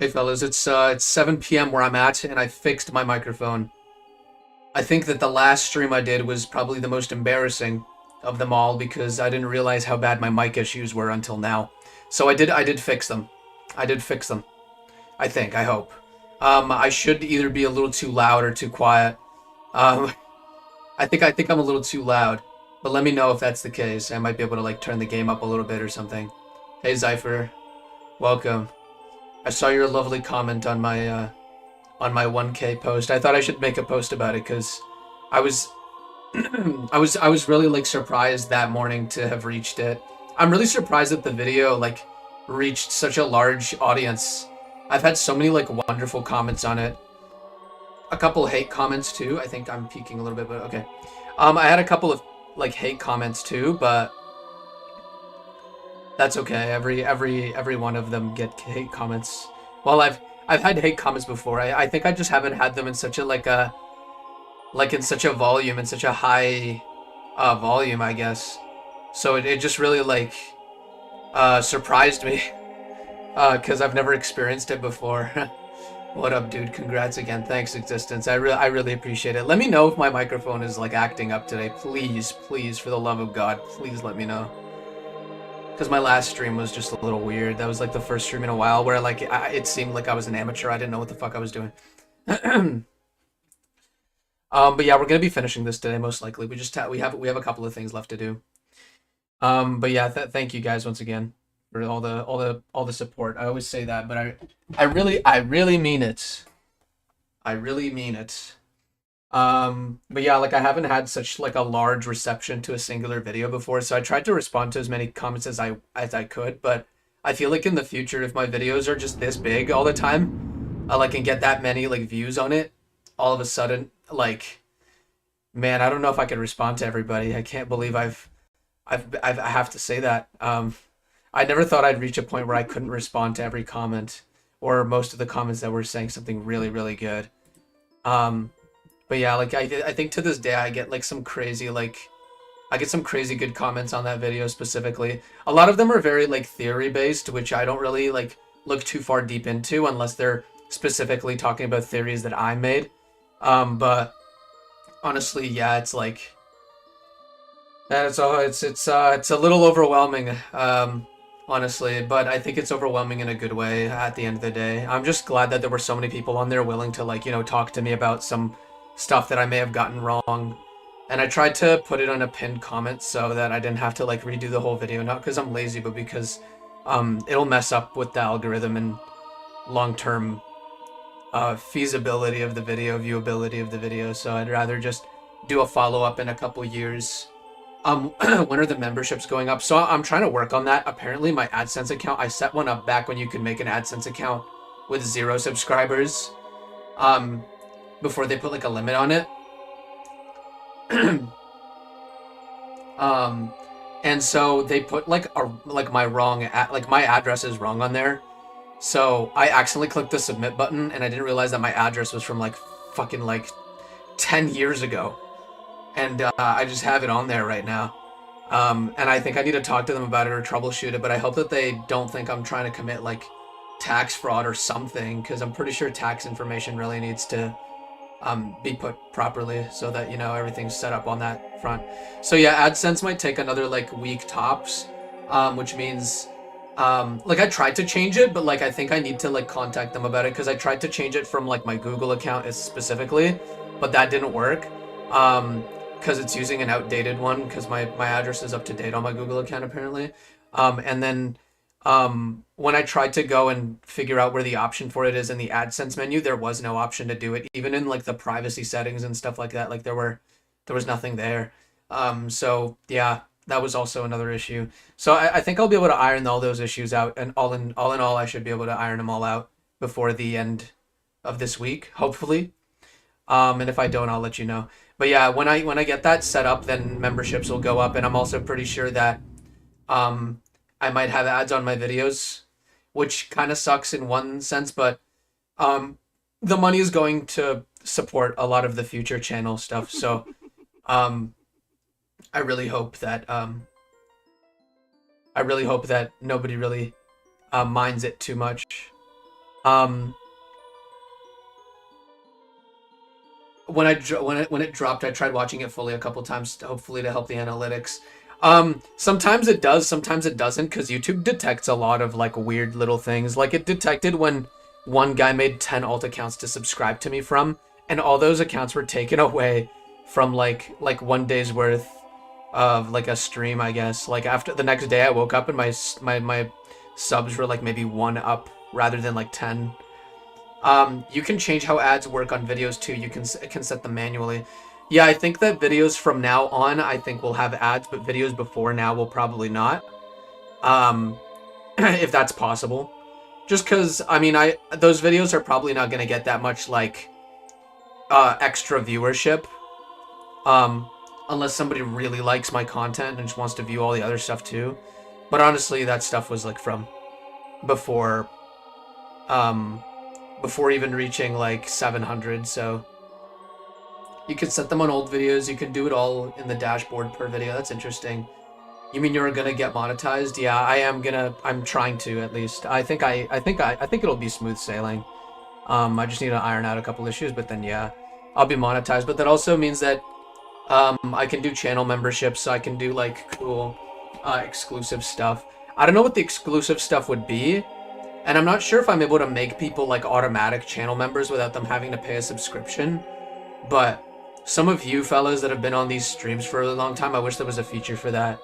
Hey fellas, it's 7 p.m. where I'm at, and I fixed my microphone. I think that the last stream I did was probably the most embarrassing of them all because I didn't realize how bad my mic issues were until now. So I did fix them. I did fix them. I think, I hope. I should either be a little too loud or too quiet. Um, I think I'm a little too loud, but let me know if that's the case. I might be able to like turn the game up a little bit or something. Hey Zypher, welcome. I saw your lovely comment on my 1K post. I thought I should make a post about it because I was I was really like surprised that morning to have reached it. I'm really surprised that the video like reached such a large audience. I've had so many like wonderful comments on it. A couple hate comments too. I think I'm peeking a little bit, but okay. I had a couple of like hate comments too, but that's okay. Every one of them get hate comments. Well, I've had hate comments before. I think I just haven't had them in such a like in such a volume, in such a high volume, I guess. So it just really like surprised me because I've never experienced it before. What up, dude? Congrats again. Thanks, Existence. I really appreciate it. Let me know if my microphone is like acting up today. Please, please, for the love of God, please let me know. Because my last stream was just a little weird. That was like the first stream in a while where like it seemed like I was an amateur. I didn't know what the fuck I was doing. But yeah, we're gonna be finishing this today most likely. We have a couple of things left to do. But yeah, thank you guys once again for all the support. I always say that, but I really mean it. I really mean it. But yeah, like I haven't had such like a large reception to a singular video before, so I tried to respond to as many comments as I could, but I feel like in the future, if my videos are just this big all the time, I like can get that many like views on it, all of a sudden, like, man, I don't know if I can respond to everybody. I can't believe I have to say that. I never thought I'd reach a point where I couldn't respond to every comment or most of the comments that were saying something really, really good. But yeah, like I think to this day I get like some crazy like I get some crazy good comments on that video specifically. A lot of them are very like theory based, which I don't really like look too far deep into unless they're specifically talking about theories that I made. But honestly, yeah, it's like it's a little overwhelming, honestly, but I think it's overwhelming in a good way at the end of the day. I'm just glad that there were so many people on there willing to like, you know, talk to me about some stuff that I may have gotten wrong. And I tried to put it on a pinned comment so that I didn't have to like redo the whole video, not because I'm lazy, but because it'll mess up with the algorithm and long-term feasibility of the video, viewability of the video. So I'd rather just do a follow-up in a couple years. When are the memberships going up? So I'm trying to work on that. Apparently my AdSense account, I set one up back when you could make an AdSense account with 0 subscribers, before they put like a limit on it. And so they put like my my address is wrong on there. So I accidentally clicked the submit button and I didn't realize that my address was from like fucking like 10 years ago. And I just have it on there right now. And I think I need to talk to them about it or troubleshoot it, but I hope that they don't think I'm trying to commit like tax fraud or something, because I'm pretty sure tax information really needs to be put properly so that, you know, everything's set up on that front. So yeah, AdSense might take another like week tops, which means like I tried to change it, but like I think I need to like contact them about it because I tried to change it from like my Google account specifically, but that didn't work. Because it's using an outdated one because my address is up to date on my Google account apparently. And then when I tried to go and figure out where the option for it is in the AdSense menu, there was no option to do it. Even in like the privacy settings and stuff like that, like there was nothing there. So yeah, that was also another issue. So I think I'll be able to iron all those issues out, and all in all, I should be able to iron them all out before the end of this week, hopefully. And if I don't, I'll let you know. But yeah, when I get that set up, then memberships will go up, and I'm also pretty sure that I might have ads on my videos, which kind of sucks in one sense, but the money is going to support a lot of the future channel stuff. So I really hope that nobody really minds it too much. Um, when it dropped, I tried watching it fully a couple times, hopefully to help the analytics. Sometimes it does, sometimes it doesn't, because YouTube detects a lot of like weird little things. Like it detected when one guy made 10 alt accounts to subscribe to me from, and all those accounts were taken away from like 1 day's worth of like a stream, I guess. Like after the next day, I woke up and my subs were like maybe one up rather than like 10. You can change how ads work on videos too. You can set them manually. Yeah, I think that videos from now on, I think will have ads, but videos before now will probably not. Um, if that's possible. Just because, I mean, those videos are probably not going to get that much, like, extra viewership. Um, unless somebody really likes my content and just wants to view all the other stuff too. But honestly, that stuff was, like, from before, um, before even reaching, like, 700, so... You can set them on old videos. You can do it all in the dashboard per video. That's interesting. You mean you're gonna get monetized? Yeah, I am gonna. I'm trying to at least. I think it'll be smooth sailing. I just need to iron out a couple issues, but then yeah, I'll be monetized. But that also means that I can do channel memberships, so I can do like cool, exclusive stuff. I don't know what the exclusive stuff would be, and I'm not sure if I'm able to make people like automatic channel members without them having to pay a subscription. But some of you fellas that have been on these streams for a really long time, I wish there was a feature for that.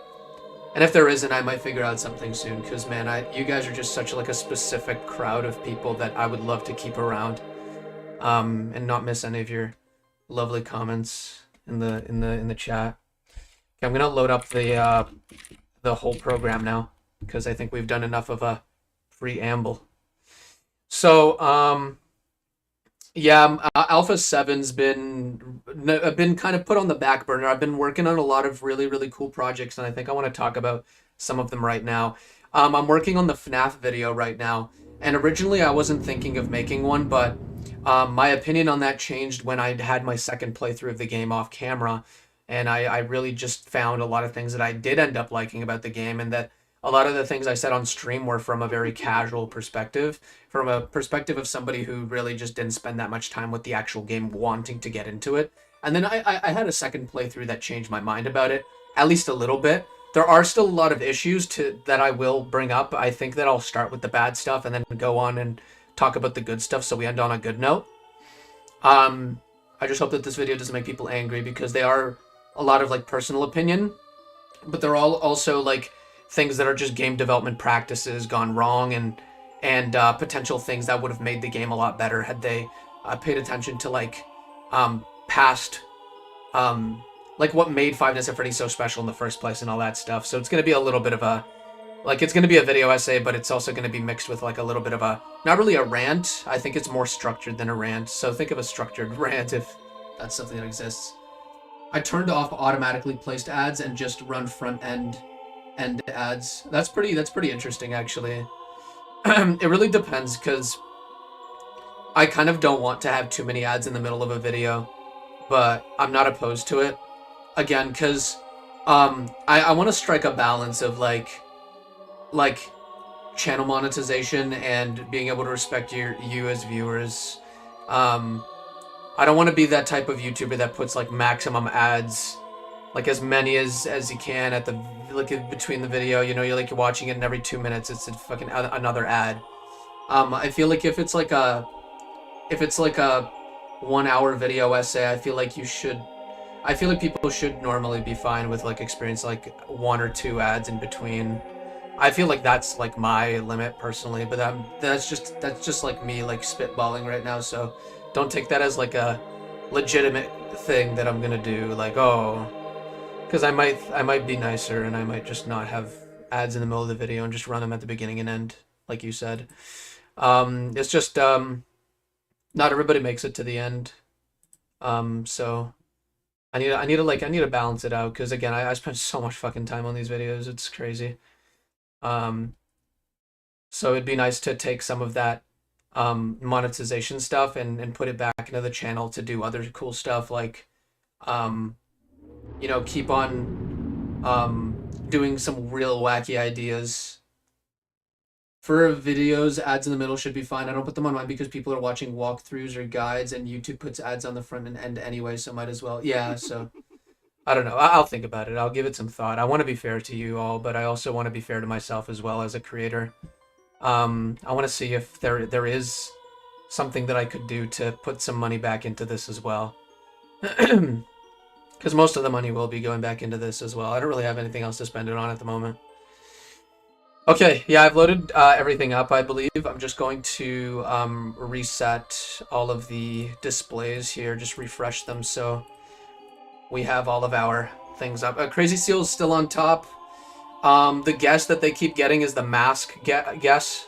And if there isn't, I might figure out something soon. Because man, you guys are just such like a specific crowd of people that I would love to keep around, and not miss any of your lovely comments in the chat. Okay, I'm gonna load up the whole program now because I think we've done enough of a preamble. So yeah, Alpha 7's been kind of put on the back burner. I've been working on a lot of really cool projects, and I think I want to talk about some of them right now. I'm working on the FNAF video right now, and originally I wasn't thinking of making one, but my opinion on that changed when I had my second playthrough of the game off camera, and I really just found a lot of things that I did end up liking about the game, and that a lot of the things I said on stream were from a very casual perspective, from a perspective of somebody who really just didn't spend that much time with the actual game wanting to get into it. And then I had a second playthrough that changed my mind about it, at least a little bit. There are still a lot of issues that I will bring up. I think that I'll start with the bad stuff and then go on and talk about the good stuff so we end on a good note. I just hope that this video doesn't make people angry because they are a lot of like personal opinion, but they're all also like things that are just game development practices gone wrong, and potential things that would have made the game a lot better had they paid attention to like past like what made Five Nights at Freddy's so special in the first place and all that stuff. So it's gonna be a little bit of a it's gonna be a video essay, but it's also gonna be mixed with like a little bit of a not really a rant. I think it's more structured than a rant. So think of a structured rant if that's something that exists. I turned off automatically placed ads and just run front end ads. That's pretty interesting actually. It really depends because I kind of don't want to have too many ads in the middle of a video, but I'm not opposed to it. Again, because I want to strike a balance of like channel monetization and being able to respect you as viewers. I don't want to be that type of YouTuber that puts like maximum ads, like as many as you can at the like between the video. You know, you're like watching it, and every 2 minutes it's a fucking another ad. I feel like if it's like a 1 hour video essay, I feel like people should normally be fine with like experience like 1 or 2 ads in between. I feel like that's like my limit personally, but that's just like me like spitballing right now. So don't take that as like a legitimate thing that I'm gonna do. Like, oh, because I might be nicer and I might just not have ads in the middle of the video and just run them at the beginning and end, like you said. It's just not everybody makes it to the end. So I need to balance it out because again I spent so much fucking time on these videos. It's crazy. Um, so it'd be nice to take some of that monetization stuff and put it back into the channel to do other cool stuff like keep on doing some real wacky ideas For videos, ads in the middle should be fine. I don't put them on mine because people are watching walkthroughs or guides, and YouTube puts ads on the front and end anyway, so might as well. Yeah, so I don't know. I'll think about it. I'll give it some thought. I want to be fair to you all, but I also want to be fair to myself as well as a creator. I want to see if there is something that I could do to put some money back into this as well. Because most of the money will be going back into this as well. I don't really have anything else to spend it on at the moment. Okay, yeah, I've loaded everything up, I believe. I'm just going to reset all of the displays here, just refresh them so we have all of our things up. Crazy Seal is still on top. The guess that they keep getting is the mask guess,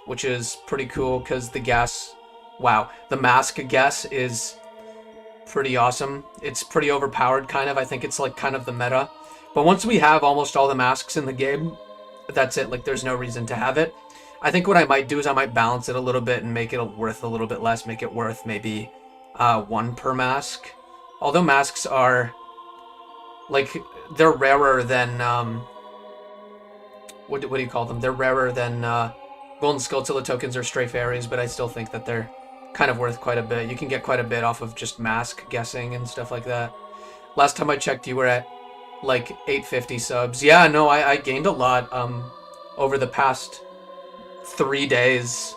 which is pretty cool because the guess, wow, the mask guess is pretty awesome. It's pretty overpowered, kind of. I think it's like kind of the meta. But once we have almost all the masks in the game, that's it. Like, there's no reason to have it. I think what I might do is I might balance it a little bit and make it worth a little bit less. Make it worth maybe 1 per mask. Although masks are, like, they're rarer than, what do you call them? They're rarer than Golden Skulltula tokens or Stray Fairies, but I still think that they're kind of worth quite a bit. You can get quite a bit off of just mask guessing and stuff like that. Last time I checked, you were at like 850 subs. Yeah, no, I gained a lot over the past 3 days.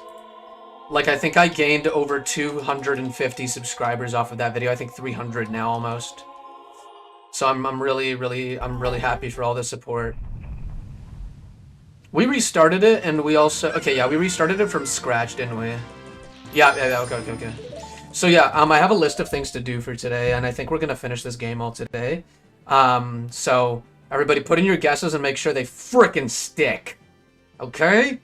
Like, I think I gained over 250 subscribers off of that video. I think 300 now almost. So I'm really happy for all the support. We restarted it, and we also, okay, yeah, we restarted it from scratch, didn't we? Yeah, okay. So yeah, I have a list of things to do for today, and I think we're gonna finish this game all today. So everybody put in your guesses and make sure they frickin' stick. Okay?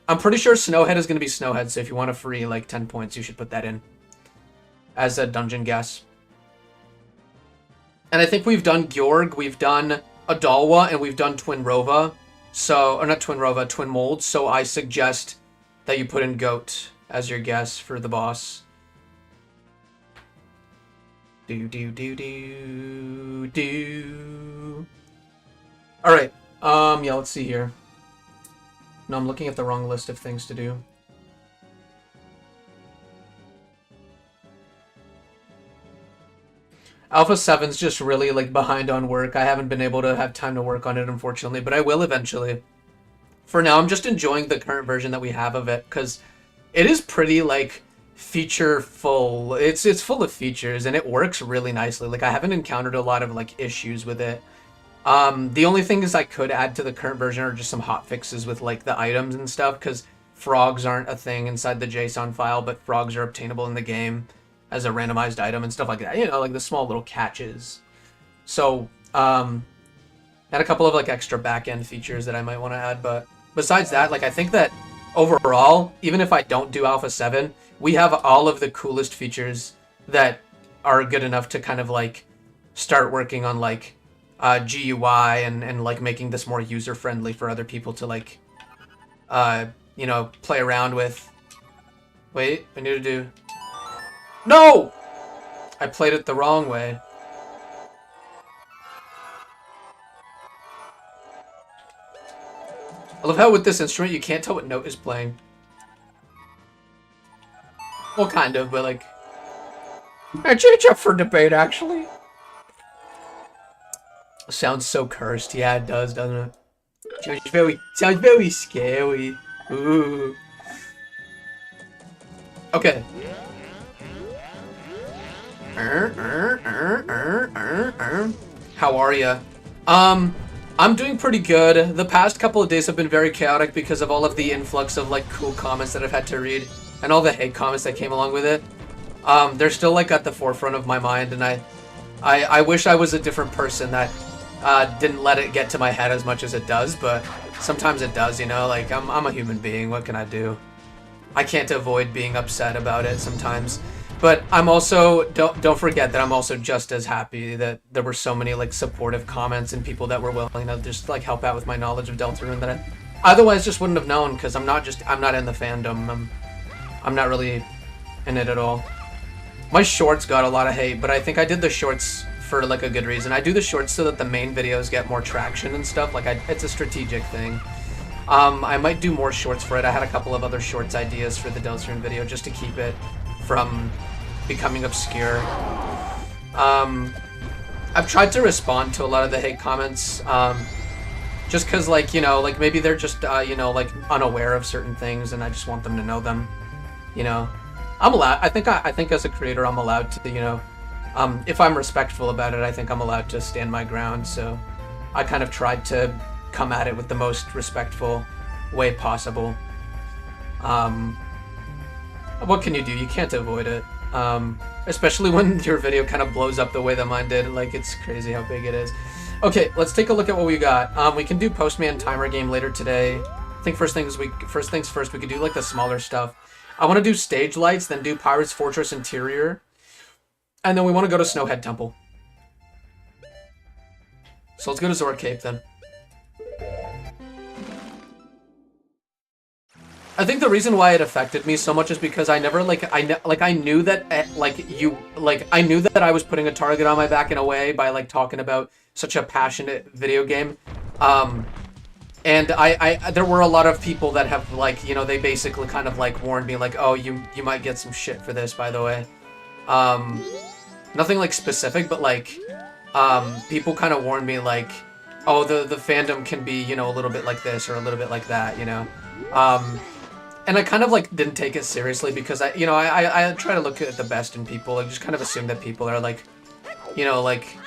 I'm pretty sure Snowhead is gonna be Snowhead, so if you want a free, like, 10 points, you should put that in as a dungeon guess. And I think we've done Georg, we've done Adalwa, and we've done Twin Rova. So, or not Twin Rova, Twin Mold, so I suggest that you put in Goat as your guess for the boss. Do. Alright, yeah, let's see here. No, I'm looking at the wrong list of things to do. Alpha 7's just really, like, behind on work. I haven't been able to have time to work on it, unfortunately, but I will eventually. For now, I'm just enjoying the current version that we have of it, because it is pretty, like, feature-full. It's full of features, and it works really nicely. Like, I haven't encountered a lot of, like, issues with it. The only things I could add to the current version are just some hotfixes with, like, the items and stuff, because frogs aren't a thing inside the JSON file, but frogs are obtainable in the game as a randomized item and stuff like that. You know, like the small little catches. So, and a couple of, like, extra back-end features that I might want to add, but besides that, like, I think that overall, even if I don't do Alpha 7, we have all of the coolest features that are good enough to kind of, like, start working on, like, GUI and like, making this more user-friendly for other people to, like, you know, play around with. Wait, I need to do... No! I played it the wrong way. I love how with this instrument you can't tell what note is playing. Well, kind of, but like... It's up for debate, actually. Sounds so cursed. Yeah, it does, doesn't it? Sounds very scary. Ooh. Okay. How are ya? I'm doing pretty good. The past couple of days have been very chaotic because of all of the influx of, like, cool comments that I've had to read and all the hate comments that came along with it. They're still, like, at the forefront of my mind, and I wish I was a different person that didn't let it get to my head as much as it does, but sometimes it does, you know? Like, I'm a human being. What can I do? I can't avoid being upset about it sometimes. But I'm also, don't forget that I'm also just as happy that there were so many, like, supportive comments and people that were willing to just, like, help out with my knowledge of Deltarune that I otherwise just wouldn't have known, because I'm not in the fandom. I'm not really in it at all. My shorts got a lot of hate, but I think I did the shorts for, like, a good reason. I do the shorts so that the main videos get more traction and stuff. Like, it's a strategic thing. I might do more shorts for it. I had a couple of other shorts ideas for the Deltarune video just to keep it from becoming obscure. I've tried to respond to a lot of the hate comments, just because, like, you know, like, maybe they're just, you know, like, unaware of certain things, and I just want them to know them, you know. I'm allowed, I think as a creator, I'm allowed to, you know, if I'm respectful about it, I think I'm allowed to stand my ground, so I kind of tried to come at it with the most respectful way possible. What can you do? You can't avoid it. Especially when your video kind of blows up the way that mine did. Like, it's crazy how big it is. Okay, let's take a look at what we got. We can do Postman Timer game later today. I think first things first, we could do, like, the smaller stuff. I want to do Stage Lights, then do Pirate's Fortress Interior. And then we want to go to Snowhead Temple. So let's go to Zora Cape, then. I think the reason why it affected me so much is because I never, I knew that, I knew that I was putting a target on my back in a way by, like, talking about such a passionate video game. And there were a lot of people that have, like, you know, they basically kind of, like, warned me, like, oh, you might get some shit for this, by the way. Nothing, like, specific, but, like, people kind of warned me, like, oh, the fandom can be, you know, a little bit like this or a little bit like that, you know. And I kind of, like, didn't take it seriously because I try to look at the best in people. I just kind of assume that people are, like, you know, like,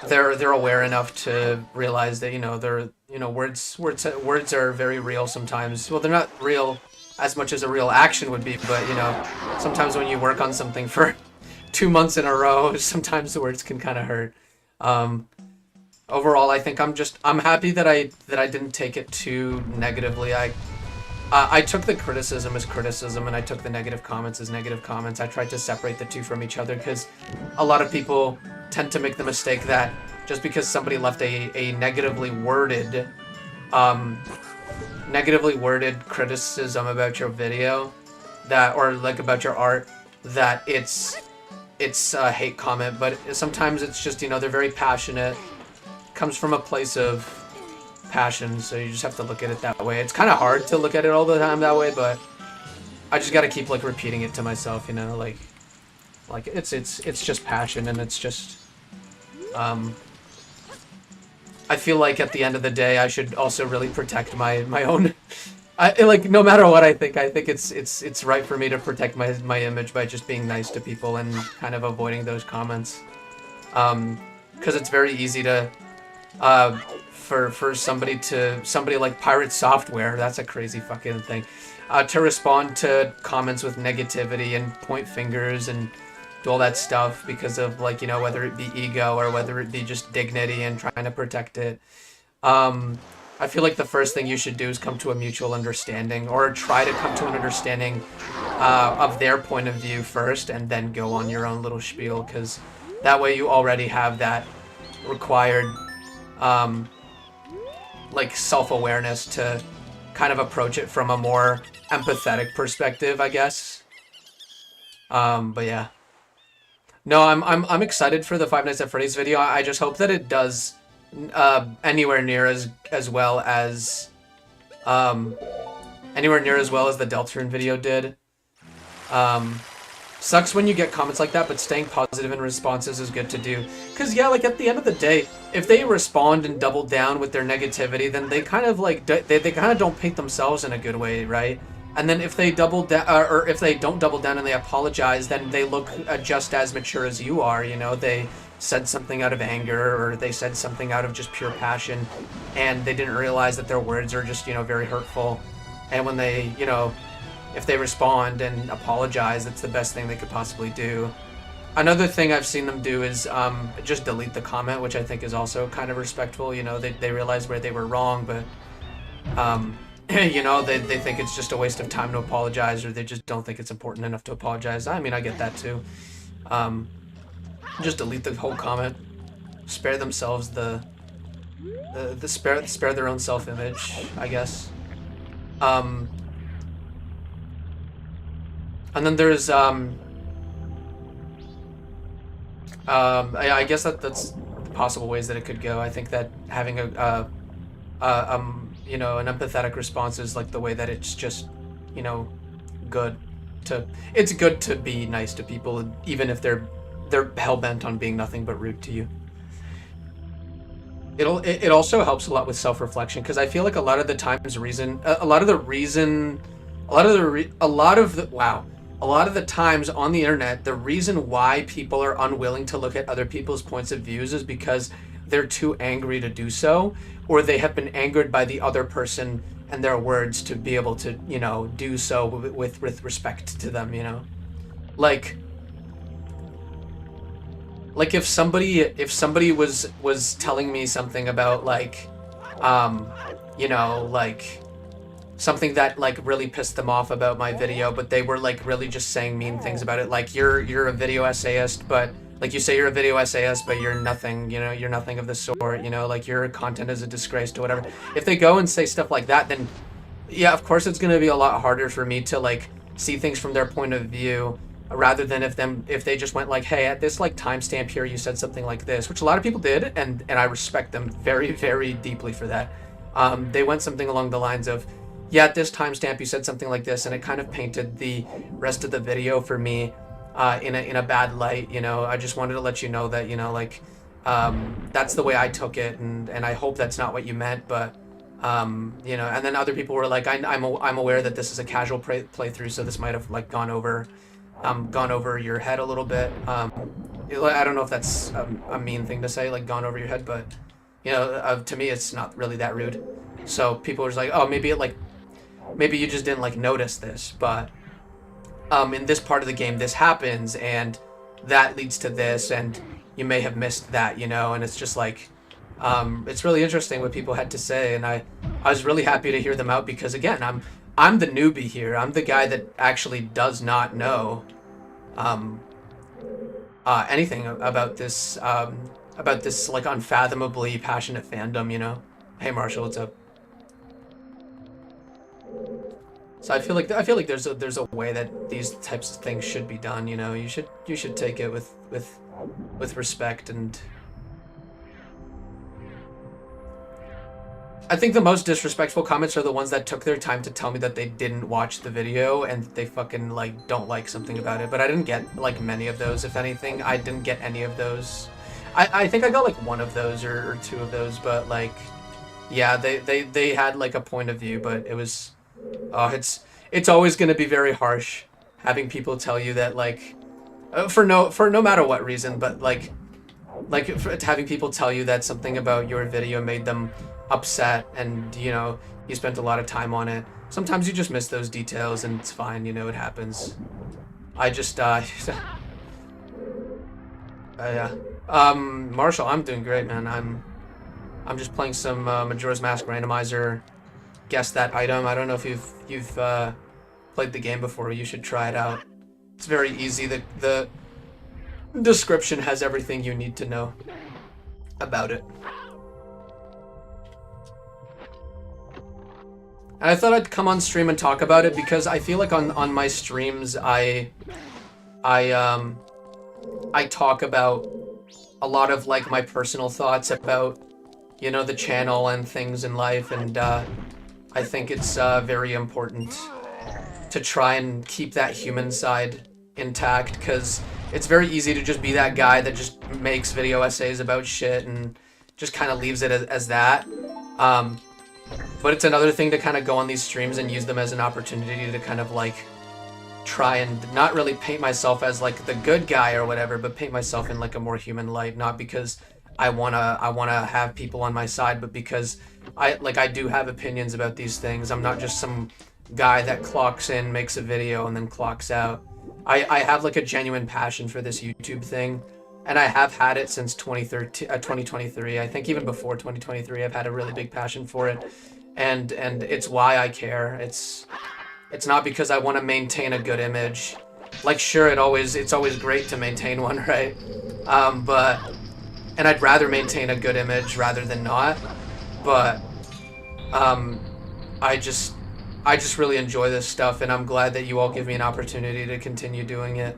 they're aware enough to realize that, you know, words are very real sometimes. Well, they're not real as much as a real action would be, but, you know, sometimes when you work on something for 2 months in a row, sometimes the words can kind of hurt. Overall, I think I'm happy that I didn't take it too negatively. I took the criticism as criticism, and I took the negative comments as negative comments. I tried to separate the two from each other because a lot of people tend to make the mistake that just because somebody left a negatively worded criticism about your video, or like about your art, that it's a hate comment. But sometimes it's just, you know, they're very passionate, comes from a place of passion, so you just have to look at it that way. It's kind of hard to look at it all the time that way, but I just gotta keep, like, repeating it to myself, you know, like it's just passion, and it's just, I feel like at the end of the day, I should also really protect my own, like, no matter what I think it's right for me to protect my image by just being nice to people and kind of avoiding those comments, because it's very easy to, for somebody like Pirate Software, that's a crazy fucking thing, to respond to comments with negativity and point fingers and do all that stuff because of, like, you know, whether it be ego or whether it be just dignity and trying to protect it. I feel like the first thing you should do is come to a mutual understanding, or try to come to an understanding of their point of view first, and then go on your own little spiel, because that way you already have that required like, self-awareness to kind of approach it from a more empathetic perspective, I guess. But yeah. No, I'm excited for the Five Nights at Freddy's video. I just hope that it does anywhere near as well as the Deltarune video did. Sucks when you get comments like that, but staying positive in responses is good to do. Because, yeah, like, at the end of the day, if they respond and double down with their negativity, then they kind of, like, they kind of don't paint themselves in a good way, right? And then if they double down, or if they don't double down and they apologize, then they look just as mature as you are, you know? They said something out of anger, or they said something out of just pure passion, and they didn't realize that their words are just, you know, very hurtful. And when they, you know, if they respond and apologize, that's the best thing they could possibly do. Another thing I've seen them do is just delete the comment, which I think is also kind of respectful. You know, they realize where they were wrong, but you know, they think it's just a waste of time to apologize, or they just don't think it's important enough to apologize. I mean, I get that too. Just delete the whole comment. Spare themselves spare their own self-image, I guess. And then there's I guess that's the possible ways that it could go. I think that having a you know, an empathetic response is like the way that it's just, you know, good it's good to be nice to people, even if they're hell-bent on being nothing but rude to you. It also helps a lot with self-reflection, because I feel like a lot of the times a lot of the times on the internet, the reason why people are unwilling to look at other people's points of views is because they're too angry to do so, or they have been angered by the other person and their words to be able to, you know, do so with respect to them, you know? Like if somebody was telling me something about like you know, like something that like really pissed them off about my video, but they were like really just saying mean things about it, like you're a video essayist, but like you say you're a video essayist, but you're nothing, you know, you're nothing of the sort, you know, like your content is a disgrace to whatever. If they go and say stuff like that, then yeah, of course it's going to be a lot harder for me to like see things from their point of view, rather than if they just went like, hey, at this like timestamp here you said something like this, which a lot of people did, and I respect them very, very deeply for that. They went something along the lines of, yeah, at this timestamp you said something like this, and it kind of painted the rest of the video for me in a bad light, you know. I just wanted to let you know that, you know, like that's the way I took it, and I hope that's not what you meant, but you know. And then other people were like, I'm aware that this is a casual playthrough, so this might have like gone over your head a little bit. I don't know if that's a mean thing to say, like gone over your head, but you know, to me it's not really that rude. So people were just like, oh, maybe you just didn't like notice this, but in this part of the game this happens, and that leads to this, and you may have missed that, you know. And it's just like it's really interesting what people had to say, and I was really happy to hear them out, because again, I'm the newbie here. I'm the guy that actually does not know anything about this like unfathomably passionate fandom, you know. Hey Marshall, what's up? So I feel like there's a way that these types of things should be done, you know. You should take it with respect. And I think the most disrespectful comments are the ones that took their time to tell me that they didn't watch the video and they fucking like don't like something about it. But I didn't get like many of those. If anything, I didn't get any of those. I think I got like one of those or two of those, but like, yeah, they had like a point of view, but it was, it's always going to be very harsh having people tell you that, like, for no matter what reason, but like having people tell you that something about your video made them upset, and you know, you spent a lot of time on it. Sometimes you just miss those details, and it's fine, you know, it happens. I just yeah. Marshall, I'm doing great, man. I'm just playing some Majora's Mask Randomizer. Guess That Item. I don't know if you've played the game before. You should try it out. It's very easy. The description has everything you need to know about it. And I thought I'd come on stream and talk about it, because I feel like on my streams I talk about a lot of like my personal thoughts about, you know, the channel and things in life, and I think it's very important to try and keep that human side intact, because it's very easy to just be that guy that just makes video essays about shit and just kind of leaves it as that. But it's another thing to kind of go on these streams and use them as an opportunity to kind of like try and not really paint myself as like the good guy or whatever, but paint myself in like a more human light, not because I wanna have people on my side, but because I do have opinions about these things. I'm not just some guy that clocks in, makes a video, and then clocks out. I have like a genuine passion for this YouTube thing, and I have had it since 2023. I think even before 2023, I've had a really big passion for it, and it's why I care. It's not because I want to maintain a good image. Like, sure, it's always great to maintain one, right? And I'd rather maintain a good image rather than not. But I just really enjoy this stuff, and I'm glad that you all give me an opportunity to continue doing it.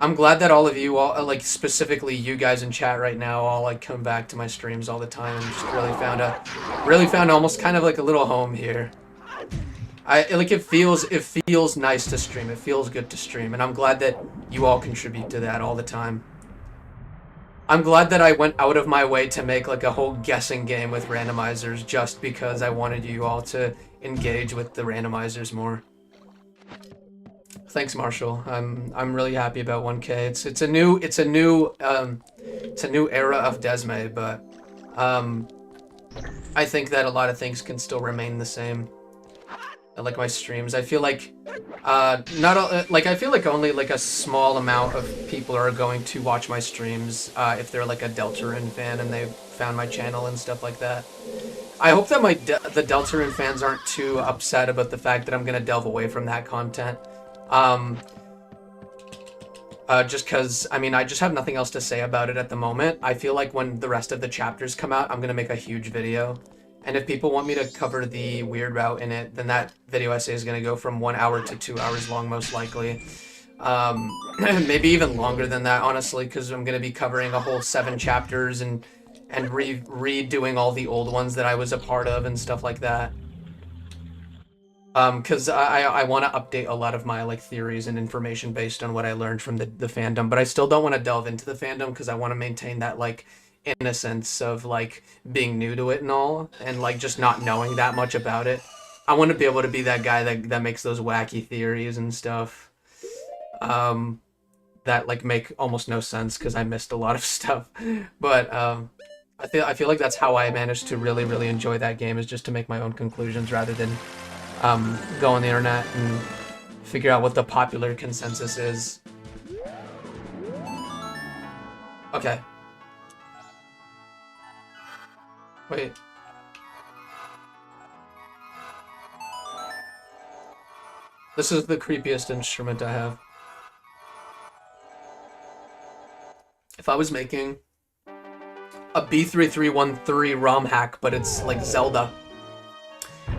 I'm glad that all of you, all like specifically you guys in chat right now, all like come back to my streams all the time and just really found almost kind of like a little home here. It feels nice to stream. It feels good to stream, and I'm glad that you all contribute to that all the time. I'm glad that I went out of my way to make like a whole guessing game with randomizers just because I wanted you all to engage with the randomizers more. Thanks, Marshall. I'm really happy about 1K. It's a new era of Desme, but I think that a lot of things can still remain the same. Like my streams, I feel like I feel like only like a small amount of people are going to watch my streams if they're like a Deltarune fan and they've found my channel and stuff like that. I hope that the Deltarune fans aren't too upset about the fact that I'm gonna delve away from that content. Just because, I mean, I just have nothing else to say about it at the moment. I feel like when the rest of the chapters come out, I'm gonna make a huge video. And if people want me to cover the weird route in it, then that video essay is going to go from 1 hour to 2 hours long, most likely. Maybe even longer than that, honestly, because I'm going to be covering a whole 7 chapters and redoing all the old ones that I was a part of and stuff like that. Because I want to update a lot of my like theories and information based on what I learned from the fandom, but I still don't want to delve into the fandom because I want to maintain that like innocence of like being new to it and all, and like just not knowing that much about it. I want to be able to be that guy that makes those wacky theories and stuff that like make almost no sense because I missed a lot of stuff. But I feel like that's how I managed to really enjoy that game, is just to make my own conclusions rather than go on the internet and figure out what the popular consensus is. Okay. Wait. This is the creepiest instrument I have. If I was making a B3313 ROM hack, but it's like Zelda,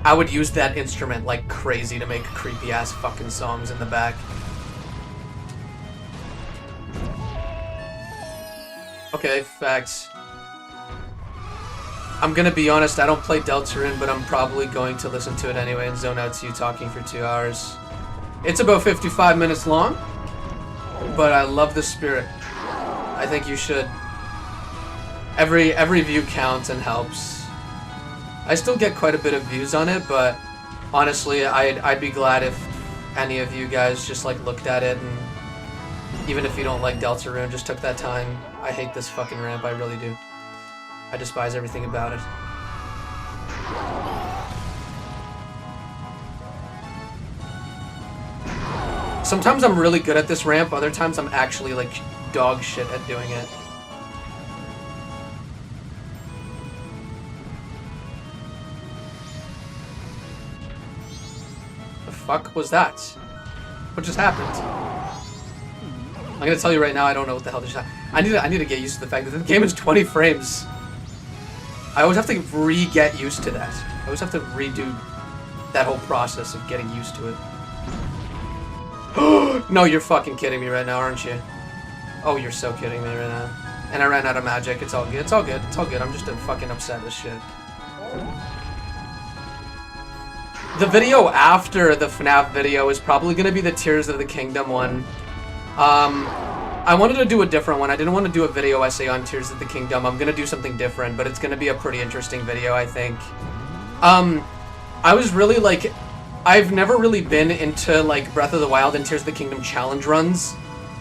I would use that instrument like crazy to make creepy ass fucking songs in the back. Okay, facts. I'm gonna be honest, I don't play Deltarune, but I'm probably going to listen to it anyway and zone out to you talking for 2 hours. It's about 55 minutes long, but I love the spirit. I think you should. Every view counts and helps. I still get quite a bit of views on it, but honestly, I'd be glad if any of you guys just like looked at it, and even if you don't like Deltarune, just took that time. I hate this fucking ramp, I really do. I despise everything about it. Sometimes I'm really good at this ramp, other times I'm actually like dog shit at doing it. The fuck was that? What just happened? I'm gonna tell you right now, I don't know what the hell just happened. I need to get used to the fact that the game is 20 frames. I always have to re-get used to that. I always have to redo that whole process of getting used to it. No, you're fucking kidding me right now, aren't you? Oh, you're so kidding me right now. And I ran out of magic. It's all good. It's all good. It's all good. I'm just fucking upset as shit. The video after the FNAF video is probably going to be the Tears of the Kingdom one. I wanted to do a different one. I didn't want to do a video essay on Tears of the Kingdom. I'm going to do something different, but it's going to be a pretty interesting video, I think. I was really, like... I've never really been into, like, Breath of the Wild and Tears of the Kingdom challenge runs.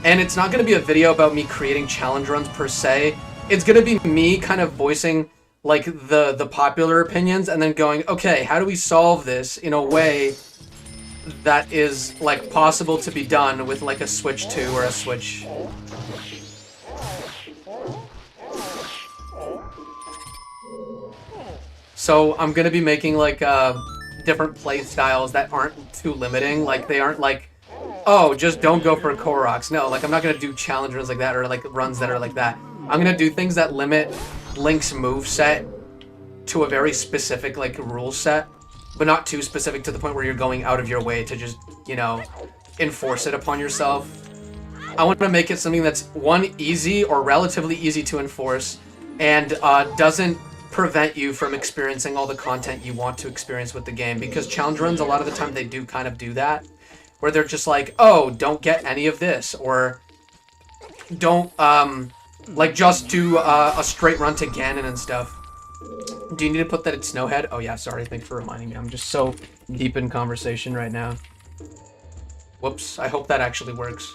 And it's not going to be a video about me creating challenge runs, per se. It's going to be me kind of voicing, like, the popular opinions and then going, okay, how do we solve this in a way that is, like, possible to be done with, like, a Switch 2 or a Switch... So, I'm gonna be making, like, different play styles that aren't too limiting. Like, they aren't like, oh, just don't go for Koroks. No, like, I'm not gonna do challenge runs like that, or, like, runs that are like that. I'm gonna do things that limit Link's moveset to a very specific, like, rule set, but not too specific to the point where you're going out of your way to just, you know, enforce it upon yourself. I want to make it something that's one, easy or relatively easy to enforce, and doesn't prevent you from experiencing all the content you want to experience with the game. Because challenge runs, a lot of the time, they do kind of do that, where they're just like, oh, don't get any of this, or don't like just do a straight run to Ganon and stuff. Do you need to put that at Snowhead? Oh yeah, sorry, thanks for reminding me. I'm just so deep in conversation right now. Whoops, I hope that actually works.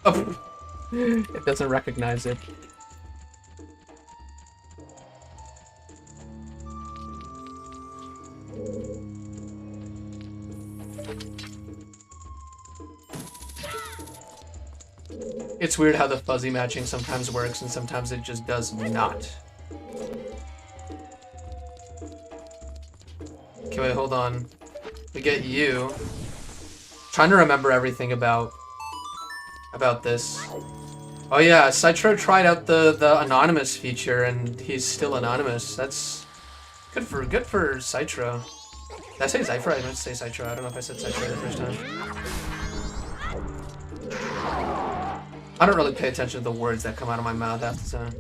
Oh, it doesn't recognize it. It's weird how the fuzzy matching sometimes works and sometimes it just does not. Okay, wait, hold on. We get you. Trying to remember everything about this. Oh yeah, Citro tried out the anonymous feature and he's still anonymous. That's good for Citro. Did I say Zypher? I meant to say Citro. I don't know if I said Citro the first time. I don't really pay attention to the words that come out of my mouth half the time.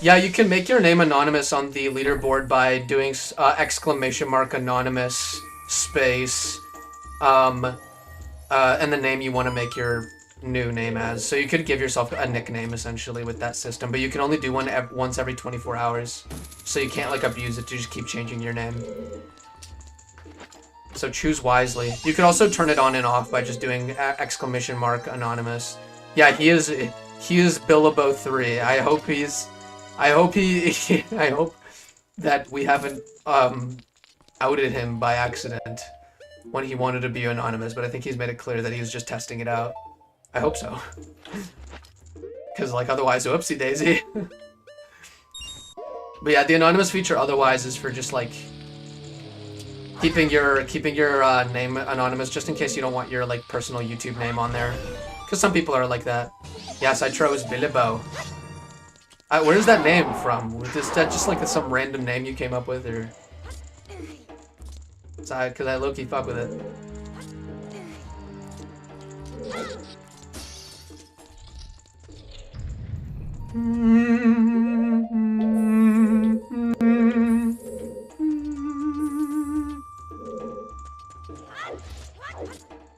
Yeah, you can make your name anonymous on the leaderboard by doing !anonymous space and the name you want to make your new name as. So you could give yourself a nickname essentially with that system, but you can only do one once every 24 hours. So you can't like abuse it to just keep changing your name. So choose wisely. You could also turn it on and off by just doing !anonymous. Yeah, he is Bilbo 3. I hope that we haven't outed him by accident when he wanted to be anonymous, but I think he's made it clear that he was just testing it out. I hope so. Because like otherwise, whoopsie daisy. But yeah, the anonymous feature otherwise is for just like keeping your name anonymous, just in case you don't want your like personal YouTube name on there. Because some people are like that. Yes, I chose Bilbo. Where's that name from? Is that just like some random name you came up with, or? Because I low-key fuck with it.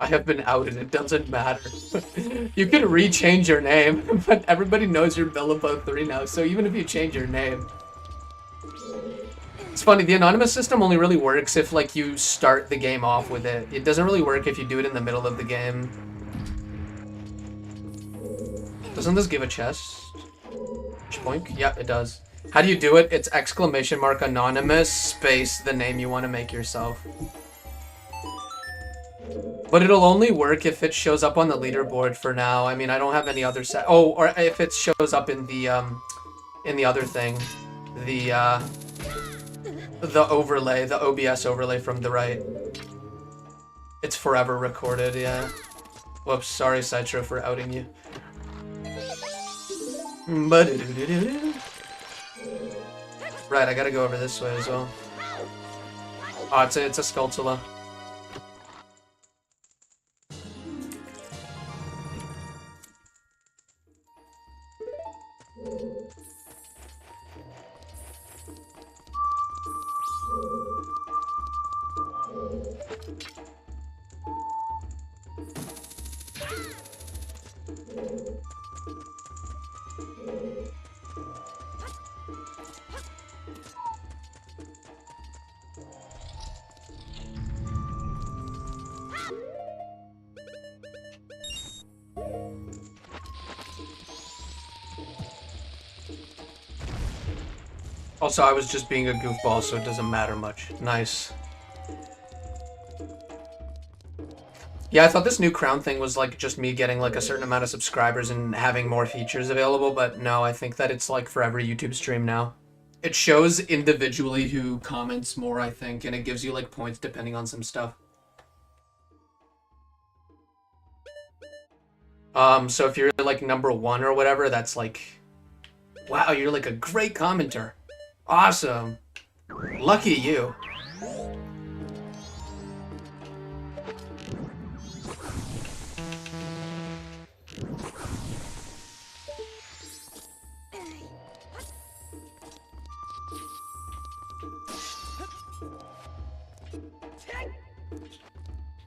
I have been outed, it doesn't matter. You can rechange your name, but everybody knows you're Bilbo 3 now, so even if you change your name. It's funny, the anonymous system only really works if like you start the game off with it. It doesn't really work if you do it in the middle of the game. Doesn't this give a chest? Spoink? Yep, it does. How do you do it? It's !anonymous space the name you want to make yourself. But it'll only work if it shows up on the leaderboard for now. I mean, I don't have any other set. Oh, or if it shows up in the other thing, the overlay, the OBS overlay from the right. It's forever recorded, yeah. Whoops, sorry, Citro, for outing you. Right, I gotta go over this way as well. Oh, it's a Skulltula. Also, I was just being a goofball, so it doesn't matter much. Nice. Yeah, I thought this new crown thing was like just me getting like a certain amount of subscribers and having more features available, but no, I think that it's like for every YouTube stream now. It shows individually who comments more, I think, and it gives you like points depending on some stuff. So if you're like #1 or whatever, that's like, wow, you're like a great commenter. Awesome. Lucky you.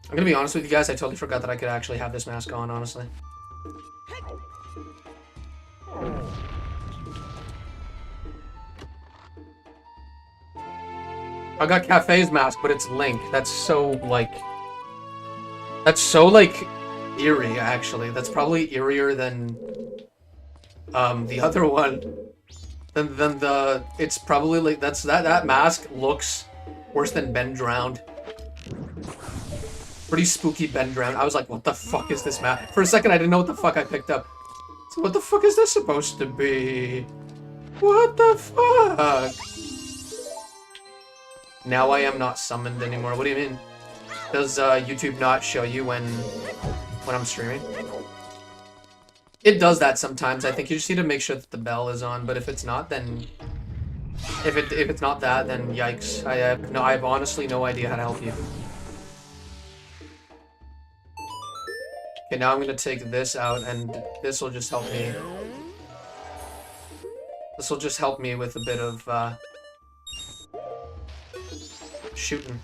I'm gonna be honest with you guys, I totally forgot that I could actually have this mask on, honestly. I got Cafe's mask, but it's Link. That's so, like, eerie, actually. That's probably eerier than, the other one. Than the, it's probably, like, that mask looks worse than Ben Drowned. Pretty spooky Ben Drowned. I was like, what the fuck is this mask? For a second, I didn't know what the fuck I picked up. So what the fuck is this supposed to be? What the fuck? Now I am not summoned anymore. What do you mean? Does YouTube not show you when I'm streaming? It does that sometimes. I think you just need to make sure that the bell is on. But if it's not, then if it's not that, then yikes. I have honestly no idea how to help you. Okay, now I'm gonna take this out, and this will just help me. This will just help me with a bit of shooting.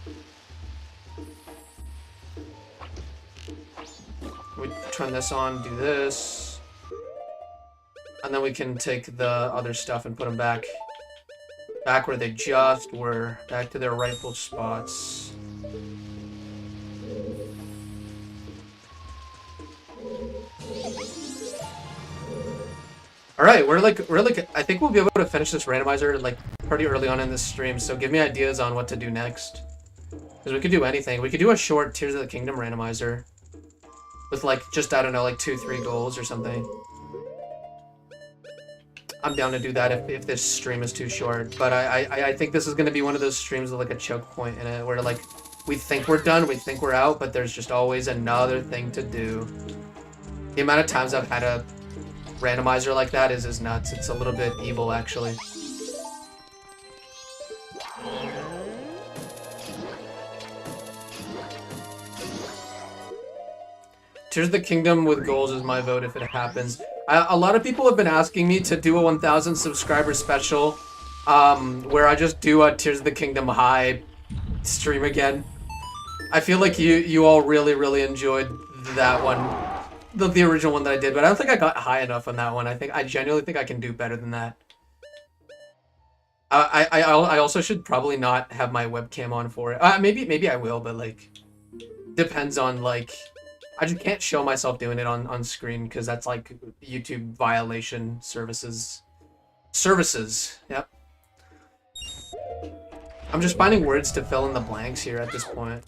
We turn this on, do this, and then we can take the other stuff and put them back where they just were, back to their rightful spots. All right, we're like, I think we'll be able to finish this randomizer like pretty early on in this stream. So give me ideas on what to do next, because we could do anything. We could do a short Tears of the Kingdom randomizer with like just, I don't know, like 2-3 goals or something. I'm down to do that if this stream is too short. But I think this is gonna be one of those streams with like a choke point in it, where like we think we're done, we think we're out, but there's just always another thing to do. The amount of times I've had a randomizer like that is nuts. It's a little bit evil, actually. Tears of the Kingdom with goals is my vote if it happens. A lot of people have been asking me to do a 1,000 subscriber special, where I just do a Tears of the Kingdom high stream again. I feel like you all really enjoyed that one. The original one that I did, but I don't think I got high enough on that one. I genuinely think I can do better than that. I also should probably not have my webcam on for it. Maybe I will, but like depends on like I just can't show myself doing it on screen because that's like YouTube violation services. Yep. I'm just finding words to fill in the blanks here at this point.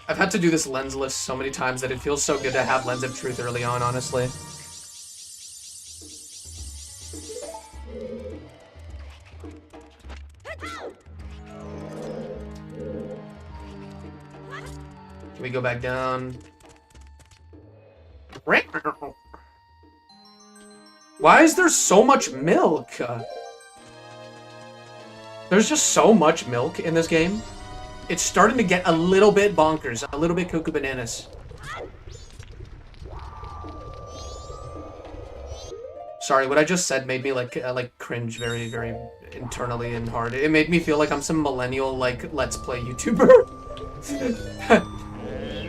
I've had to do this lens list so many times that it feels so good to have Lens of Truth early on, honestly. Can we go back down? Why is there so much milk? There's just so much milk in this game. It's starting to get a little bit bonkers, a little bit cuckoo bananas. Sorry, what I just said made me like cringe very internally and hard. It made me feel like I'm some millennial like Let's Play YouTuber.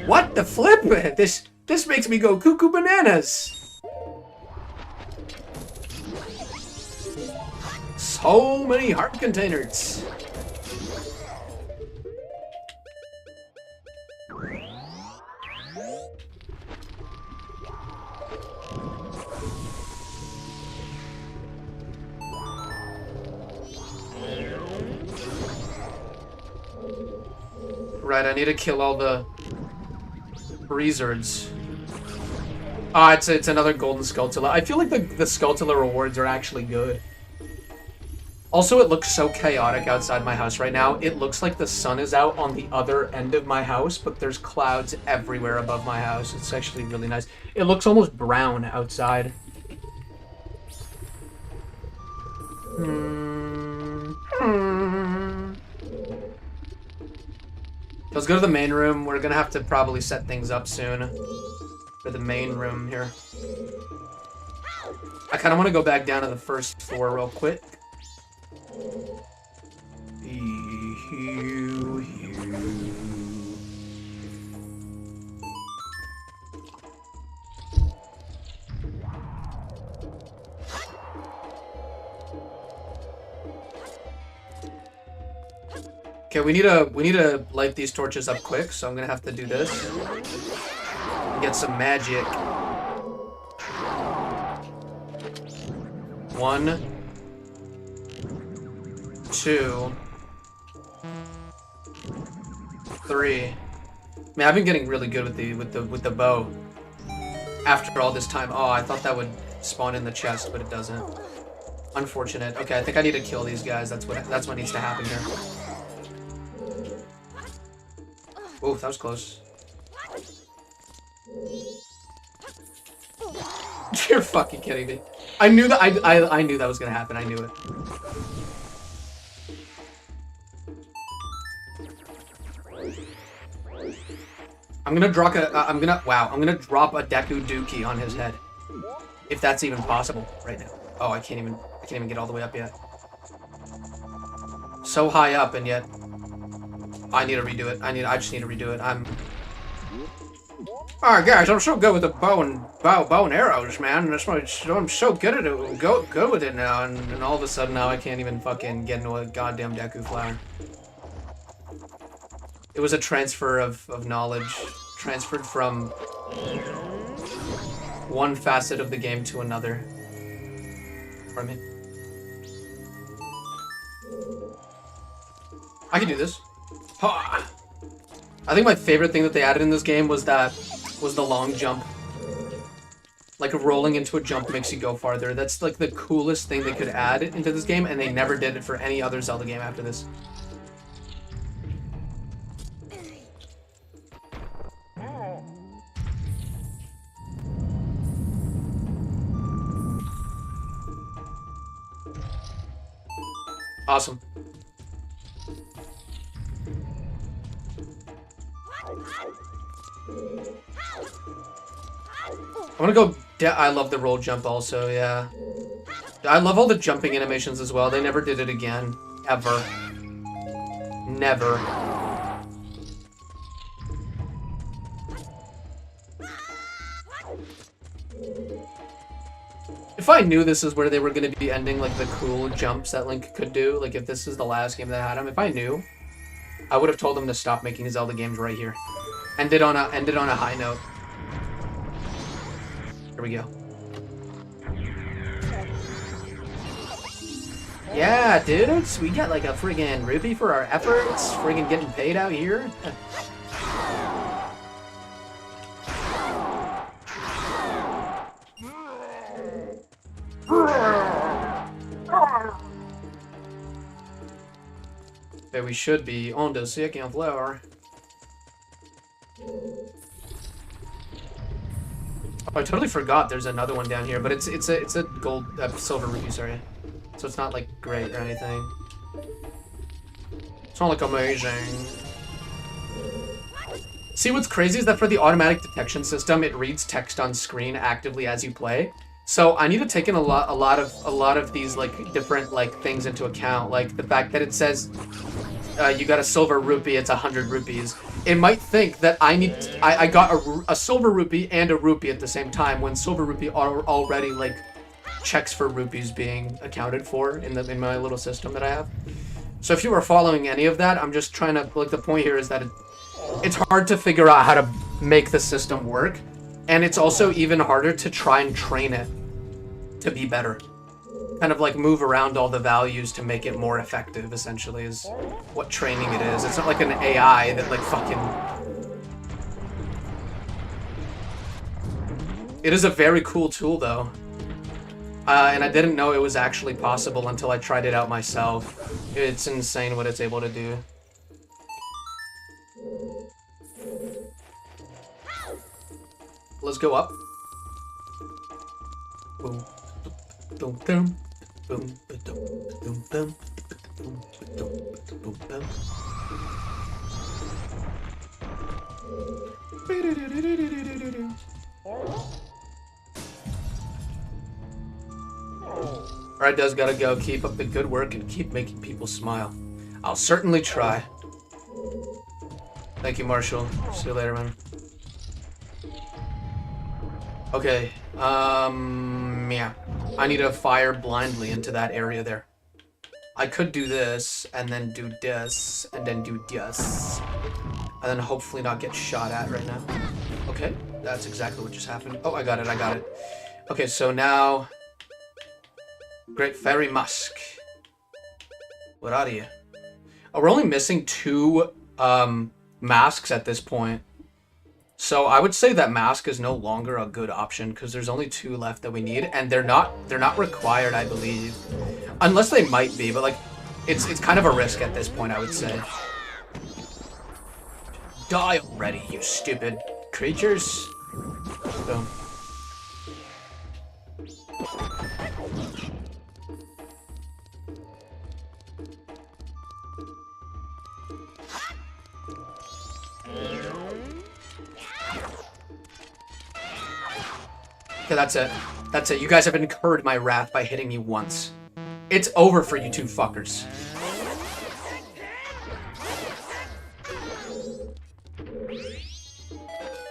What the flip? This makes me go cuckoo bananas. So many heart containers. Right, I need to kill all the Breezards. Ah, it's another golden Skulltula. I feel like the Skulltula rewards are actually good. Also, it looks so chaotic outside my house right now. It looks like the sun is out on the other end of my house, but there's clouds everywhere above my house. It's actually really nice. It looks almost brown outside. Let's go to the main room. We're gonna have to probably set things up soon for the main room here. I kind of want to go back down to the first floor real quick. Okay, we need to light these torches up quick, so I'm gonna have to do this. Get some magic. 1, 2, 3. Man, I've been getting really good with the bow. After all this time, oh, I thought that would spawn in the chest, but it doesn't. Unfortunate. Okay, I think I need to kill these guys. That's what needs to happen here. Oof, that was close. You're fucking kidding me. I knew that I knew that was gonna happen. I knew it. I'm gonna drop I'm gonna drop a Deku Dookie on his head. If that's even possible right now. Oh, I can't even get all the way up yet. So high up, and yet I need to redo it. I just need to redo it. Alright guys, I'm so good with the bow and arrows, man. I'm so good at it. Go with it now, and all of a sudden now I can't even fucking get into a goddamn Deku flower. It was a transfer of knowledge. Transferred from one facet of the game to another. Pardon me. I can do this. Ha! I think my favorite thing that they added in this game was the long jump. Like rolling into a jump makes you go farther. That's like the coolest thing they could add into this game, and they never did it for any other Zelda game after this. Awesome. I want to go... I love the roll jump also, yeah. I love all the jumping animations as well. They never did it again. Ever. Never. If I knew this is where they were going to be ending, like, the cool jumps that Link could do, like, if this is the last game that had him, if I knew, I would have told them to stop making Zelda games right here. End it on a high note. Here we go. Yeah, dudes, we got like a friggin' rupee for our efforts. Friggin' getting paid out here. Okay, we should be on the second floor. Oh, I totally forgot there's another one down here, but it's a gold, silver rupee, sorry. So it's not like great or anything. It's not like amazing. See, what's crazy is that for the automatic detection system, it reads text on screen actively as you play. So I need to take in a lot of these like different like things into account, like the fact that it says you got a silver rupee, it's 100 rupees. It might think that I got a silver rupee and a rupee at the same time, when silver rupee already like checks for rupees being accounted for in my little system that I have. So if you were following any of that, I'm just trying to, like, the point here is that it's hard to figure out how to make the system work, and it's also even harder to try and train it to be better. Kind of like move around all the values to make it more effective, essentially, is what training it is. It's not like an AI that like fucking... It is a very cool tool though. And I didn't know it was actually possible until I tried it out myself. It's insane what it's able to do. Let's go up. Boom, boom, boom, boom, boom, boom, boom, boom, boom. Alright, Does gotta go. Keep up the good work and keep making people smile. I'll certainly try. Thank you, Marshall. See you later, man. Okay, yeah. I need to fire blindly into that area there. I could do this, and then do this, and then do this. And then hopefully not get shot at right now. Okay, that's exactly what just happened. Oh, I got it, I got it. Okay, so now... Great Fairy Musk. What are you? Oh, we're only missing 2, masks at this point. So I would say that mask is no longer a good option because there's only 2 left that we need, and they're not required, I believe, unless they might be. But like, it's kind of a risk at this point, I would say. Die already, you stupid creatures! Boom. Okay, that's it. That's it. You guys have incurred my wrath by hitting me once. It's over for you 2 fuckers.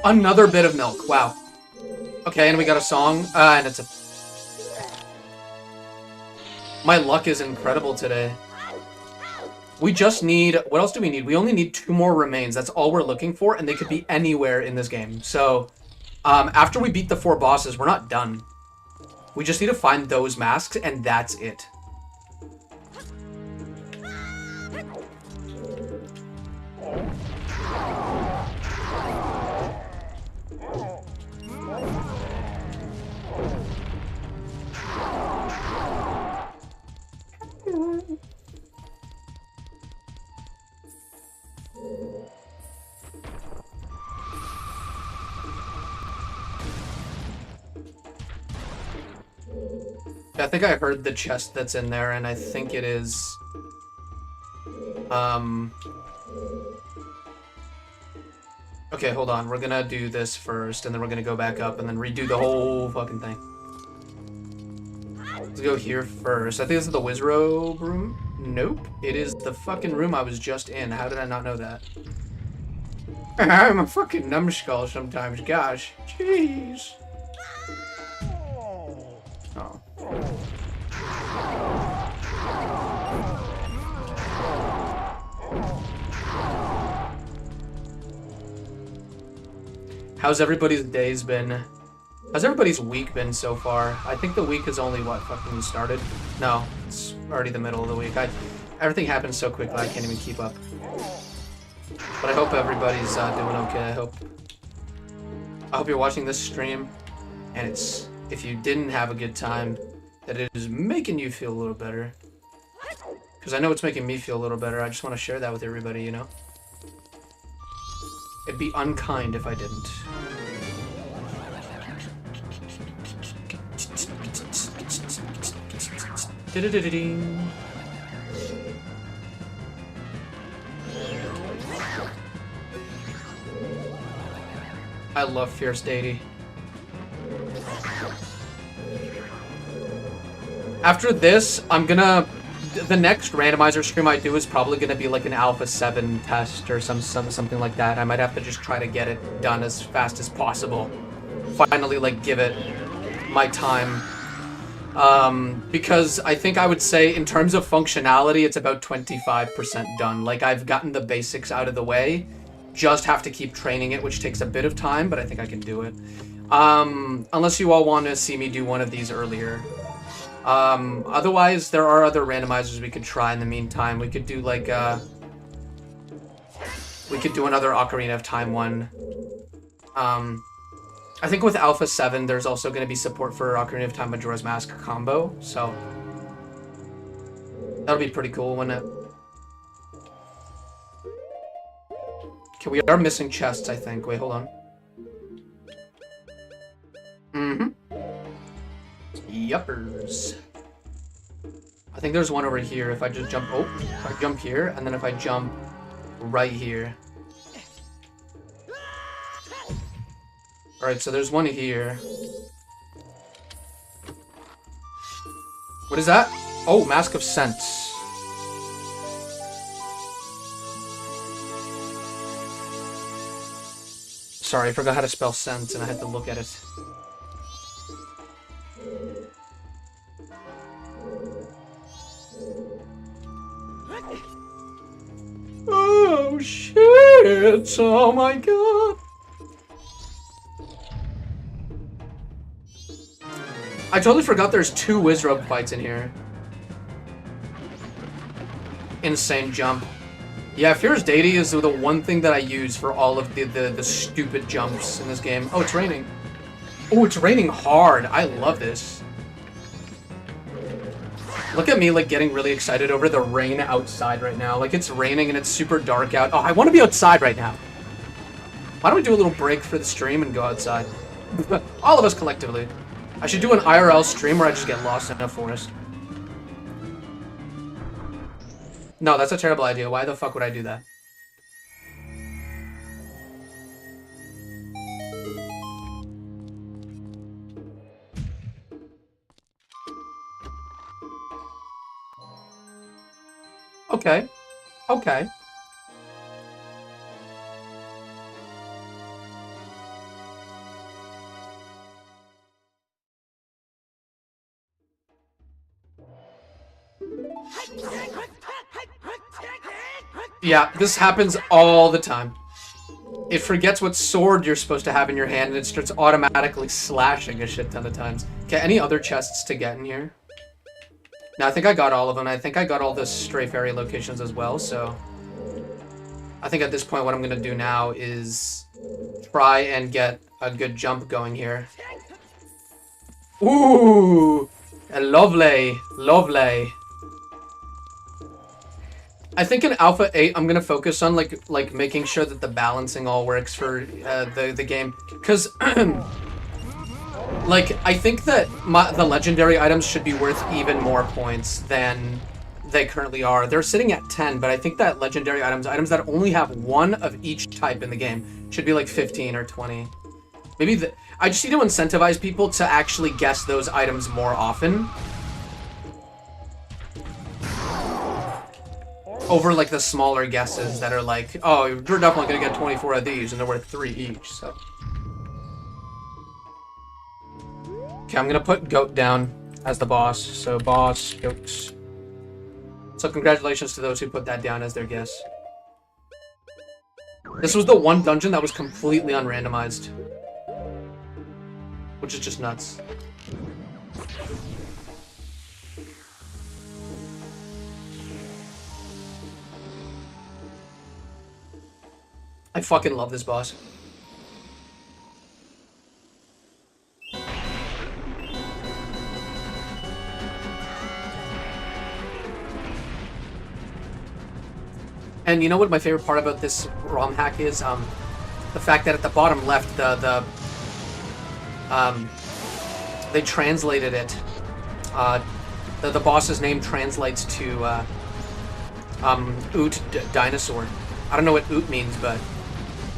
Another bit of milk. Wow. Okay, and we got a song. And it's a... My luck is incredible today. We just need... What else do we need? We only need 2 more remains. That's all we're looking for, and they could be anywhere in this game. So... after we beat the 4 bosses, we're not done. We just need to find those masks, and that's it. I think I heard the chest that's in there, and I think it is... Okay, hold on. We're gonna do this first, and then we're gonna go back up and then redo the whole fucking thing. Let's go here first. I think this is the Wizrobe room. Nope. It is the fucking room I was just in. How did I not know that? I'm a fucking numbskull sometimes. Gosh. Jeez. Oh. How's everybody's days been? How's everybody's week been so far? I think the week has only, what, fucking started? No, it's already the middle of the week. Everything happens so quickly I can't even keep up. But I hope everybody's doing okay. I hope you're watching this stream, and it's, if you didn't have a good time, that it is making you feel a little better. Because I know it's making me feel a little better. I just want to share that with everybody, you know? It'd be unkind if I didn't. I love Fierce Deity. After this, I'm gonna... The next randomizer stream I do is probably gonna be like an Alpha 7 test or something like that. I might have to just try to get it done as fast as possible. Finally, like, give it my time. Because I think I would say in terms of functionality, it's about 25% done. Like, I've gotten the basics out of the way. Just have to keep training it, which takes a bit of time, but I think I can do it. Unless you all want to see me do one of these earlier. Otherwise, there are other randomizers we could try in the meantime. We could do, like, we could do another Ocarina of Time one. I I think with Alpha 7, there's also going to be support for Ocarina of Time Majora's Mask combo, so that'll be pretty cool, wouldn't it? Okay, we are missing chests, I think. Wait, hold on. Yuppers. I think there's one over here. If I just jump... Oh, if I jump here, and then if I jump right here. Alright, so there's one here. What is that? Oh, Mask of Sense. Sorry, I forgot how to spell sense and I had to look at it. Oh shit! Oh my god! I totally forgot there's 2 Wizrobe fights in here. Insane jump. Yeah, Fierce Deity is the one thing that I use for all of the stupid jumps in this game. Oh, it's raining. Oh, it's raining hard. I love this. Look at me, like, getting really excited over the rain outside right now. Like, it's raining and it's super dark out. Oh, I want to be outside right now. Why don't we do a little break for the stream and go outside? All of us collectively. I should do an IRL stream where I just get lost in a forest. No, that's a terrible idea. Why the fuck would I do that? Okay. Okay. Yeah, this happens all the time. It forgets what sword you're supposed to have in your hand and it starts automatically slashing a shit ton of times. Okay, any other chests to get in here? No, I think I got all of them. I think I got all the stray fairy locations as well, so... I think at this point what I'm gonna do now is try and get a good jump going here. Ooh! Lovely, lovely. I think in Alpha 8, I'm gonna focus on like making sure that the balancing all works for the game, because like I think that the legendary items should be worth even more points than they currently are. They're sitting at 10, but I think that legendary items that only have one of each type in the game, should be like 15 or 20. Maybe I just need to incentivize people to actually guess those items more often. Over like the smaller guesses that are like, oh, you're definitely gonna get 24 of these and they're worth 3 each, so. Okay, I'm gonna put Goat down as the boss. So boss, Goat. So congratulations to those who put that down as their guess. This was the one dungeon that was completely unrandomized. Which is just nuts. I fucking love this boss. And you know what my favorite part about this ROM hack is? The fact that at the bottom left, they translated it. The boss's name translates to Oot Dinosaur. I don't know what Oot means, but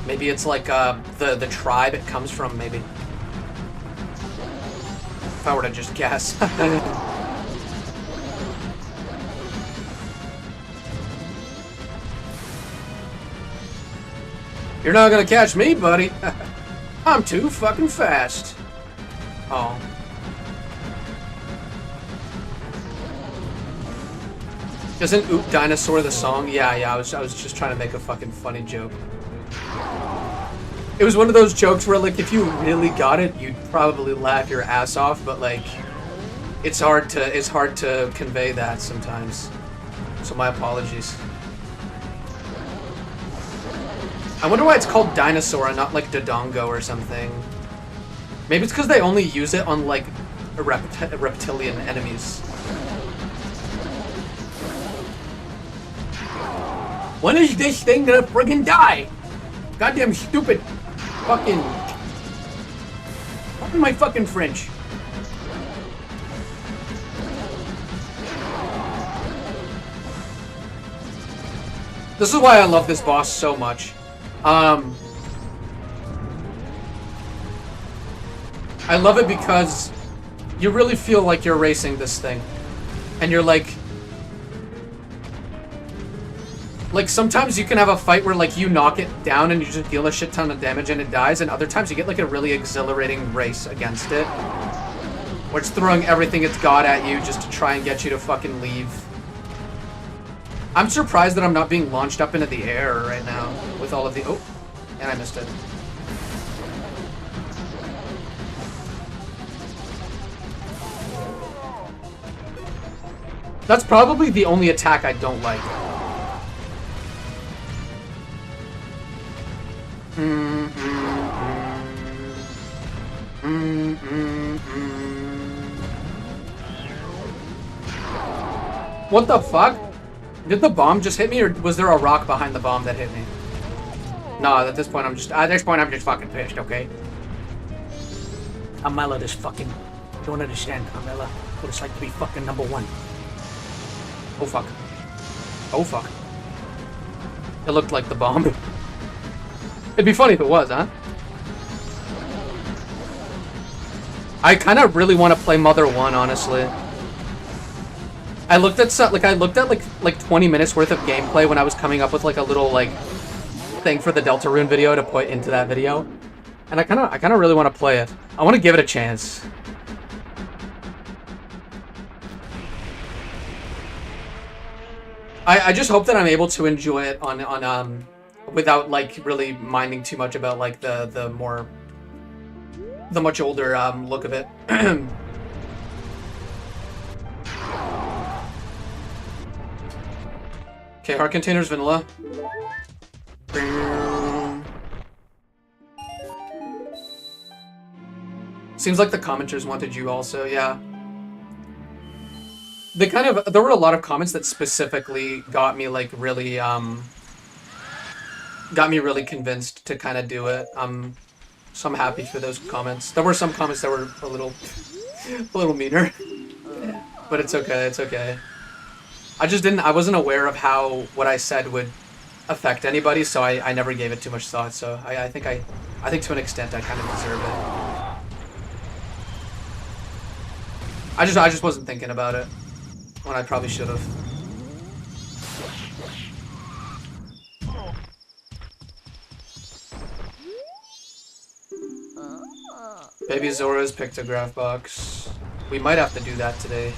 maybe it's like the tribe it comes from, maybe. If I were to just guess. You're not gonna catch me, buddy. I'm too fucking fast. Oh. Isn't Oot Dinosaur the song? Yeah, I was just trying to make a fucking funny joke. It was one of those jokes where, like, if you really got it, you'd probably laugh your ass off, but, like, it's hard to convey that sometimes. So my apologies. I wonder why it's called Dinosaur and not, like, Dodongo or something. Maybe it's because they only use it on, like, reptilian enemies. When is this thing gonna friggin' die? Goddamn stupid fucking... Pardon my fucking French. This is why I love this boss so much. I love it because you really feel like you're racing this thing. And you're like... Like, sometimes you can have a fight where, like, you knock it down and you just deal a shit ton of damage and it dies, and other times you get, like, a really exhilarating race against it. Where it's throwing everything it's got at you just to try and get you to fucking leave. I'm surprised that I'm not being launched up into the air right now with all of the... Oh, and I missed it. That's probably the only attack I don't like. What the fuck? Did the bomb just hit me, or was there a rock behind the bomb that hit me? No, at this point I'm just fucking pissed, okay? Amela just fucking don't understand, Amela. What it's like to be fucking number one. Oh fuck. Oh fuck. It looked like the bomb. It'd be funny if it was, huh? I kind of really want to play Mother 1, honestly. I looked at like 20 minutes worth of gameplay when I was coming up with like a little like thing for the Deltarune video to put into that video, and I kind of really want to play it. I want to give it a chance. I just hope that I'm able to enjoy it on without like really minding too much about like the much older look of it. Okay, heart containers, vanilla. Seems like the commenters wanted you also, yeah. They kind of, there were a lot of comments that specifically got me like really, got me really convinced to kind of do it. So I'm happy for those comments. There were some comments that were a little meaner, but it's okay, it's okay. I wasn't aware of how what I said would affect anybody, so I never gave it too much thought, so I think to an extent I kind of deserve it. I just wasn't thinking about it when I probably should have. Baby Zora's pictograph box. We might have to do that today.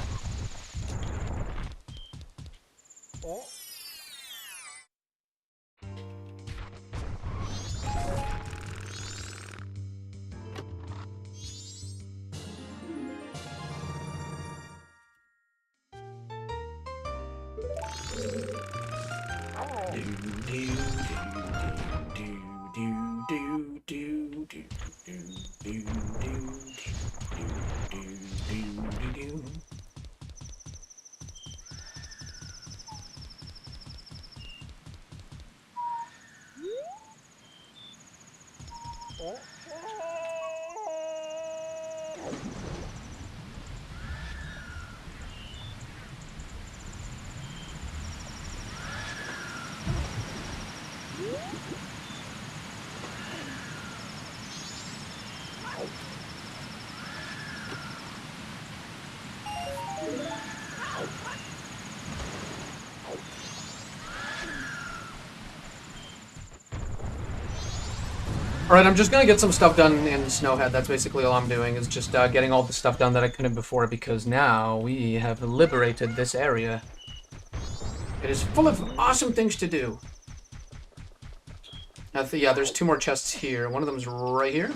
Alright, I'm just gonna get some stuff done in Snowhead. That's basically all I'm doing, is just getting all the stuff done that I couldn't before, because now we have liberated this area. It is full of awesome things to do. Yeah, there's 2 more chests here. One of them's right here.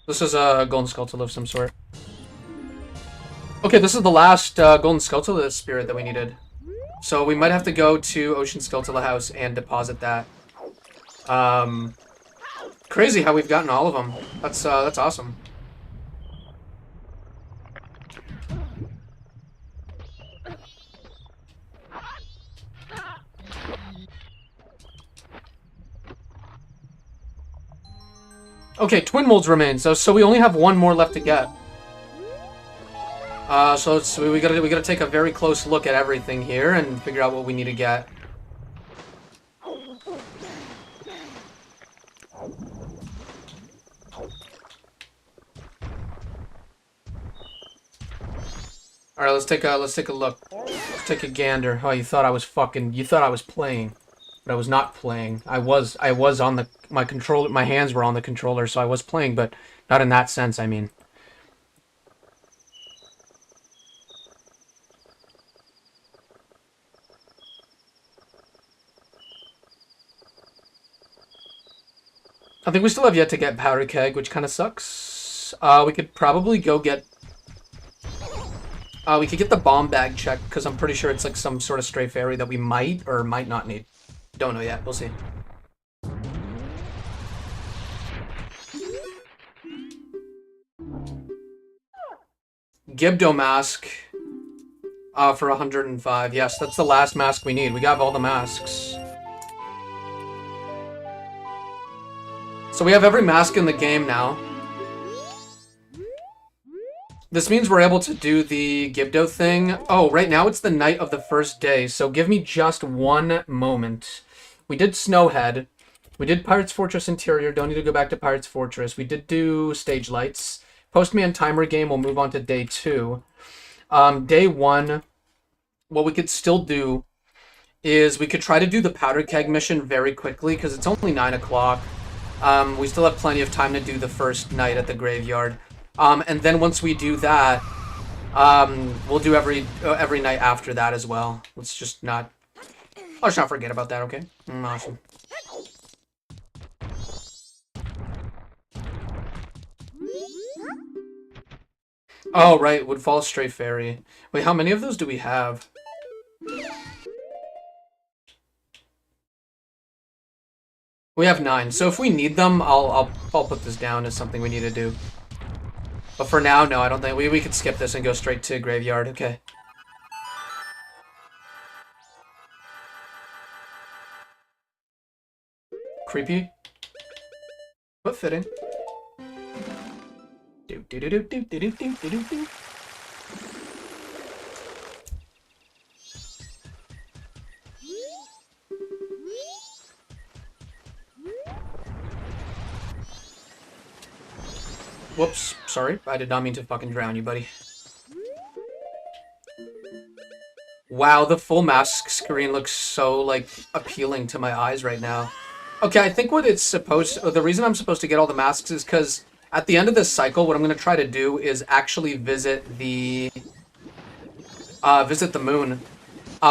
This is a golden skull of some sort. Okay, this is the last golden skull spirit that we needed. So we might have to go to Ocean Skull House and deposit that. Crazy how we've gotten all of them. That's awesome. Okay, twin molds remain, so we only have one more left to get. So we gotta take a very close look at everything here and figure out what we need to get. All right, let's take a look. Let's take a gander. Oh, you thought I was playing, but I was not playing. I was on my controller. My hands were on the controller, so I was playing, but not in that sense. I mean. I think we still have yet to get powder keg, which kind of sucks. We could probably go get. We could get the bomb bag check, because I'm pretty sure it's like some sort of stray fairy that we might or might not need. Don't know yet. We'll see. Gibdo mask. For 105. Yes, that's the last mask we need. We got all the masks. So we have every mask in the game now. This means we're able to do the Gibdo thing. Oh, right now it's the night of the first day, so give me just one moment. We did Snowhead. We did Pirate's Fortress Interior. Don't need to go back to Pirate's Fortress. We did do Stage Lights. Postman Timer game, we'll move on to day 2. Day 1, what we could still do is we could try to do the Powder Keg mission very quickly, because it's only 9 o'clock. We still have plenty of time to do the first night at the graveyard. And then once we do that, we'll do every night after that as well. Let's not forget about that, okay? Awesome. Oh, right, Woodfall Stray Fairy. Wait, how many of those do we have? We have 9, so if we need them, I'll put this down as something we need to do. But for now, no, I don't think we could skip this and go straight to graveyard. Okay. Creepy, but fitting. Do do do do do do do do do do. Whoops, sorry. I did not mean to fucking drown you, buddy. Wow, the full mask screen looks so, like, appealing to my eyes right now. Okay, I think what it's the reason I'm supposed to get all the masks is because at the end of this cycle, what I'm going to try to do is actually visit the moon.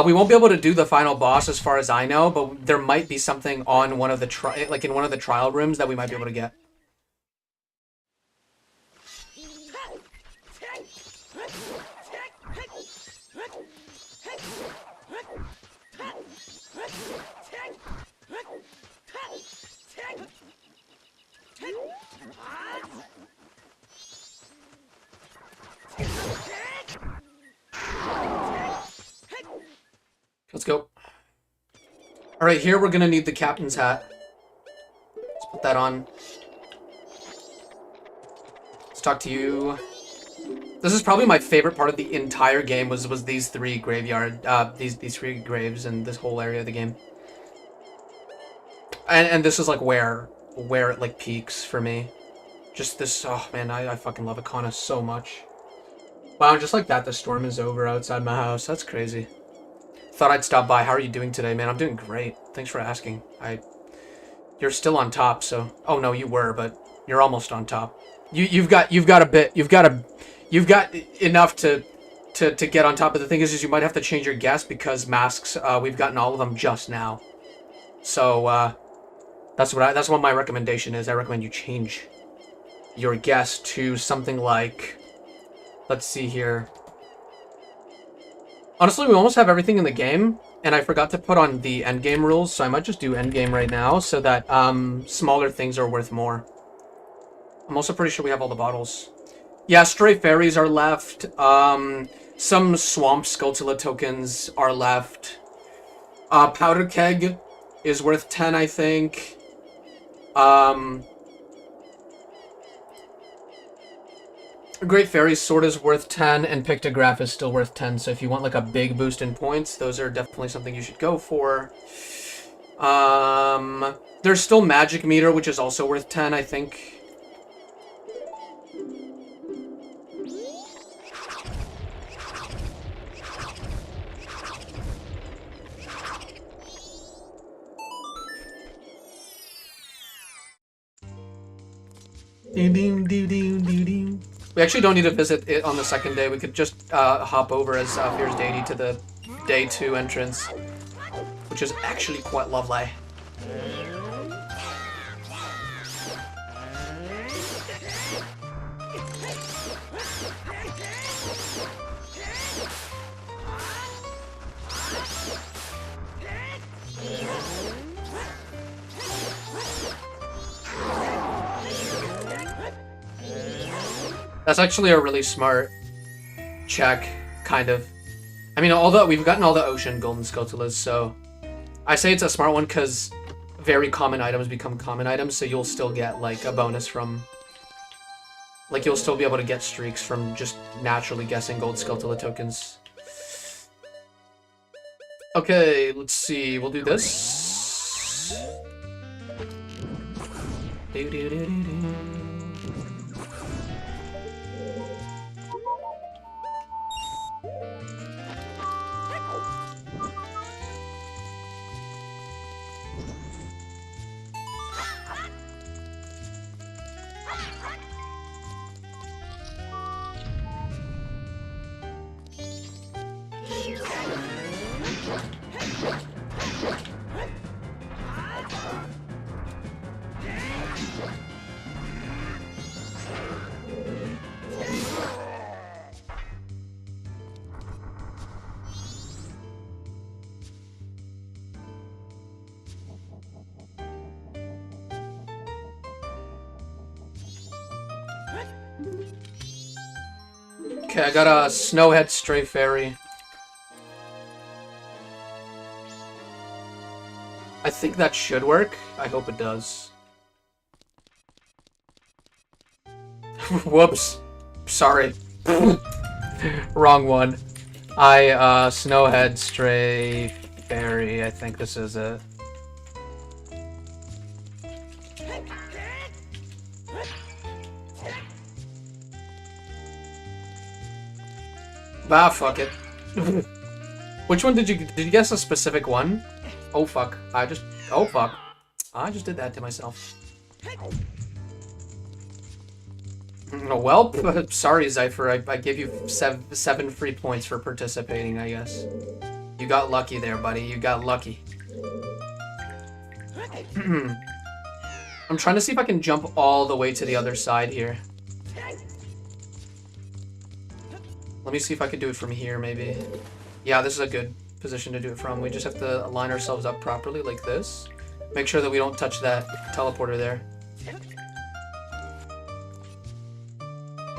We won't be able to do the final boss as far as I know, but there might be something on one of the in one of the trial rooms that we might be able to get. Let's go. Alright, here we're gonna need the captain's hat. Let's put that on. Let's talk to you. This is probably my favorite part of the entire game was these 3 graveyard, these 3 graves in this whole area of the game. And this is like where it like peaks for me. Just this, oh man, I fucking love Akana so much. Wow, just like that, the storm is over outside my house. That's crazy. Thought I'd stop by. How are you doing today, man? I'm doing great. Thanks for asking. You're still on top, so. Oh no, you were, but you're almost on top. You've got enough to get on top. But the thing is you might have to change your guess because masks. We've gotten all of them just now. So that's what my recommendation is. I recommend you change your guess to something like. Let's see here. Honestly, we almost have everything in the game. And I forgot to put on the endgame rules, so I might just do endgame right now so that smaller things are worth more. I'm also pretty sure we have all the bottles. Yeah, stray fairies are left. Some swamp Skulltula tokens are left. Powder keg is worth 10, I think. Great Fairy's Sword is worth 10, and Pictograph is still worth 10, so if you want like a big boost in points, those are definitely something you should go for. There's still Magic Meter, which is also worth 10, I think. We actually don't need to visit it on the second day. We could just hop over as Fierce Deity to the day 2 entrance, which is actually quite lovely. That's actually a really smart check, kind of. I mean, we've gotten all the Ocean Golden Skulltulas, so I say it's a smart one because very common items become common items, so you'll still get like a bonus from, like you'll still be able to get streaks from just naturally guessing Gold Skulltula tokens. Okay, let's see. We'll do this. Okay, I got a Snowhead Stray Fairy. I think that should work. I hope it does. Whoops. Sorry. Wrong one. Snowhead Stray Fairy. I think this is it. Ah, fuck it. Which one did you guess a specific one? Oh fuck. Oh fuck. I just did that to myself. Well, sorry Zypher, I gave you seven free points for participating, I guess. You got lucky there, buddy. You got lucky. I'm trying to see if I can jump all the way to the other side here. Let me see if I can do it from here, maybe. Yeah, this is a good position to do it from. We just have to line ourselves up properly, like this. Make sure that we don't touch that teleporter there.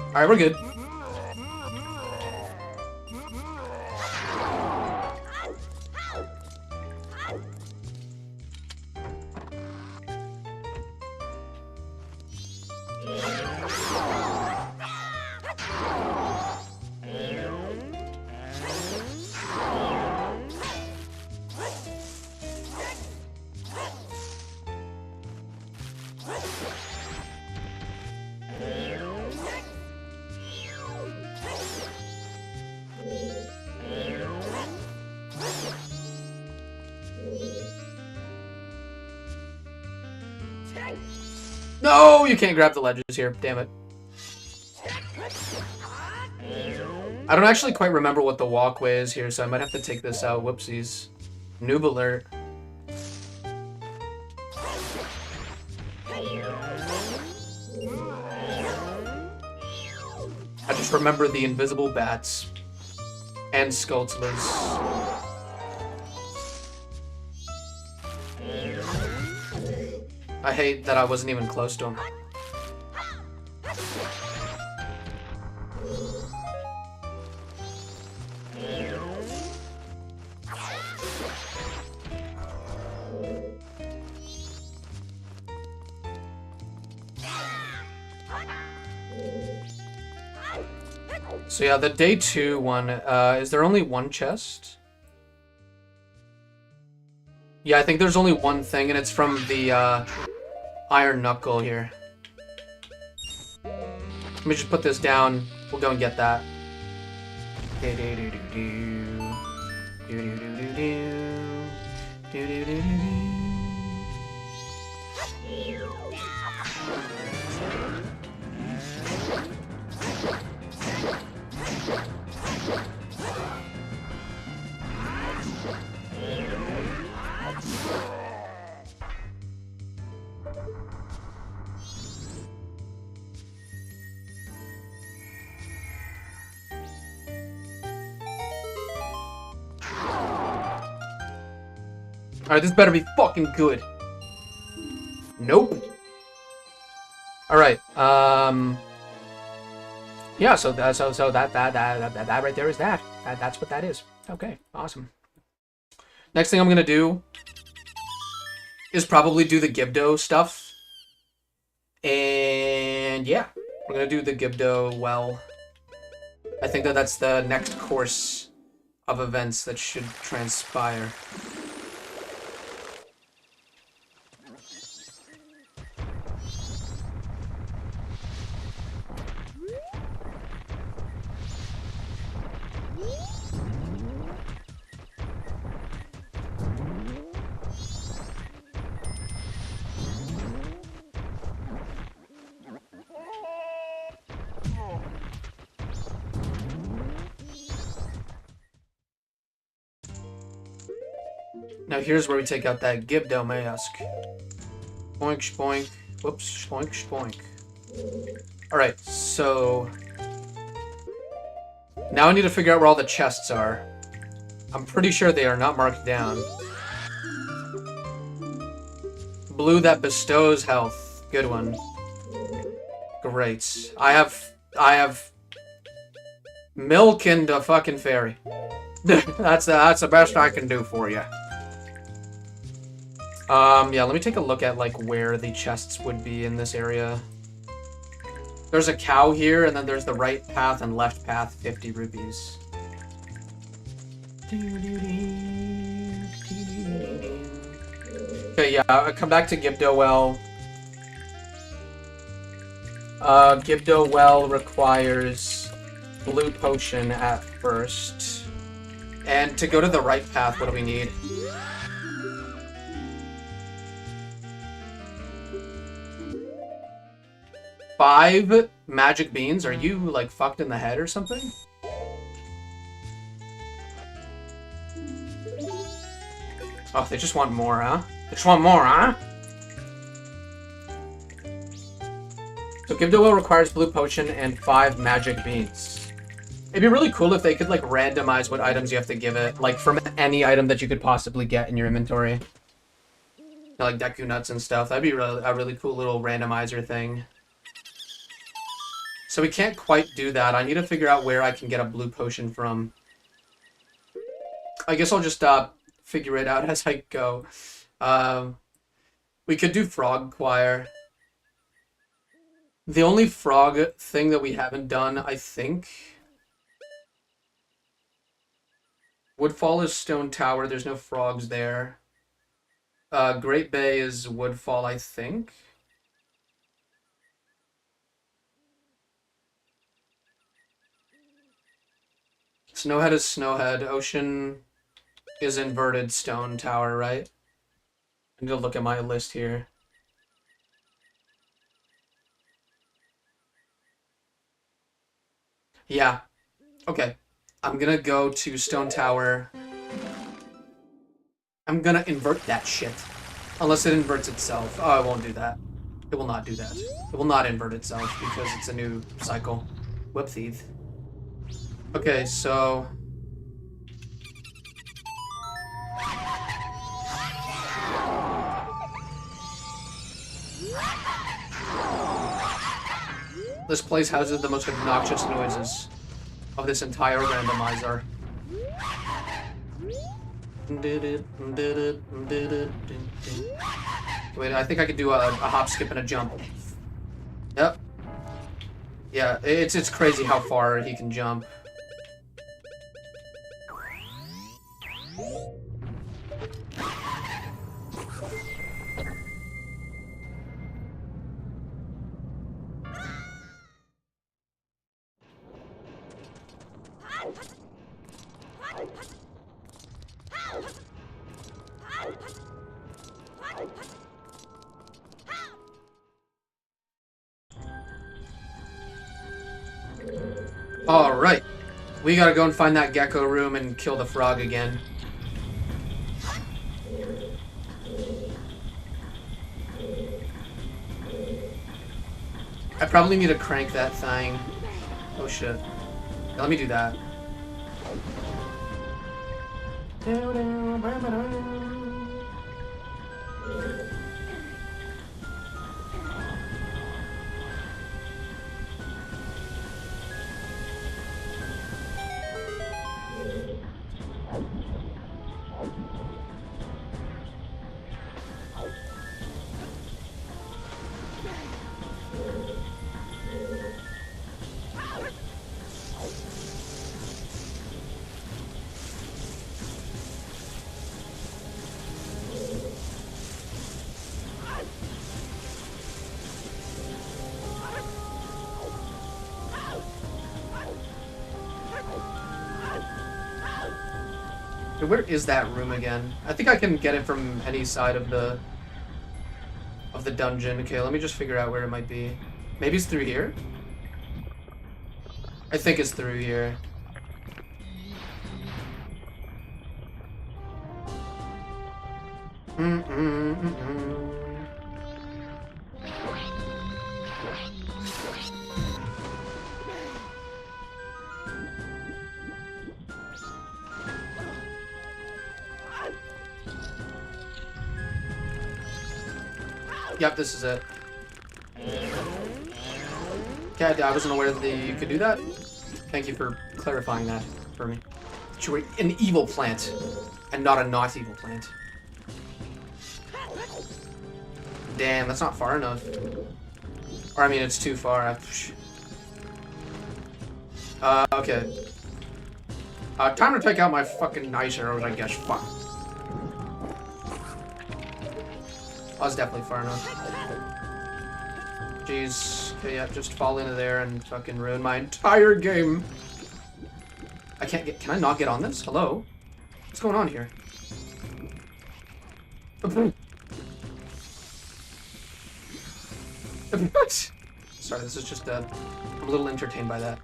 Alright, we're good. No, you can't grab the ledges here. Damn it. I don't actually quite remember what the walkway is here, so I might have to take this out. Whoopsies. Noob alert. I just remember the invisible bats and Skulltulas. I hate that I wasn't even close to him. So yeah, the day 2 one, is there only one chest? Yeah, I think there's only one thing, and it's from the, Iron Knuckle here. Let me just put this down. We'll go and get that. Alright, this better be fucking good. Nope. Alright, yeah, so that right there is that. That's what that is. Okay, awesome. Next thing I'm gonna do is probably do the Gibdo stuff. And yeah, we're gonna do the Gibdo well. I think that that's the next course of events that should transpire. Now here's where we take out that Gibdo mask. Spoink, spoink. Whoops, spoink, spoink. Alright, so... now I need to figure out where all the chests are. I'm pretty sure they are not marked down. Blue that bestows health. Good one. Great. I have... milk and a fucking fairy. That's the best I can do for you. Yeah, let me take a look at, like, where the chests would be in this area. There's a cow here, and then there's the right path and left path, 50 rupees. Okay, yeah, I'll come back to Gibdo Well. Gibdo Well requires blue potion at first. And to go to the right path, what do we need? Five magic beans? Are you, like, fucked in the head or something? Oh, they just want more, huh? They just want more, huh? So Gibdo Well requires blue potion and 5 magic beans. It'd be really cool if they could, like, randomize what items you have to give it, like, from any item that you could possibly get in your inventory. You know, like Deku Nuts and stuff. That'd be a really cool little randomizer thing. So we can't quite do that. I need to figure out where I can get a blue potion from. I guess I'll just figure it out as I go. We could do Frog Choir. The only frog thing that we haven't done, I think... Woodfall is Stone Tower. There's no frogs there. Great Bay is Woodfall, I think. Snowhead is Snowhead. Ocean is Inverted Stone Tower, right? I need to look at my list here. Yeah. Okay. I'm gonna go to Stone Tower. I'm gonna invert that shit. Unless it inverts itself. Oh, it won't do that. It will not do that. It will not invert itself because it's a new cycle. Whoopsies. Okay, so... This place houses the most obnoxious noises of this entire randomizer. Wait, I think I could do a hop, skip, and a jump. Yep. Yeah, it's crazy how far he can jump. Alright. We gotta go and find that gecko room and kill the frog again. I probably need to crank that thing. Oh shit. Yeah, let me do that. Where is that room again? I think I can get it from any side of the dungeon. Okay, let me just figure out where it might be. Maybe it's through here? I think it's through here. Yep, this is it. Okay, I wasn't aware that you could do that. Thank you for clarifying that for me. That you were an evil plant, and not a not evil plant. Damn, that's not far enough. Or, I mean, it's too far. Okay. Time to take out my fucking nice arrows, I guess. Fuck. I was definitely far enough. Jeez. Okay, yeah, just fall into there and fucking ruin my entire game. I can't get... Can I not get on this? Hello? What's going on here? Sorry, this is just, I'm a little entertained by that.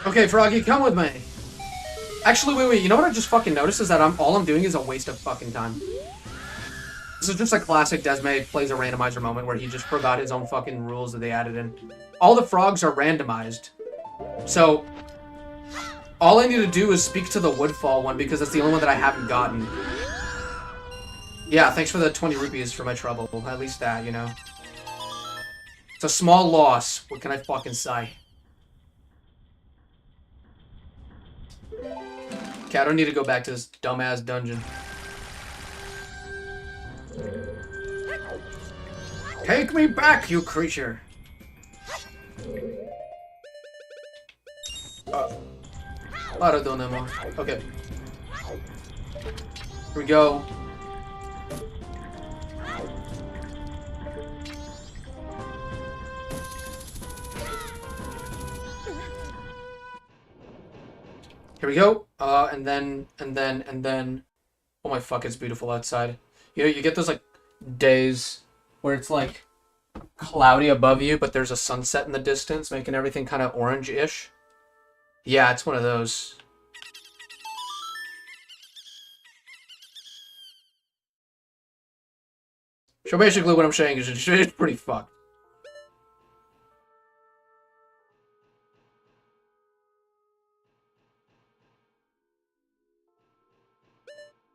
Okay, Froggy, come with me. Actually, wait. You know what I just fucking noticed is that all I'm doing is a waste of fucking time. This is just a classic Desme plays a randomizer moment where he just forgot his own fucking rules that they added in. All the frogs are randomized. So, all I need to do is speak to the Woodfall one because that's the only one that I haven't gotten. Yeah, thanks for the 20 rupees for my trouble. At least that, you know. It's a small loss. What can I fucking say? Okay, I don't need to go back to this dumbass dungeon. Take me back, you creature! I don't know anymore. Okay. Here we go. Here we go. And then. Oh my fuck, it's beautiful outside. You know, you get those like days where it's like cloudy above you, but there's a sunset in the distance, making everything kind of orange-ish. Yeah, it's one of those. So basically what I'm saying is it's pretty fucked.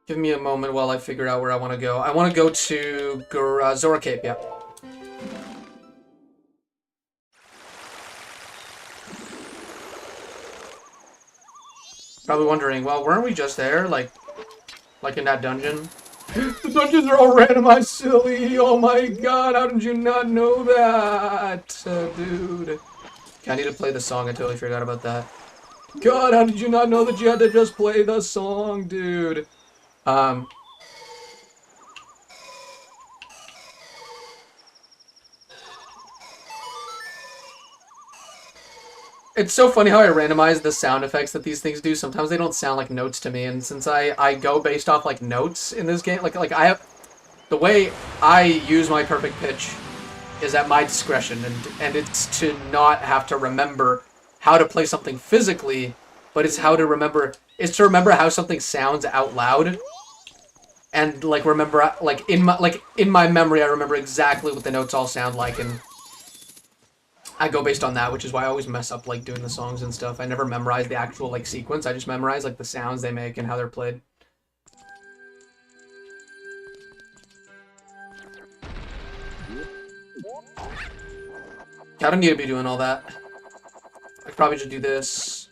Give me a moment while I figure out where I want to go. I want to go to Zora Cape, yeah. Probably wondering, well, weren't we just there? Like in that dungeon? The dungeons are all randomized, silly! Oh my god, how did you not know that? Dude. Okay, I need to play the song. I totally forgot about that. God, how did you not know that you had to just play the song, dude? It's so funny how I randomize the sound effects that these things do. Sometimes they don't sound like notes to me, and since I go based off like notes in this game, like I have the way I use my perfect pitch is at my discretion, and it's to not have to remember how to play something physically, but it's to remember how something sounds out loud, and like remember like in my memory I remember exactly what the notes all sound like, and I go based on that, which is why I always mess up like doing the songs and stuff. I never memorize the actual like sequence. I just memorize like the sounds they make and how they're played. I don't need to be doing all that. I could probably just do this.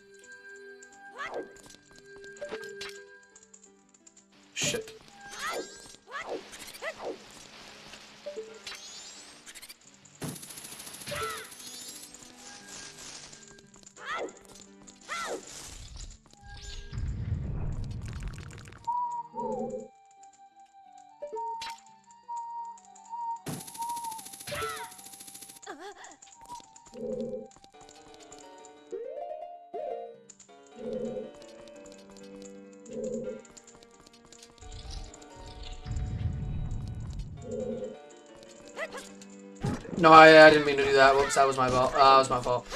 Shit. No, I didn't mean to do that. Whoops, that was my fault. That was my fault.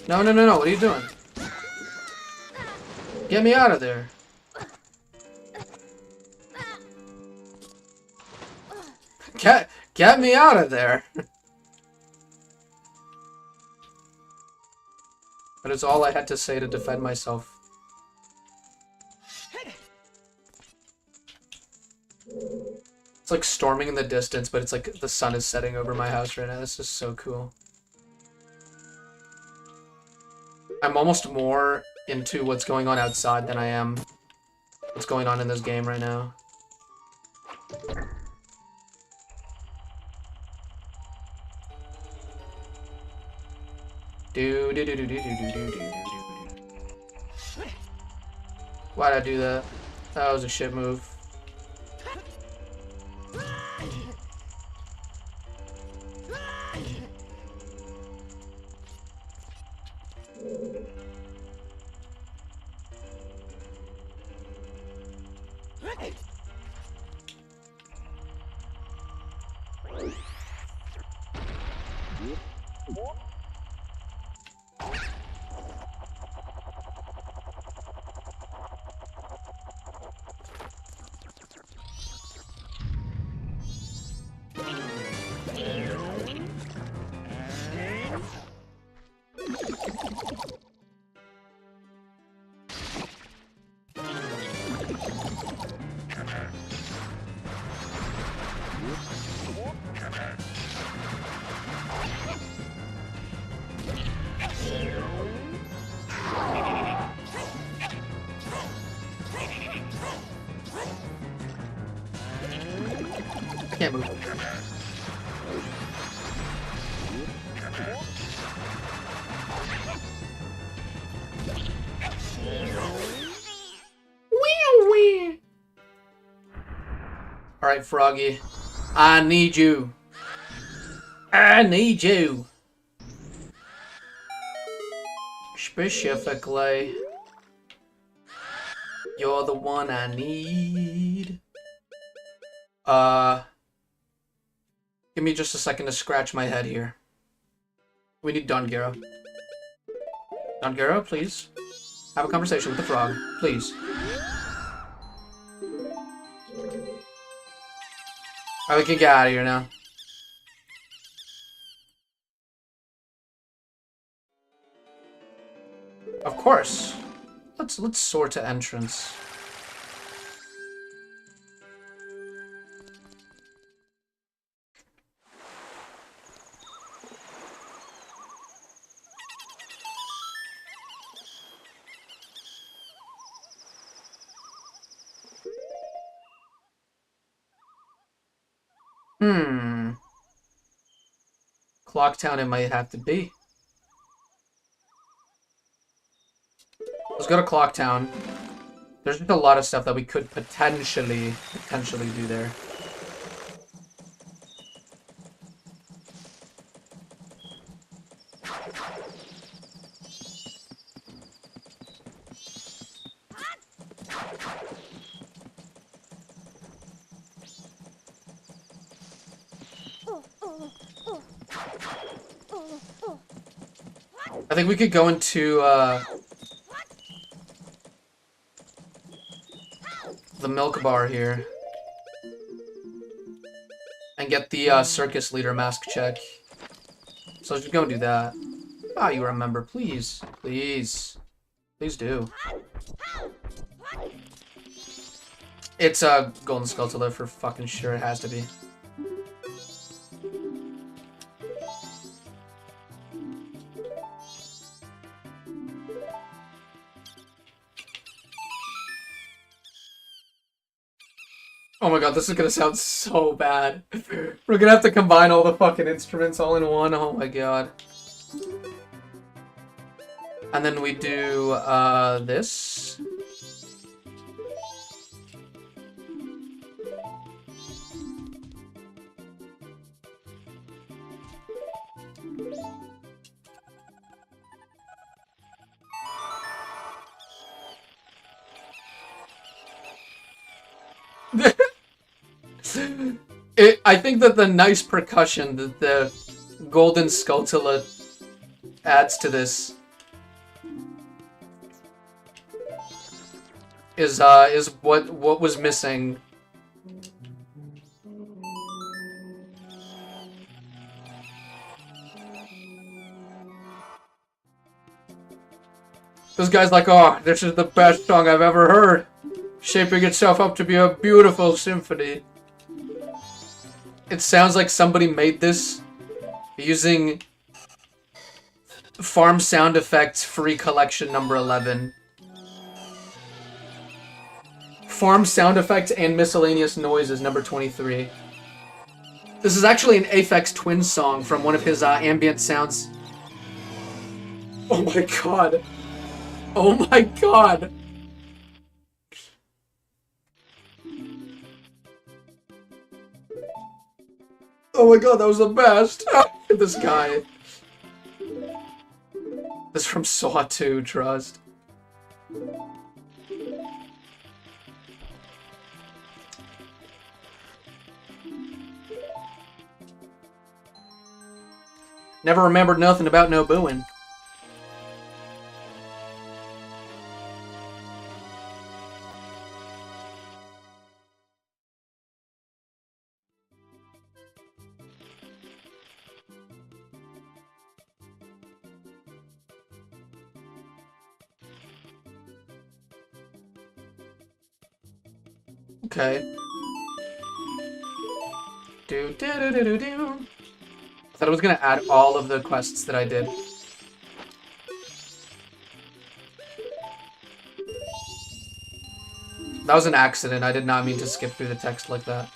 No, no, no, no. What are you doing? Get me out of there. Get me out of there. That is all I had to say to defend myself. It's like storming in the distance, but it's like the sun is setting over my house right now. This is so cool. I'm almost more into what's going on outside than I am what's going on in this game right now. Why'd I do that? That was a shit move. I can't move. Alright, Froggy. I need you. I need you. Specifically. You're the one I need. Give me just a second to scratch my head here. We need Don Gero. Don Gero, please. Have a conversation with the frog, please. Alright, we can get out of here now. Of course. Let's soar to entrance. Clocktown it might have to be. Let's go to Clocktown. There's just a lot of stuff that we could potentially do there. I think we could go into, the milk bar here. And get the, circus leader mask check. So let's just go and do that. Ah, you remember. Please. Please. Please do. It's a golden skull to live for fucking sure. It has to be. Oh my god, this is gonna sound so bad. We're gonna have to combine all the fucking instruments all in one. Oh my god. And then we do, this. I think that the nice percussion that the golden skulltula adds to this is what was missing. This guy's like, oh, this is the best song I've ever heard, shaping itself up to be a beautiful symphony. It sounds like somebody made this using Farm Sound Effects Free Collection number 11. Farm Sound Effects and Miscellaneous Noises number 23. This is actually an Aphex Twin song from one of his ambient sounds. Oh my god. Oh my god. Oh my god, that was the best! This guy. This is from Saw 2, trust. Never remembered nothing about no booing. Okay. I thought I was gonna add all of the quests that I did. That was an accident. I did not mean to skip through the text like that.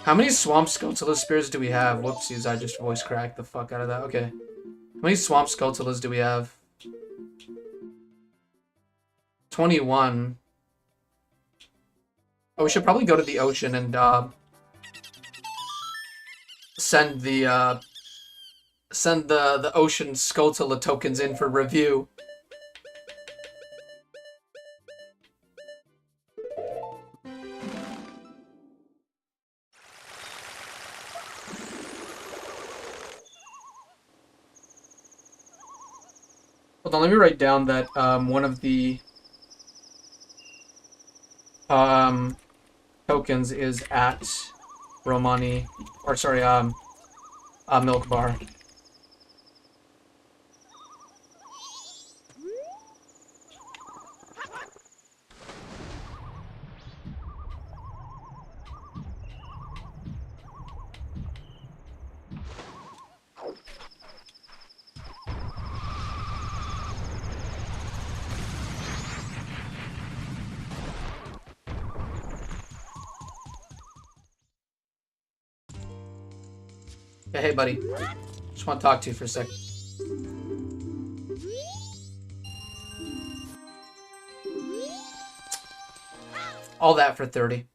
How many Swamp Skulltula Spears do we have? Whoopsies, I just voice cracked the fuck out of that. Okay. How many Swamp Skulltulas do we have? 21. Oh, we should probably go to the ocean and send the ocean Skulltula tokens in for review. Hold on, let me write down that one of the tokens is at Romani, or sorry, Milk Bar. Yeah, hey, buddy. Just want to talk to you for a sec. All that for 30.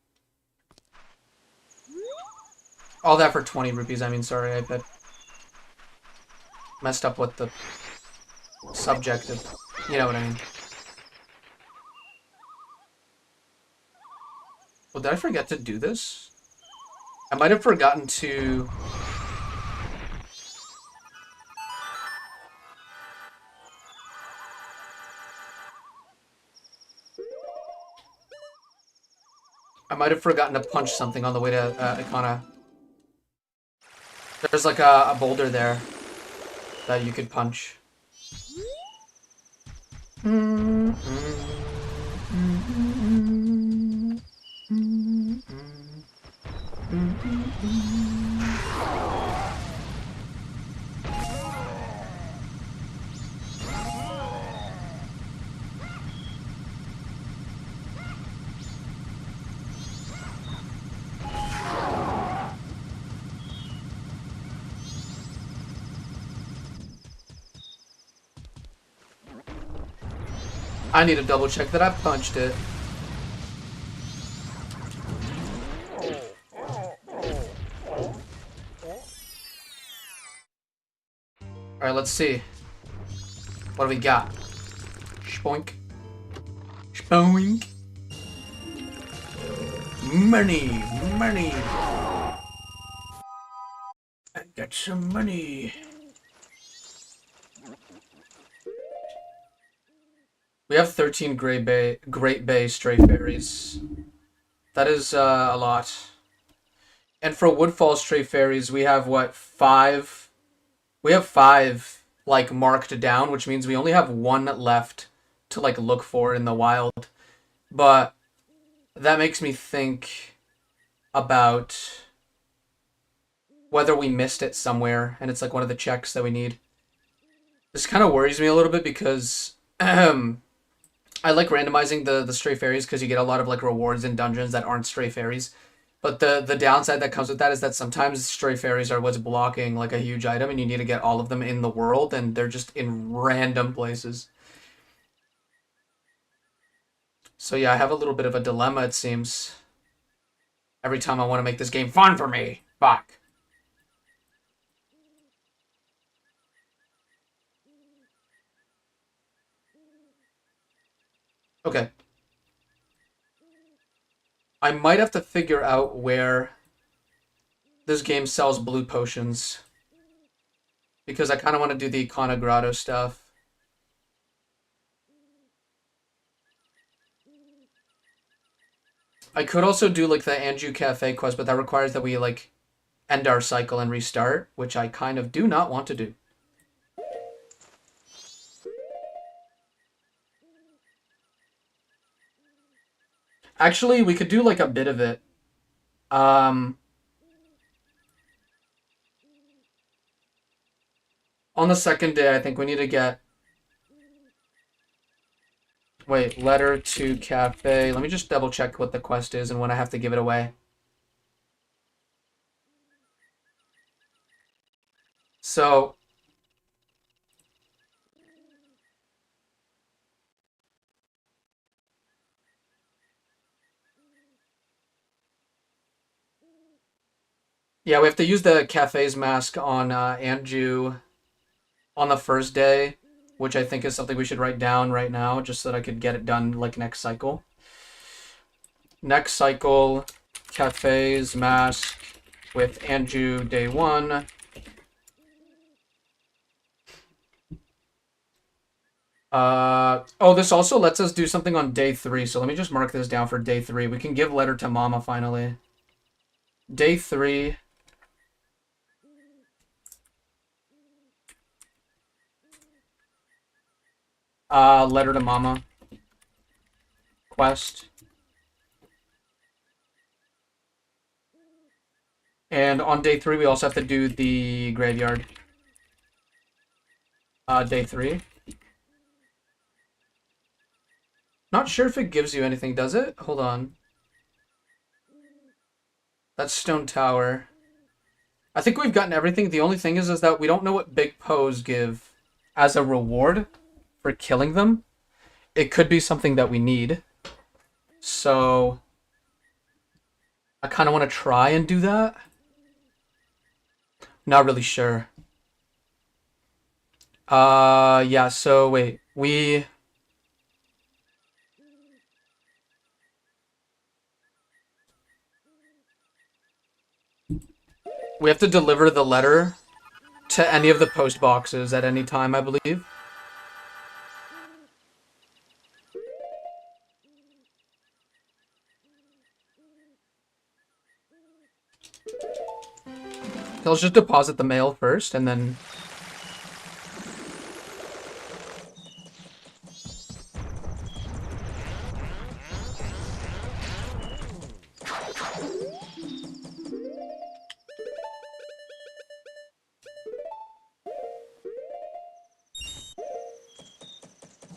All that for 20 rupees, I mean, sorry, I bet. Messed up with the subjective. You know what I mean. Well, did I forget to do this? I might have forgotten to... I might have forgotten to punch something on the way to Ikana. There's like a boulder there that you could punch. I need to double check that I punched it. Alright, let's see. What do we got? Spoink. Spoink. Money. Money. I got some money. We have 13 Great Bay Stray Fairies. That is a lot. And for Woodfall Stray Fairies, we have, what, 5? We have 5, like, marked down, which means we only have 1 left to, like, look for in the wild. But that makes me think about whether we missed it somewhere, and it's, like, one of the checks that we need. This kind of worries me a little bit because... I like randomizing the stray fairies because you get a lot of like rewards in dungeons that aren't stray fairies. But the downside that comes with that is that sometimes stray fairies are what's blocking like a huge item and you need to get all of them in the world and they're just in random places. So yeah, I have a little bit of a dilemma, it seems. Every time I want to make this game fun for me. Fuck. Okay. I might have to figure out where this game sells blue potions. Because I kind of want to do the Icona Grotto stuff. I could also do like the Anju Cafe quest, but that requires that we like end our cycle and restart, which I kind of do not want to do. Actually, we could do like a bit of it. On the second day, I think we need to get... Wait, letter to cafe. Let me just double check what the quest is and when I have to give it away. So... Yeah, we have to use the cafe's mask on Anju on the first day, which I think is something we should write down right now, just so that I could get it done like next cycle. Next cycle, cafe's mask with Anju day 1. Oh, this also lets us do something on day 3, so let me just mark this down for day 3. We can give letter to Mama finally. Day 3. Letter to Mama. Quest. And on day 3, we also have to do the graveyard. Day 3. Not sure if it gives you anything, does it? Hold on. That's Stone Tower. I think we've gotten everything. The only thing is that we don't know what big Poes give as a reward for killing them. It could be something that we need. So I kind of want to try and do that. Not really sure. Yeah, so wait. We have to deliver the letter to any of the post boxes at any time, I believe. Let's just deposit the mail first, and then...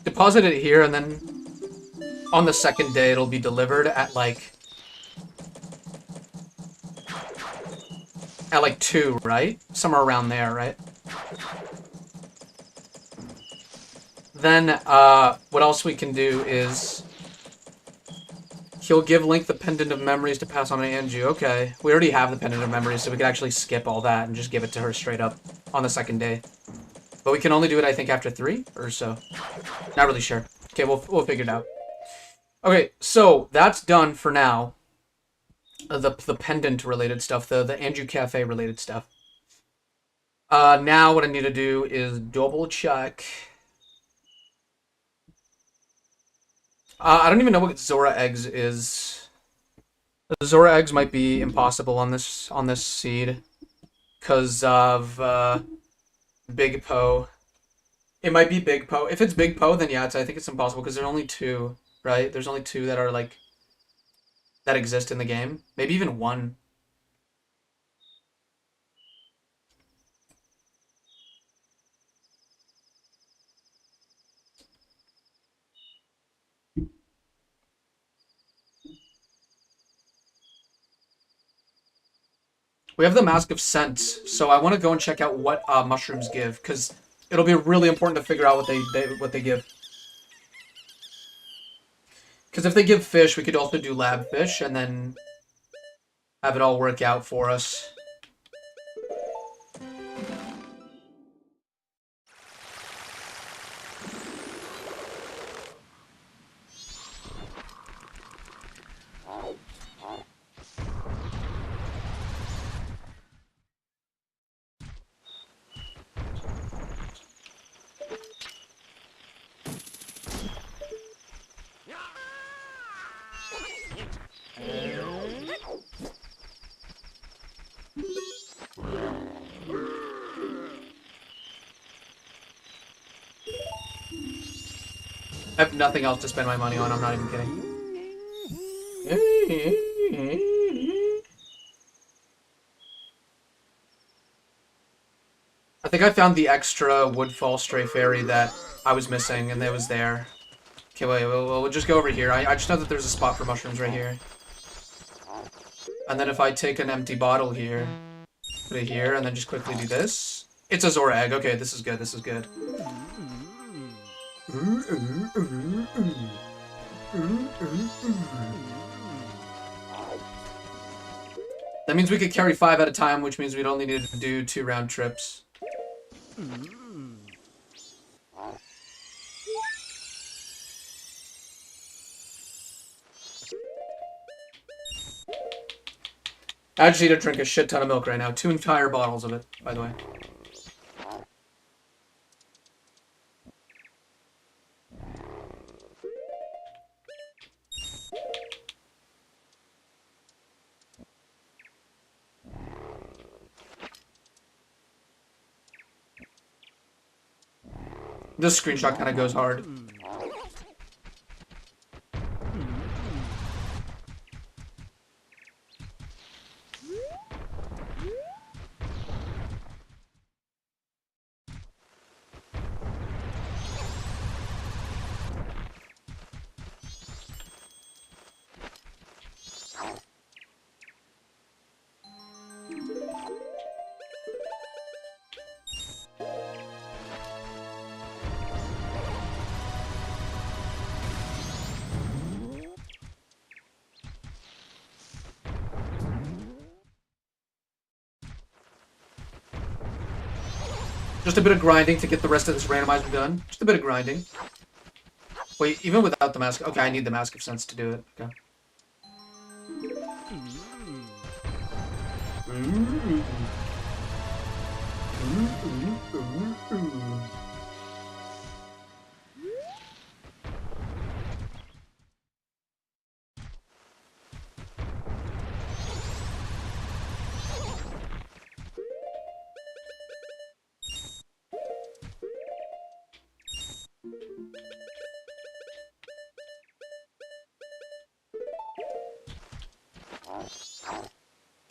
deposit it here, and then on the second day it'll be delivered at like 2, right? Somewhere around there, right? Then what else we can do is he'll give Link the Pendant of Memories to pass on to Anju. Okay, we already have the Pendant of Memories, so we could actually skip all that and just give it to her straight up on the second day. But we can only do it, I think, after 3 or so. Not really sure. Okay, we'll figure it out. Okay, so that's done for now. The pendant related stuff, the Anju Cafe related stuff. Now what I need to do is double check. I don't even know what Zora eggs is. The Zora eggs might be impossible on this seed because of Big Po. It might be Big Po. If it's Big Po, then yeah, I think it's impossible because there's only 2, right? There's only 2 that are like that exist in the game. Maybe even 1. We have the Mask of Scent, so I want to go and check out what mushrooms give, because it'll be really important to figure out what they give. Because if they give fish, we could also do lab fish, and then have it all work out for us. I have nothing else to spend my money on, I'm not even kidding. I think I found the extra Woodfall Stray Fairy that I was missing, and it was there. Okay, wait, we'll just go over here. I just know that there's a spot for mushrooms right here. And then if I take an empty bottle here, put it here, and then just quickly do this. It's a Zora egg. Okay, this is good, this is good. That means we could carry 5 at a time, which means we'd only need to do 2 round trips. I just need to drink a shit ton of milk right now. 2 entire bottles of it, by the way. This screenshot kind of goes hard. Just a bit of grinding to get the rest of this randomizer done. Just a bit of grinding. Wait, even without the mask. Okay, I need the Mask of Sense to do it. Okay.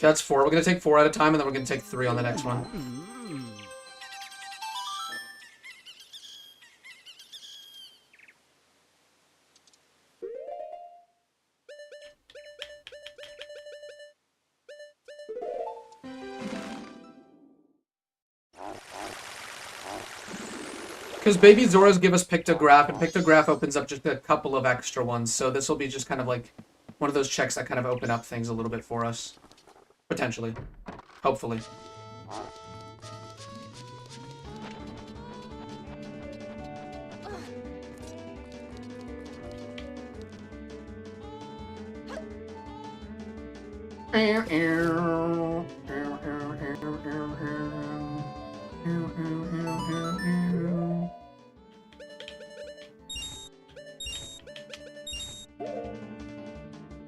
Okay, that's 4. We're gonna take 4 at a time, and then we're gonna take 3 on the next one. Because Baby Zoras give us Pictograph, and Pictograph opens up just a couple of extra ones, so this will be just kind of like one of those checks that kind of open up things a little bit for us. Potentially. Hopefully.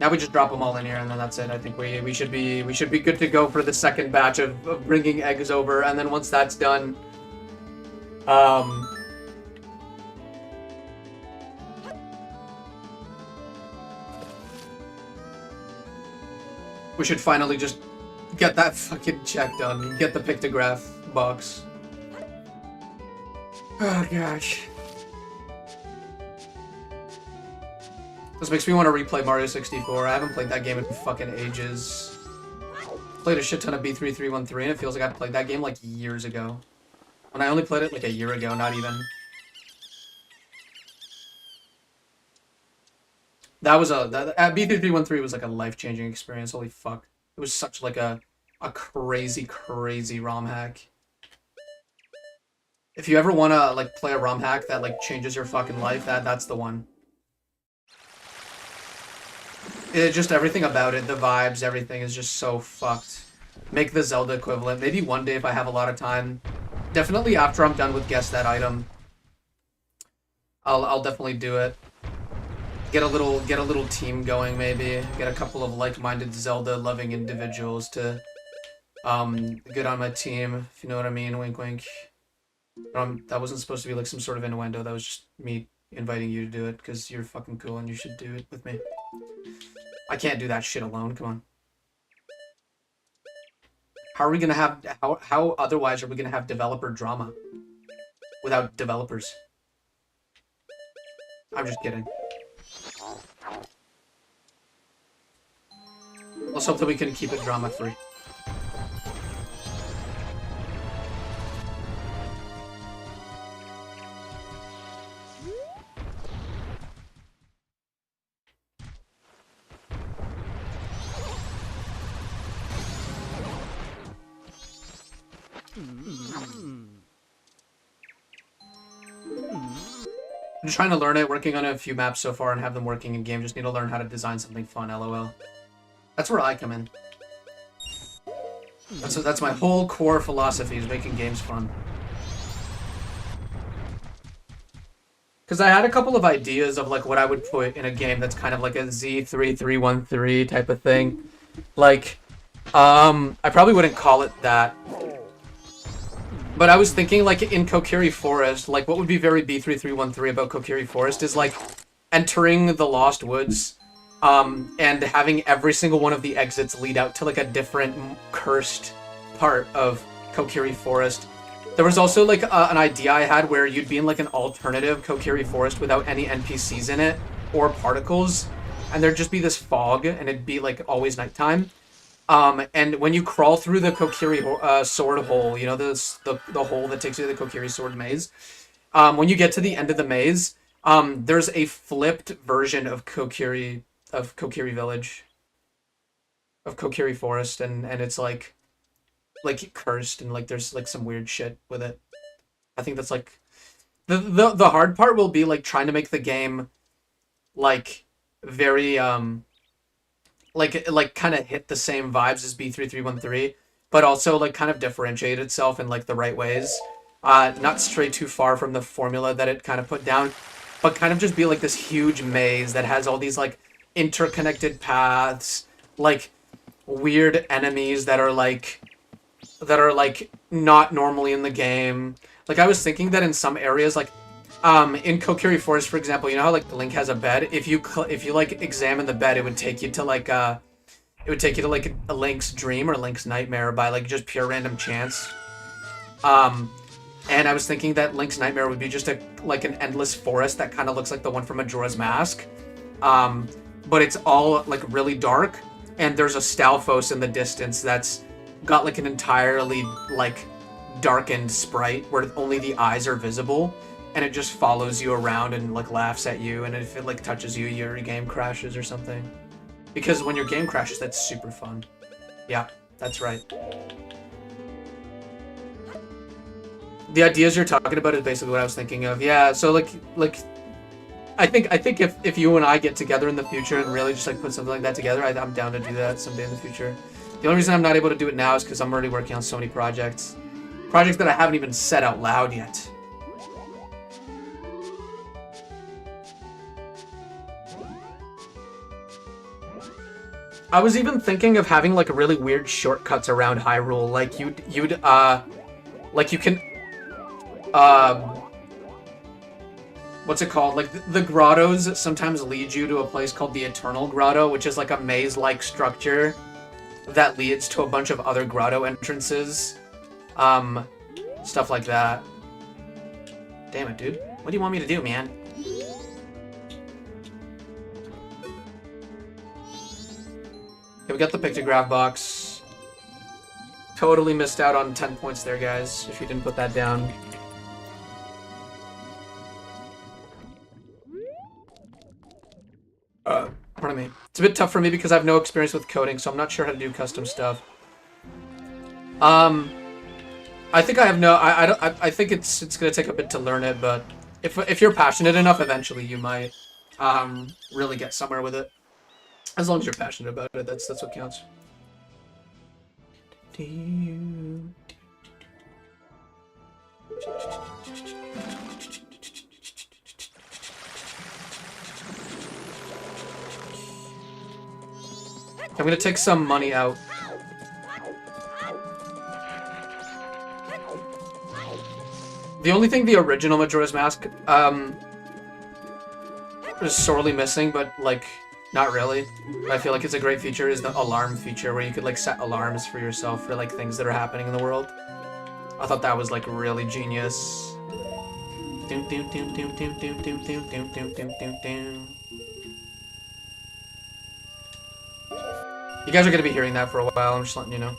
Now we just drop them all in here, and then that's it. I think we should be good to go for the second batch of bringing eggs over, and then once that's done, we should finally just get that fucking check done. Get the Pictograph box. Oh gosh. This makes me want to replay Mario 64. I haven't played that game in fucking ages. Played a shit ton of B3313, and it feels like I played that game like years ago. When I only played it like a year ago, not even. That was B3313 was like a life-changing experience. Holy fuck. It was such like a crazy, crazy ROM hack. If you ever want to like play a ROM hack that like changes your fucking life, that's the one. Just everything about it, the vibes, everything is just so fucked. Make the Zelda equivalent. Maybe one day if I have a lot of time. Definitely after I'm done with Guess That Item. I'll definitely do it. Get a little team going maybe. Get a couple of like-minded Zelda-loving individuals to get on my team, if you know what I mean. Wink wink. That wasn't supposed to be like some sort of innuendo. That was just me inviting you to do it because you're fucking cool and you should do it with me. I can't do that shit alone, come on. How are we gonna have, how otherwise are we gonna have developer drama? Without developers. I'm just kidding. Let's hope that we can keep it drama-free. I'm just trying to learn it, working on a few maps so far and have them working in game. Just need to learn how to design something fun, lol. That's where I come in. That's my whole core philosophy, is making games fun. Because I had a couple of ideas of like what I would put in a game that's kind of like a Z3313 type of thing. Like, I probably wouldn't call it that. But I was thinking, like, in Kokiri Forest, like, what would be very B3313 about Kokiri Forest is, like, entering the Lost Woods, and having every single one of the exits lead out to, like, a different cursed part of Kokiri Forest. There was also, like, an idea I had where you'd be in, like, an alternative Kokiri Forest without any NPCs in it, or particles, and there'd just be this fog, and it'd be, like, always nighttime. And when you crawl through the Kokiri sword hole, you know, the hole that takes you to the Kokiri sword maze, when you get to the end of the maze, there's a flipped version of Kokiri Village, of Kokiri Forest, and it's like cursed, and like there's like some weird shit with it. I think that's like the hard part will be like trying to make the game like very like kind of hit the same vibes as B3313, but also like kind of differentiate itself in like the right ways. Not stray too far from the formula that it kind of put down, but kind of just be like this huge maze that has all these like interconnected paths, like weird enemies that are like not normally in the game. Like I was thinking that in some areas, like in Kokiri Forest, for example, you know how like Link has a bed? If you like examine the bed, it would take you to like a Link's dream or Link's nightmare by like just pure random chance. And I was thinking that Link's nightmare would be just an endless forest that kind of looks like the one from Majora's Mask. But it's all like really dark, and there's a Stalfos in the distance that's got like an entirely like darkened sprite where only the eyes are visible. And it just follows you around and like laughs at you, and if it like touches you, your game crashes or something. Because when your game crashes, that's super fun. Yeah, that's right. The ideas you're talking about is basically what I was thinking of. Yeah, so like I think if you and I get together in the future and really just like put something like that together, I'm down to do that someday in the future. The only reason I'm not able to do it now is because I'm already working on so many projects that I haven't even said out loud yet. I was even thinking of having like really weird shortcuts around Hyrule, like like you can, what's it called? Like the grottos sometimes lead you to a place called the Eternal Grotto, which is like a maze-like structure that leads to a bunch of other grotto entrances, stuff like that. Damn it, dude! What do you want me to do, man? Okay, we got the pictograph box. Totally missed out on 10 points there, guys, if you didn't put that down. Pardon me. It's a bit tough for me because I have no experience with coding, so I'm not sure how to do custom stuff. I think I have no... I think it's gonna take a bit to learn it, but if you're passionate enough, eventually you might really get somewhere with it. As long as you're passionate about it, that's what counts. I'm gonna take some money out. The only thing the original Majora's Mask is sorely missing, but like not really. I feel like it's a great feature is the alarm feature where you could like set alarms for yourself for like things that are happening in the world. I thought that was like really genius. You guys are gonna be hearing that for a while, I'm just letting you know.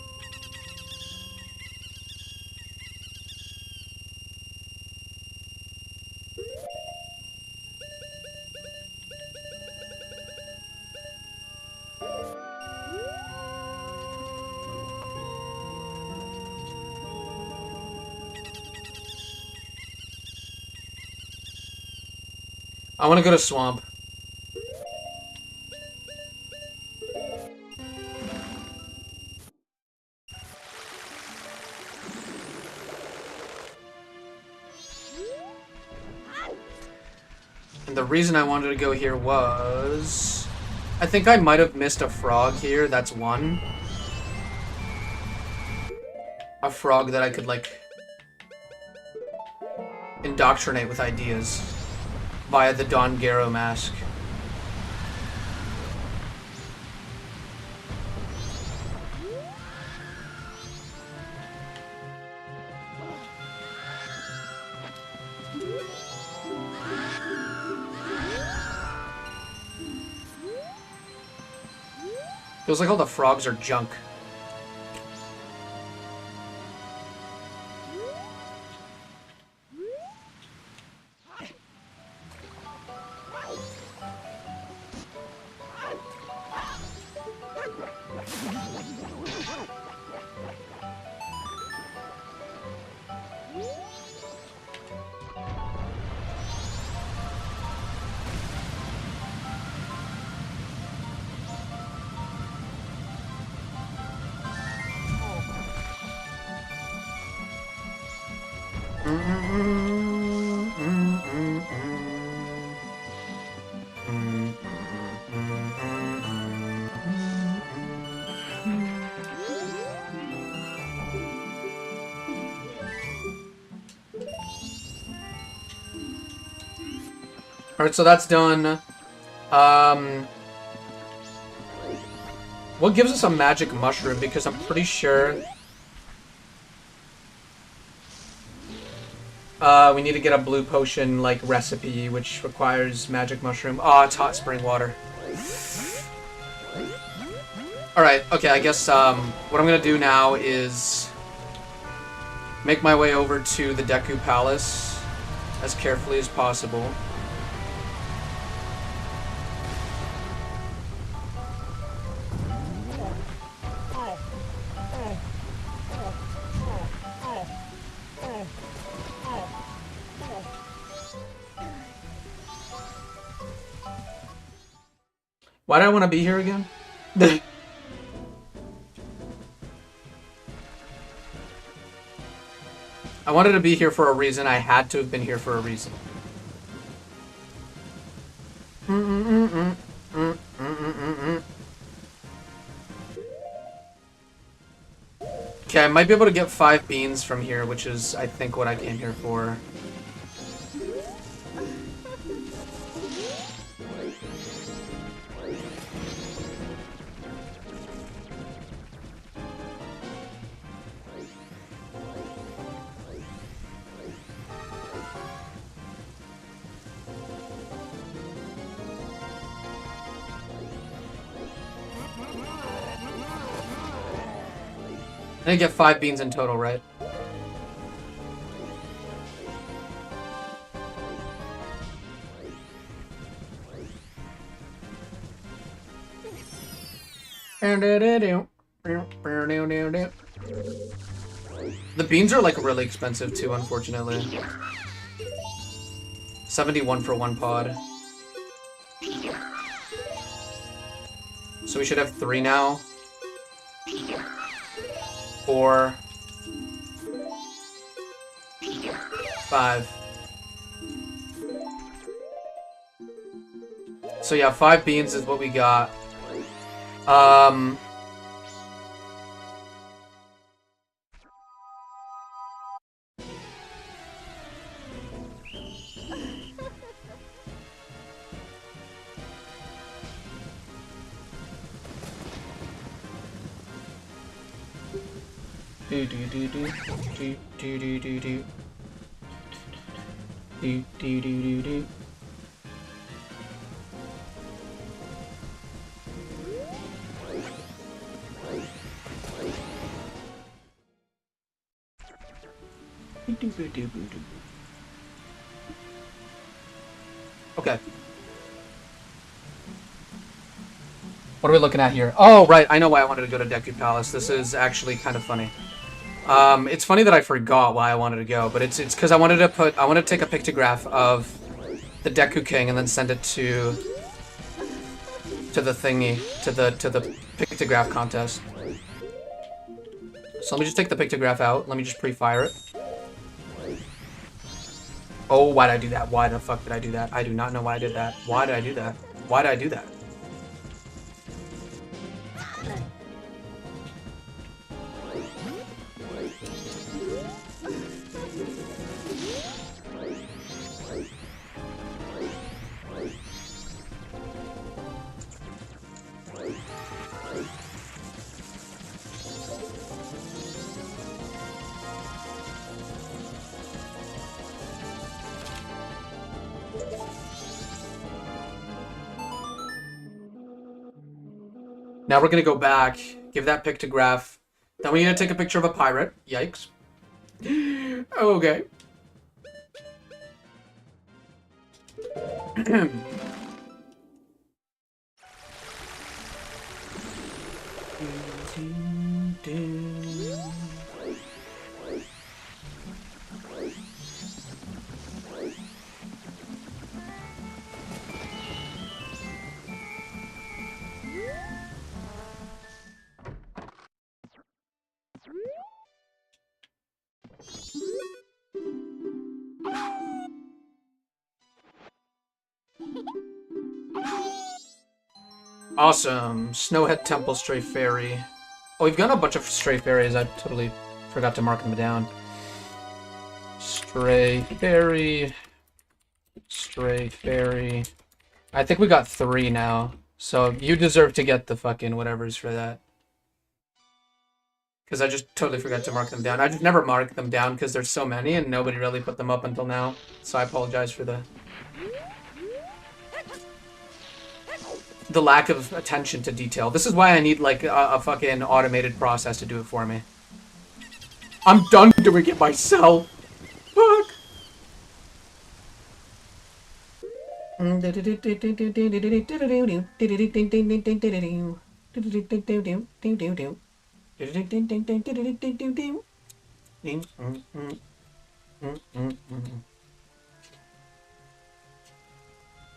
I want to go to Swamp. And the reason I wanted to go here was... I think I might have missed a frog here, that's one. A frog that I could, like, indoctrinate with ideas via the Don Garo mask. Feels like all the frogs are junk. Alright, so that's done. What gives us a magic mushroom? Because I'm pretty sure... we need to get a blue potion, like, recipe, which requires magic mushroom. Oh, it's hot spring water. Alright, okay, I guess, what I'm gonna do now is... make my way over to the Deku Palace as carefully as possible. Why do I want to be here again? I wanted to be here for a reason. I had to have been here for a reason. Okay, I might be able to get 5 beans from here, which is, I think, what I came here for. I get 5 beans in total, right? The beans are like really expensive too, unfortunately. 71 for 1 pod. So we should have 3 now. 4, 5. So yeah, 5 beans is what we got. Do do do do do do do do do do do do do. Okay. What are we looking at here? Oh, right. I know why I wanted to go to Deku Palace. This is actually kind of funny. It's funny that I forgot why I wanted to go, but it's because I wanted to take a pictograph of the Deku King and then send it to the thingy, to the pictograph contest. So let me just take the pictograph out. Let me just pre-fire it. Oh, why did I do that? Why the fuck did I do that? I do not know why I did that. Why did I do that? Why did I do that? Now we're gonna go back, give that pictograph. Then we need to take a picture of a pirate. Yikes. Okay. Awesome. Snowhead Temple Stray Fairy. Oh, we've got a bunch of Stray Fairies. I totally forgot to mark them down. Stray Fairy. Stray Fairy. I think we got 3 now. So you deserve to get the fucking whatever's for that. Because I just totally forgot to mark them down. I just never mark them down because there's so many and nobody really put them up until now. So I apologize for the lack of attention to detail. This is why I need like a fucking automated process to do it for me. I'm done doing it myself. Fuck.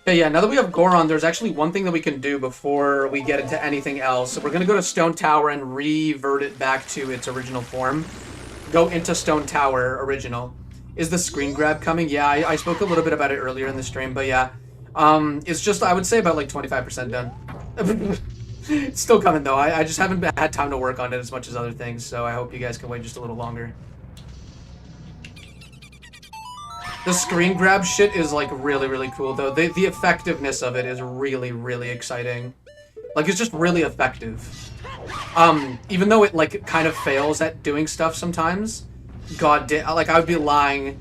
Okay, yeah, now that we have Goron, there's actually one thing that we can do before we get into anything else. So we're going to go to Stone Tower and revert it back to its original form. Go into Stone Tower original. Is the screen grab coming? Yeah, I spoke a little bit about it earlier in the stream, but yeah. It's just, I would say about like 25% done. It's still coming though. I just haven't had time to work on it as much as other things, so I hope you guys can wait just a little longer. The screen grab shit is like really, really cool though. The effectiveness of it is really, really exciting. Like it's just really effective. Even though it like kind of fails at doing stuff sometimes, god damn, like I would be lying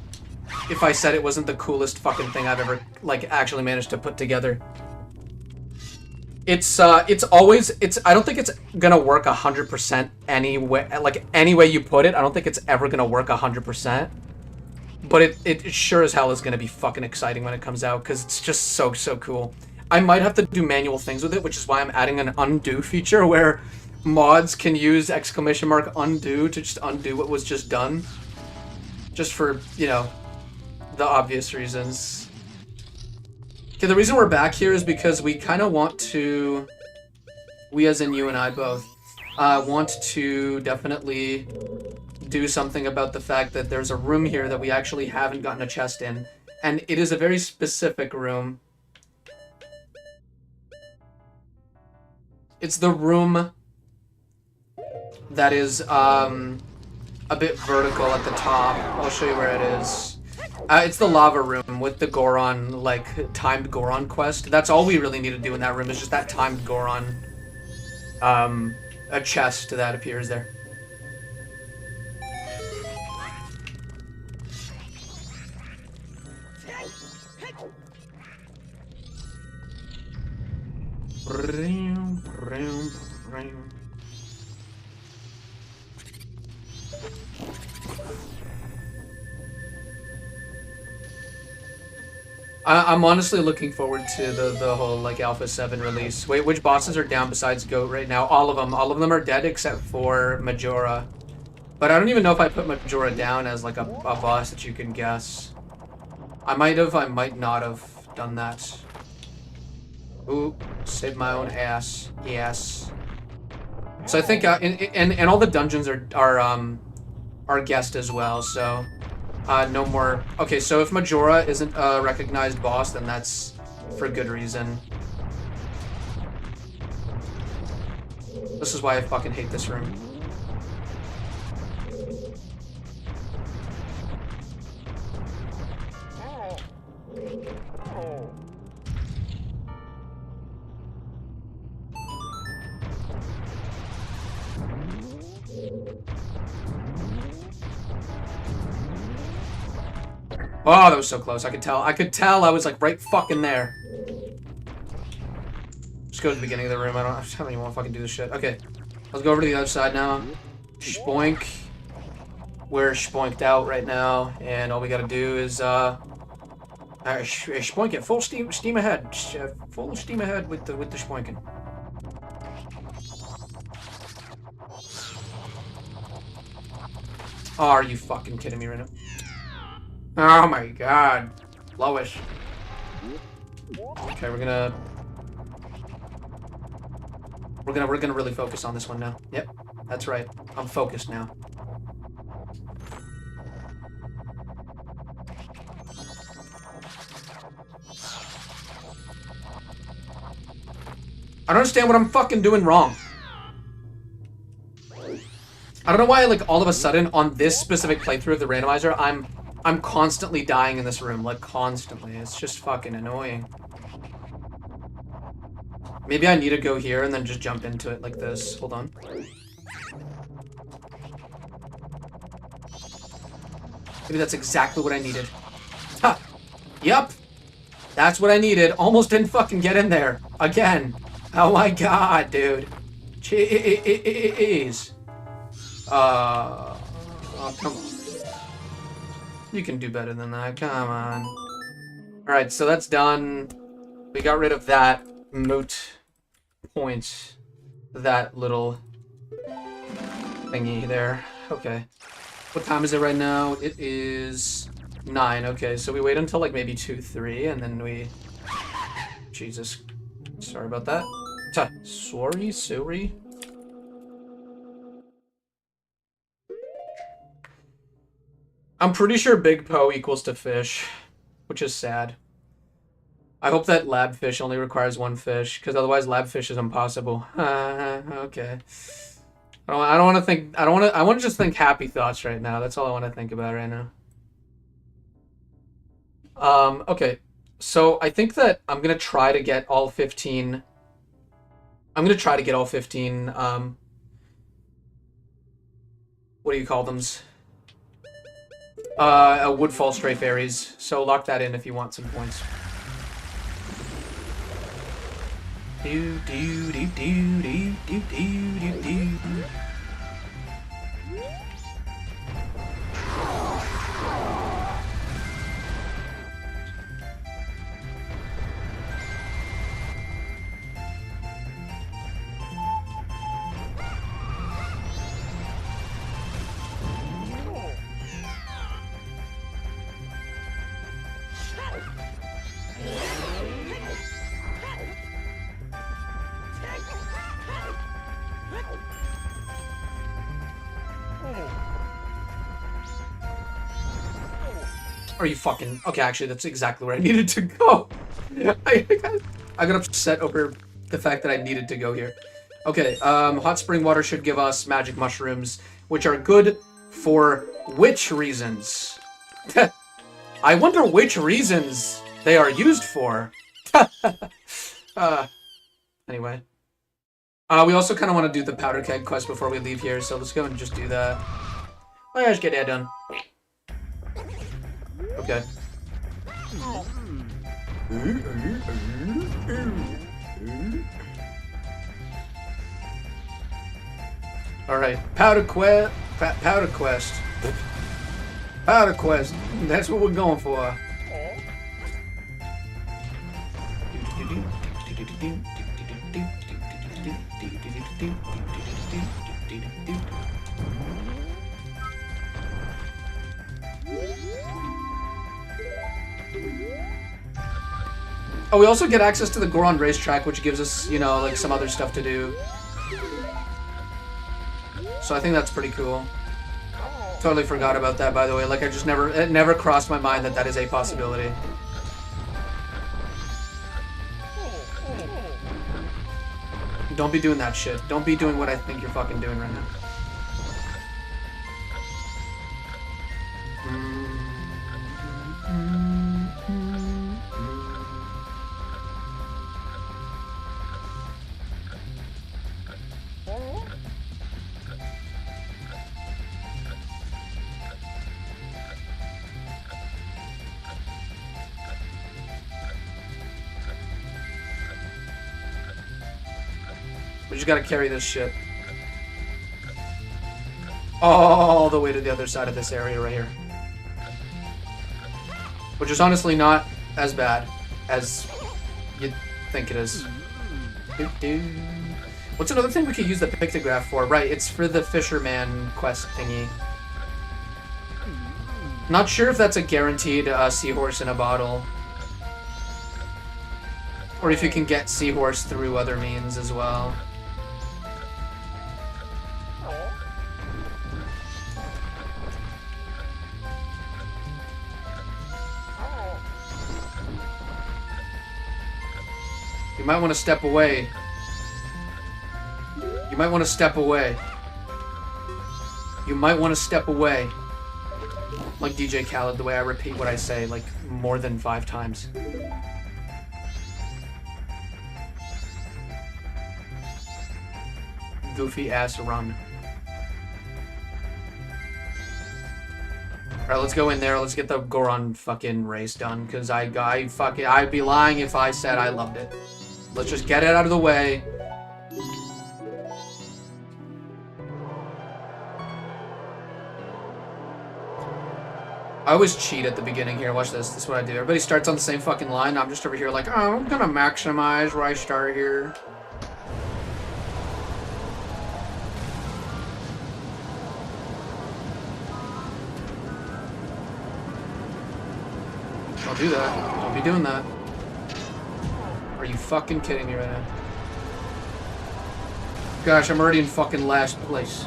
if I said it wasn't the coolest fucking thing I've ever like actually managed to put together. It's always, I don't think it's gonna work 100% anyway, like any way you put it. I don't think it's ever gonna work 100%. But it sure as hell is going to be fucking exciting when it comes out, because it's just so cool. I might have to do manual things with it, which is why I'm adding an undo feature where mods can use !undo to just undo what was just done. Just for, you know, the obvious reasons. Okay, the reason we're back here is because we kind of want to... We as in you and I both, want to definitely do something about the fact that there's a room here that we actually haven't gotten a chest in. And it is a very specific room. It's the room that is a bit vertical at the top. I'll show you where it is. It's the lava room with the Goron, like, timed Goron quest. That's all we really need to do in that room, is just that timed Goron, a chest that appears there. I'm honestly looking forward to the whole like Alpha 7 release. Wait, which bosses are down besides Goat right now? All of them. All of them are dead except for Majora. But I don't even know if I put Majora down as like a boss that you can guess. I might have, I might not have. done that. Ooh, saved my own ass. Yes. So I think, and all the dungeons are guessed as well, so no more. Okay, so if Majora isn't a recognized boss, then that's for good reason. This is why I fucking hate this room. Oh, that was so close. I could tell. I could tell I was like right fucking there. Just go to the beginning of the room. I don't even want to fucking do this shit. Okay. Let's go over to the other side now. Spoink. We're spoinked out right now, and all we gotta do is spoink it. Full steam ahead. Full steam ahead with the spoinking. Oh, are you fucking kidding me right now? Oh my god. Lowish. Okay, we're gonna really focus on this one now. Yep, that's right. I'm focused now. I don't understand what I'm fucking doing wrong. I don't know why, like, all of a sudden, on this specific playthrough of the randomizer, I'm constantly dying in this room. Like, constantly. It's just fucking annoying. Maybe I need to go here and then just jump into it like this. Hold on. Maybe that's exactly what I needed. Ha! Yup! That's what I needed. Almost didn't fucking get in there. Again. Oh my god, dude. Jeez. Oh, come on. You can do better than that. Come on. Alright, so that's done. We got rid of that moot point. That little thingy there. Okay. What time is it right now? It is 9. Okay, so we wait until like maybe 2, 3, and then we... Jesus. Sorry about that. Sorry? I'm pretty sure Big Poe equals to fish, which is sad. I hope that lab fish only requires 1 fish, because otherwise lab fish is impossible. Okay. I don't want to think. I want to just think happy thoughts right now. That's all I want to think about right now. Okay. So I think that I'm gonna try to get all 15. I'm gonna try to get all 15. What do you call them? Woodfall Stray Fairies. So lock that in if you want some points. Do do do do do do do do do. Are you fucking... Okay, actually, that's exactly where I needed to go. I got upset over the fact that I needed to go here. Okay, hot spring water should give us magic mushrooms, which are good for which reasons? I wonder which reasons they are used for. Anyway. We also kind of want to do the powder keg quest before we leave here, so let's go and just do that. Oh yeah, just get that done. Okay. Alright, powder quest. Powder quest. That's what we're going for. Oh, we also get access to the Goron racetrack, which gives us, you know, like some other stuff to do. So I think that's pretty cool. Totally forgot about that, by the way. Like, it never crossed my mind that that is a possibility. Don't be doing that shit. Don't be doing what I think you're fucking doing right now. We just gotta carry this shit all the way to the other side of this area right here. Which is honestly not as bad as you'd think it is. What's another thing we could use the pictograph for? Right, it's for the fisherman quest thingy. Not sure if that's a guaranteed seahorse in a bottle. Or if you can get seahorse through other means as well. You might want to step away. You might want to step away. You might want to step away. Like DJ Khaled, the way I repeat what I say, like, more than 5 times. Goofy ass run. Alright, let's go in there. Let's get the Goron fucking race done. Because I'd be lying if I said I loved it. Let's just get it out of the way. I always cheat at the beginning here. Watch this. This is what I do. Everybody starts on the same fucking line. I'm just over here like, oh, I'm gonna maximize where I start here. Don't do that. Don't be doing that. Are you fucking kidding me right now? Gosh, I'm already in fucking last place.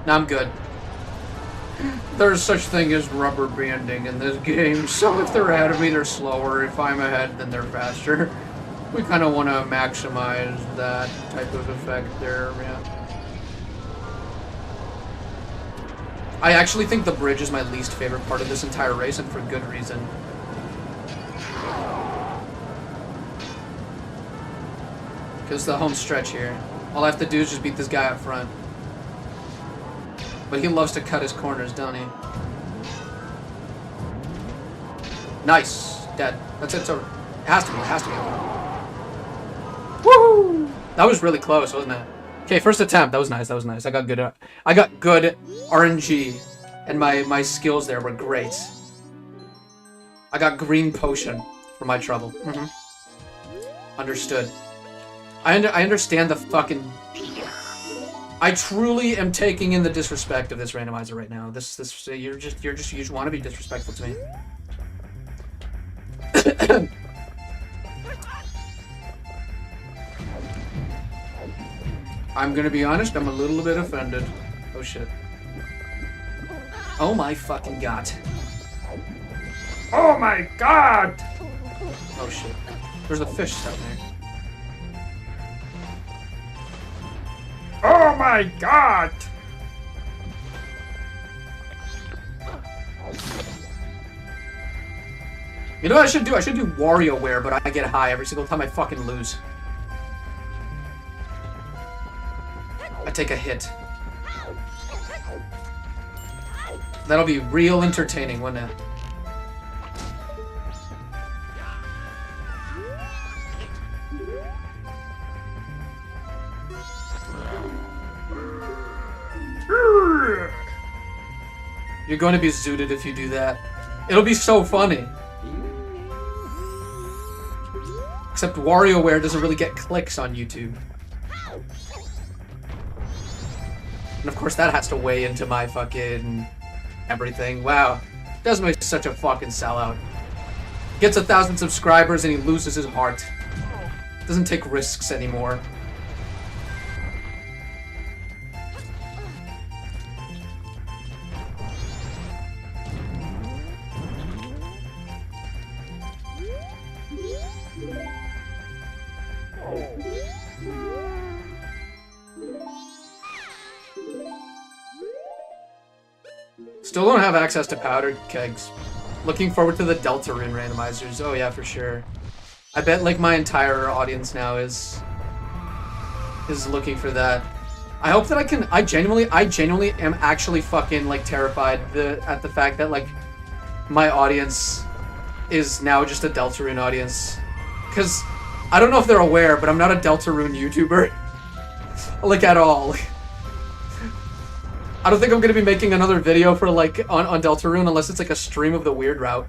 Now I'm good. There's such thing as rubber banding in this game, so if they're ahead of me, they're slower. If I'm ahead, then they're faster. We kind of want to maximize that type of effect there, yeah. I actually think the bridge is my least favorite part of this entire race, and for good reason. Because the home stretch here. All I have to do is just beat this guy up front. But he loves to cut his corners, don't he? Nice. Dead. That's it. It's over. It has to be. It has to be over. Woo! That was really close, wasn't it? Okay, first attempt. That was nice. That was nice. I got good RNG, and my skills there were great. I got green potion for my trouble. Understood. I understand the fucking. I truly am taking in the disrespect of this randomizer right now. You just want to be disrespectful to me. I'm gonna be honest, I'm a little bit offended. Oh shit. Oh my fucking god. Oh my god! Oh shit. There's a fish down there. Oh my god! You know what I should do? I should do WarioWare, but I get high every single time I fucking lose. I take a hit. That'll be real entertaining, wouldn't it? You're going to be zooted if you do that. It'll be so funny. Except WarioWare doesn't really get clicks on YouTube. And of course that has to weigh into my fucking everything. Wow. Desmo's such a fucking sellout. Gets 1,000 subscribers and he loses his heart. Doesn't take risks anymore. Still don't have access to powder kegs. Looking forward to the Deltarune randomizers. Oh yeah, for sure. I bet like my entire audience now is looking for that. I hope that I can. I genuinely am actually fucking like terrified at the fact that like my audience is now just a Deltarune audience. Cause I don't know if they're aware, but I'm not a Deltarune YouTuber. Like at all. I don't think I'm gonna be making another video for like on Deltarune unless it's like a stream of the weird route.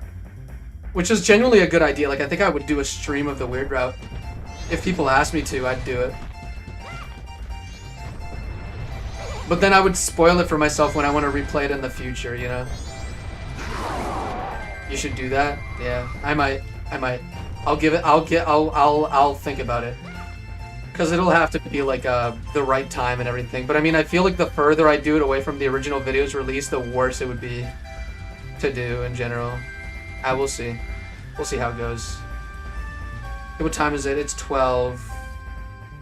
Which is genuinely a good idea. Like I think I would do a stream of the weird route. If people asked me to, I'd do it. But then I would spoil it for myself when I want to replay it in the future, you know? You should do that? Yeah, I might. I'll think about it. Because it'll have to be like the right time and everything. But I mean, I feel like the further I do it away from the original video's release, the worse it would be to do in general. I will see. We'll see how it goes. Okay, what time is it? It's 12.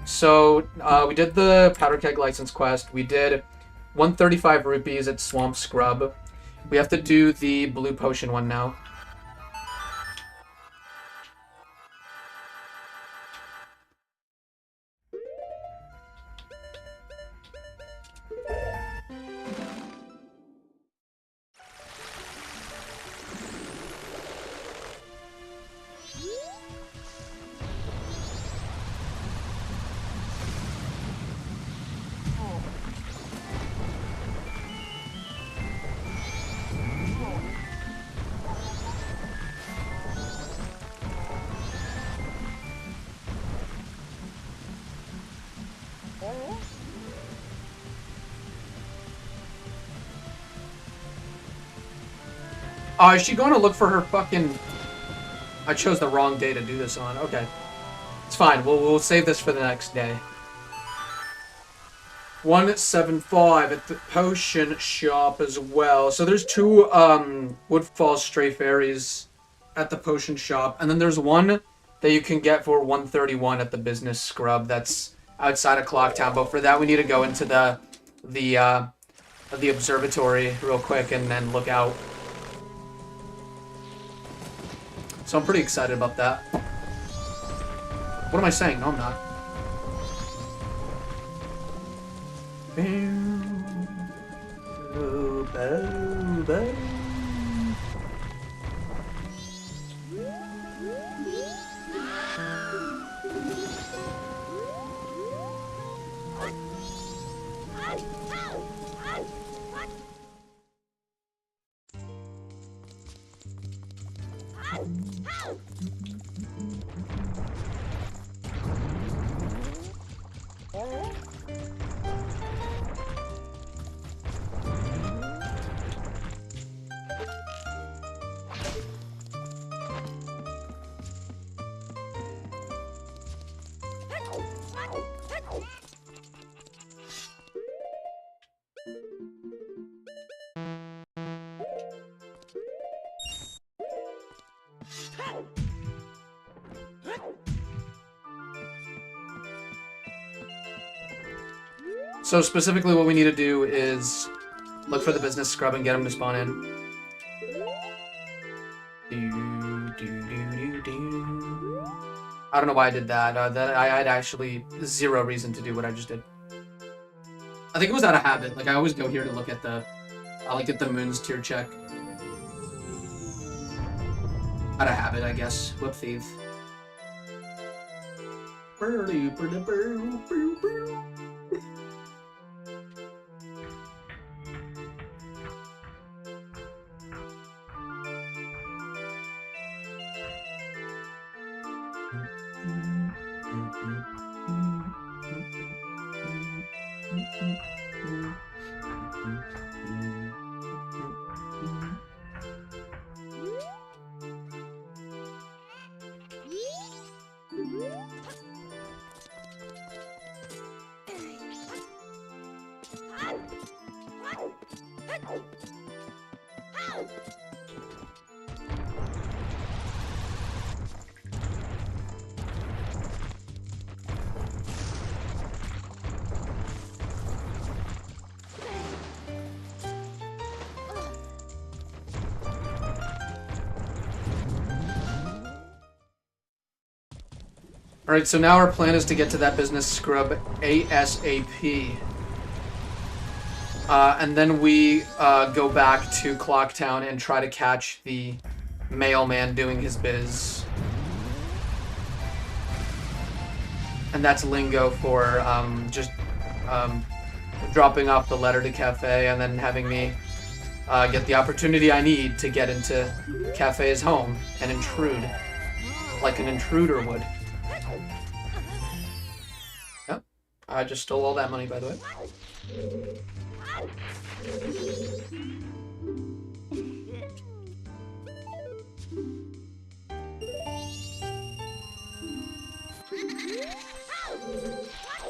So, we did the Powder Keg License quest. We did 135 rupees at Swamp Scrub. We have to do the Blue Potion one now. Oh, is she going to look for her fucking... I chose the wrong day to do this on. Okay. It's fine. We'll save this for the next day. 175 at the potion shop as well. So there's two Woodfall Stray Fairies at the potion shop. And then there's one that you can get for 131 at the business scrub. That's outside of Clocktown. But for that, we need to go into the observatory real quick and then look out. So I'm pretty excited about that. What am I saying? No, I'm not. So specifically what we need to do is look for the business scrub and get him to spawn in. I don't know why I did that. I had actually zero reason to do what I just did. I think it was out of habit. Like I always go here to look at the, get the moon's tier check. Out of habit, I guess. Whip thief. Alright, so now our plan is to get to that business scrub ASAP. And then we go back to Clocktown and try to catch the mailman doing his biz. And that's lingo for just dropping off the letter to Cafe and then having me get the opportunity I need to get into Cafe's home and intrude, like an intruder would. Yep, I just stole all that money, by the way.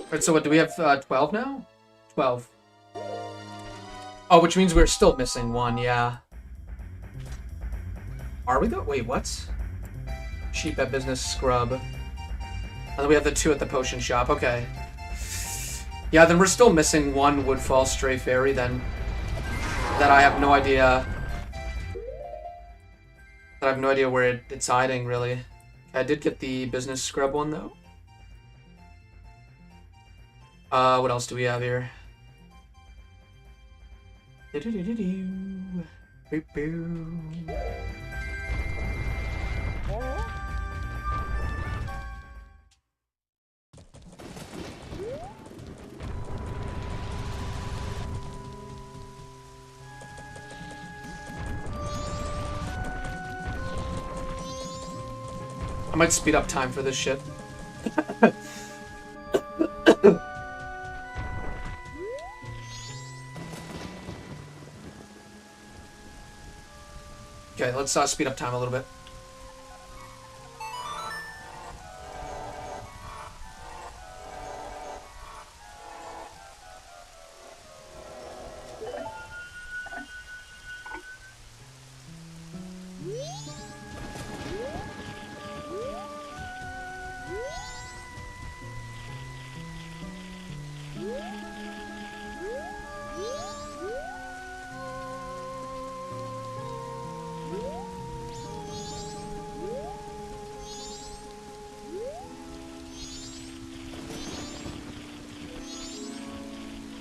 Alright, so what, do we have 12 now? 12. Oh, which means we're still missing one, yeah. Are we though? Wait, what? Sheep at business scrub. And then we have the 2 at the potion shop, okay. Yeah, then we're still missing one Woodfall Stray Fairy then. That I have no idea. I have no idea where it's hiding, really. I did get the business scrub one, though. What else do we have here? I might speed up time for this shit. Okay, let's speed up time a little bit.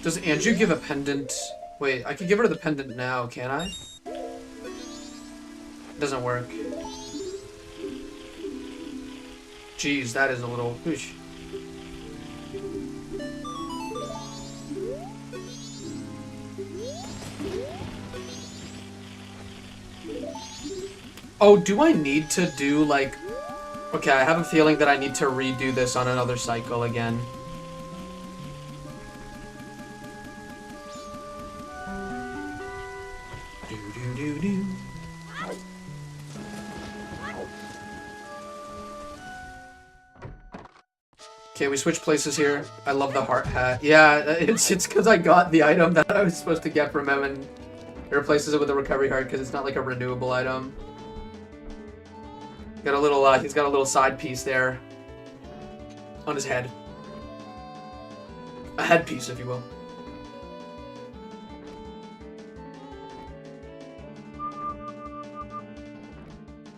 Does Andrew give a pendant? Wait, I can give her the pendant now, can I? It doesn't work. Jeez, that is a little... Whoosh. Oh, do I need to do, like... Okay, I have a feeling that I need to redo this on another cycle again. Okay, we switch places here. I love the heart hat. Yeah, it's because I got the item that I was supposed to get from him and it replaces it with a recovery heart because it's not like a renewable item. Got a little, he's got a little side piece there on his head. A headpiece, if you will.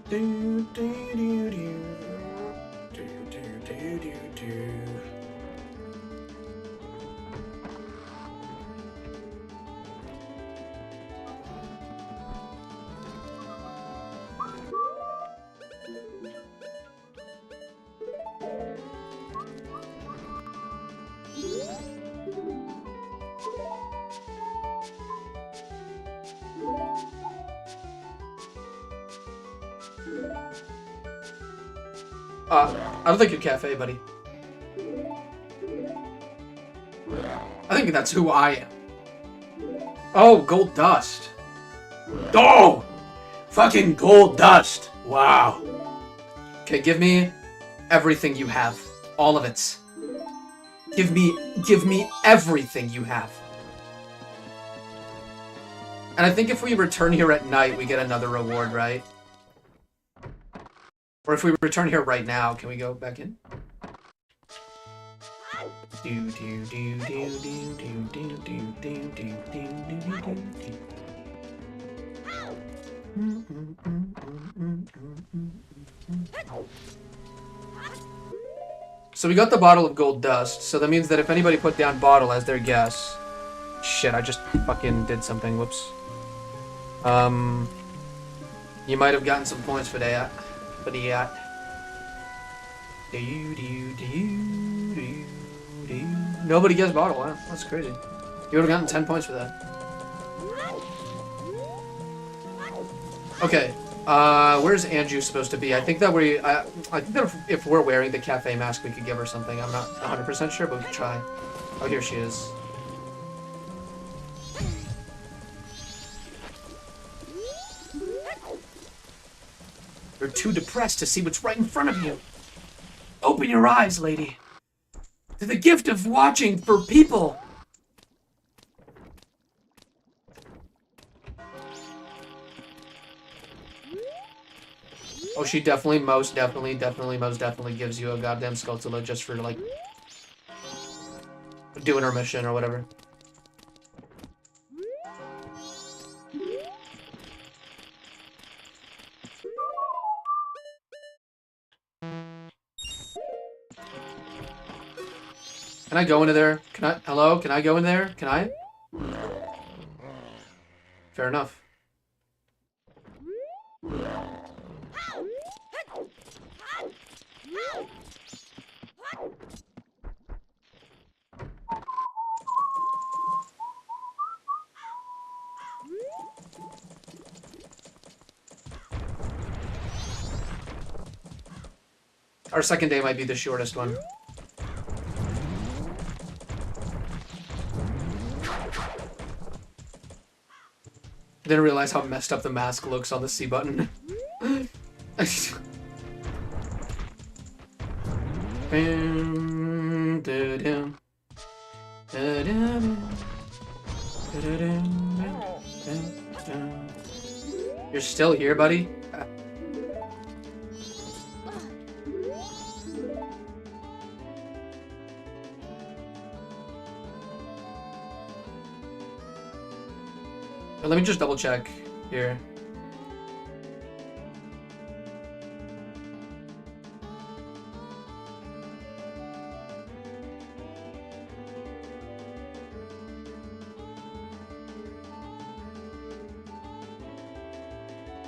Do, do, do, do. I don't think you're Cafe, buddy. I think that's who I am. Oh, gold dust. Oh! Fucking gold dust. Wow. Okay, give me everything you have. All of it. Give me everything you have. And I think if we return here at night, we get another reward, right? Or if we return here right now, can we go back in? So we got the bottle of gold dust, so that means that if anybody put down bottle as their guess... Shit, I just fucking did something, whoops. You might have gotten some points for that. For that. Nobody guessed bottle, wow, that's crazy. You would have gotten 10 points for that. Okay, where's Anju supposed to be? I think that I think that if we're wearing the cafe mask, we could give her something. I'm not 100% sure, but we could try. Oh, here she is. You're too depressed to see what's right in front of you. Open your eyes, lady. To the gift of watching for people. Oh, she definitely, most definitely gives you a goddamn Skulltula just for, like, doing her mission or whatever. Can I go into there? Hello? Can I go in there? Can I? Fair enough. Our second day might be the shortest one. Didn't realize how messed up the mask looks on the C button. You're still here, buddy? Let me just double check here.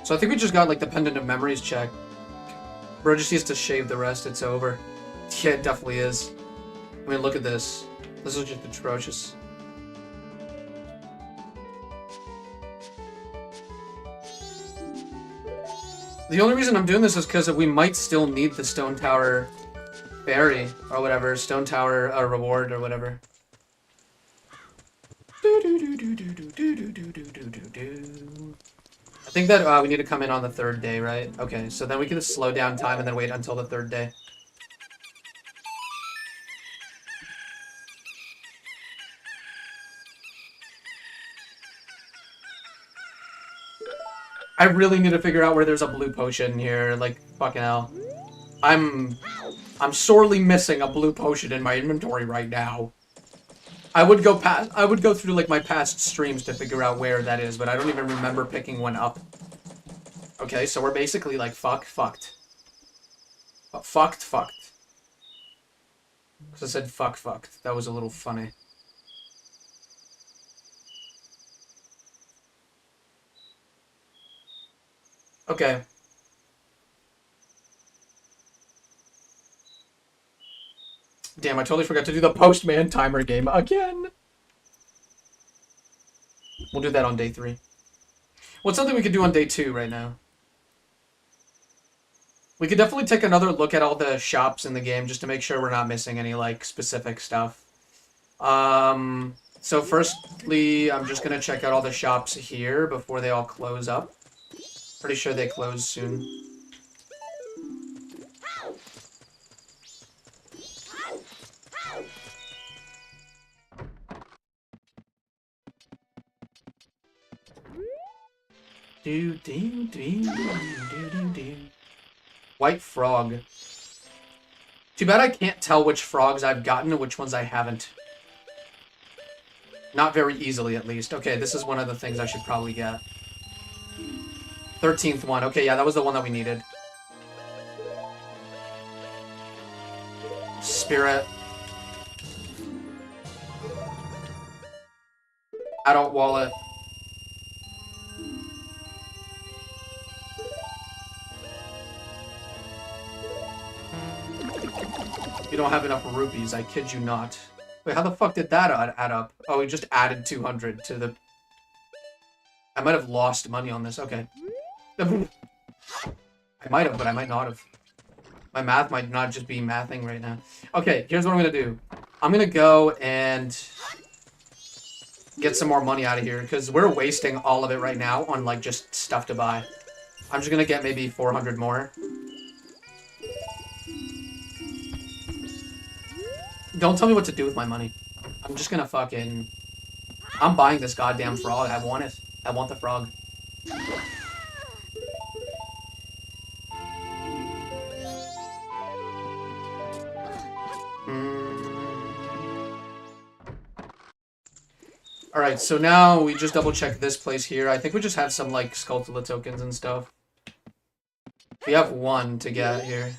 So I think we just got like the Pendant of Memories check. Bro just needs to shave the rest, it's over. Yeah, it definitely is. I mean, look at this. This is just atrocious. The only reason I'm doing this is because we might still need the Stone Tower berry or whatever, Stone Tower reward or whatever. I think that we need to come in on the third day, right? Okay, so then we can just slow down time and then wait until the third day. I really need to figure out where there's a blue potion here, like, fucking hell. I'm sorely missing a blue potion in my inventory right now. I would go through, like, my past streams to figure out where that is, but I don't even remember picking one up. Okay, so we're basically, like, fucked. Fucked. Because I said fucked. That was a little funny. Okay. Damn, I totally forgot to do the Postman timer game again. We'll do that on day 3. What's something we could do on day 2 right now? We could definitely take another look at all the shops in the game just to make sure we're not missing any, like, specific stuff. So firstly, I'm just gonna check out all the shops here before they all close up. Pretty sure they close soon. Do do do do do do. White frog. Too bad I can't tell which frogs I've gotten and which ones I haven't. Not very easily, at least. Okay, this is one of the things I should probably get. 13th one. Okay, yeah, that was the one that we needed. Spirit. Adult wallet. You don't have enough rupees, I kid you not. Wait, how the fuck did that add up? Oh, we just added 200 to the... I might have lost money on this, okay. I might have, but I might not have. My math might not just be mathing right now. Okay, here's what I'm gonna do. I'm gonna go and get some more money out of here, because we're wasting all of it right now on, like, just stuff to buy. I'm just gonna get maybe 400 more. Don't tell me what to do with my money. I'm just gonna fucking... I'm buying this goddamn frog. I want it. I want the frog. Alright, so now we just double check this place here. I think we just have some, like, Skulltula tokens and stuff. We have one to get here.